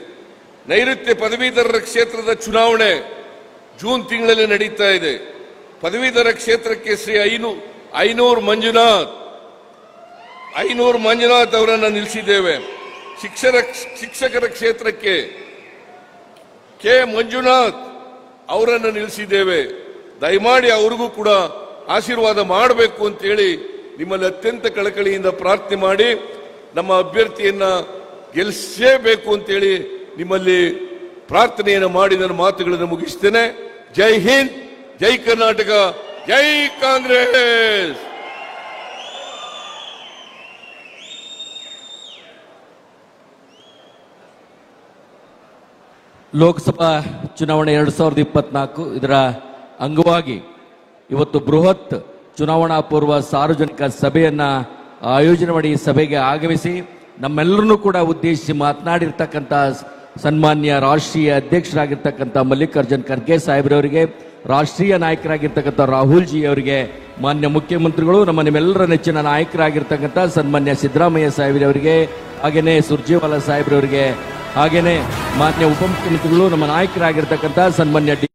ನೈಋತ್ಯ ಪದವೀಧರರ ಕ್ಷೇತ್ರದ ಚುನಾವಣೆ ಜೂನ್ ತಿಂಗಳಲ್ಲಿ ನಡೀತಾ ಇದೆ. ಪದವೀಧರ ಕ್ಷೇತ್ರಕ್ಕೆ ಶ್ರೀ ಐನೂರು ಮಂಜುನಾಥ್ ಅವರನ್ನು ನಿಲ್ಲಿಸಿದ್ದೇವೆ. ಶಿಕ್ಷಕರ ಕ್ಷೇತ್ರಕ್ಕೆ ಕೆ ಮಂಜುನಾಥ್ ಅವರನ್ನು ನಿಲ್ಲಿಸಿದ್ದೇವೆ. ದಯಮಾಡಿ ಅವ್ರಿಗೂ ಕೂಡ ಆಶೀರ್ವಾದ ಮಾಡಬೇಕು ಅಂತ ಹೇಳಿ ನಿಮ್ಮಲ್ಲಿ ಅತ್ಯಂತ ಕಳಕಳಿಯಿಂದ ಪ್ರಾರ್ಥನೆ ಮಾಡಿ ನಮ್ಮ ಅಭ್ಯರ್ಥಿಯನ್ನ ಗೆಲ್ಲಿಸಬೇಕು ಅಂತೇಳಿ ನಿಮ್ಮಲ್ಲಿ ಪ್ರಾರ್ಥನೆಯನ್ನು ಮಾಡಿ ನನ್ನ ಮಾತುಗಳನ್ನು ಮುಗಿಸ್ತೇನೆ. ಜೈ ಹಿಂದ್, ಜೈ ಕರ್ನಾಟಕ, ಜೈ ಕಾಂಗ್ರೆಸ್. ಲೋಕಸಭಾ ಚುನಾವಣೆ 2024 ಇದರ ಅಂಗವಾಗಿ ಇವತ್ತು ಬೃಹತ್ ಚುನಾವಣಾ ಪೂರ್ವ ಸಾರ್ವಜನಿಕ ಸಭೆಯನ್ನ ಆಯೋಜನೆ ಮಾಡಿ ಸಭೆಗೆ ಆಗಮಿಸಿ ನಮ್ಮೆಲ್ಲರನ್ನೂ ಕೂಡ ಉದ್ದೇಶಿಸಿ ಮಾತನಾಡಿರ್ತಕ್ಕಂಥ ಸನ್ಮಾನ್ಯ ರಾಷ್ಟ್ರೀಯ ಅಧ್ಯಕ್ಷರಾಗಿರ್ತಕ್ಕಂಥ ಮಲ್ಲಿಕಾರ್ಜುನ್ ಖರ್ಗೆ ಸಾಹೇಬ್ರವರಿಗೆ, ರಾಷ್ಟ್ರೀಯ ನಾಯಕರಾಗಿರ್ತಕ್ಕಂಥ ರಾಹುಲ್ ಜಿ ಅವರಿಗೆ, ಮಾನ್ಯ ಮುಖ್ಯಮಂತ್ರಿಗಳು, ನಿಮ್ಮೆಲ್ಲರ ನೆಚ್ಚಿನ ನಾಯಕರಾಗಿರ್ತಕ್ಕಂಥ ಸನ್ಮಾನ್ಯ ಸಿದ್ದರಾಮಯ್ಯ ಸಾಹೇಬ್ರವರಿಗೆ, ಹಾಗೇನೆ ಸುರ್ಜೇವಾಲಾ ಸಾಹೇಬ್ರವರಿಗೆ, ಹಾಗೇನೆ ಮಾನ್ಯ ಉಪಮುಖ್ಯಮಂತ್ರಿಗಳು, ನಮ್ಮ ನಾಯಕರಾಗಿರ್ತಕ್ಕಂಥ ಸನ್ಮಾನ್ಯ ಡಿ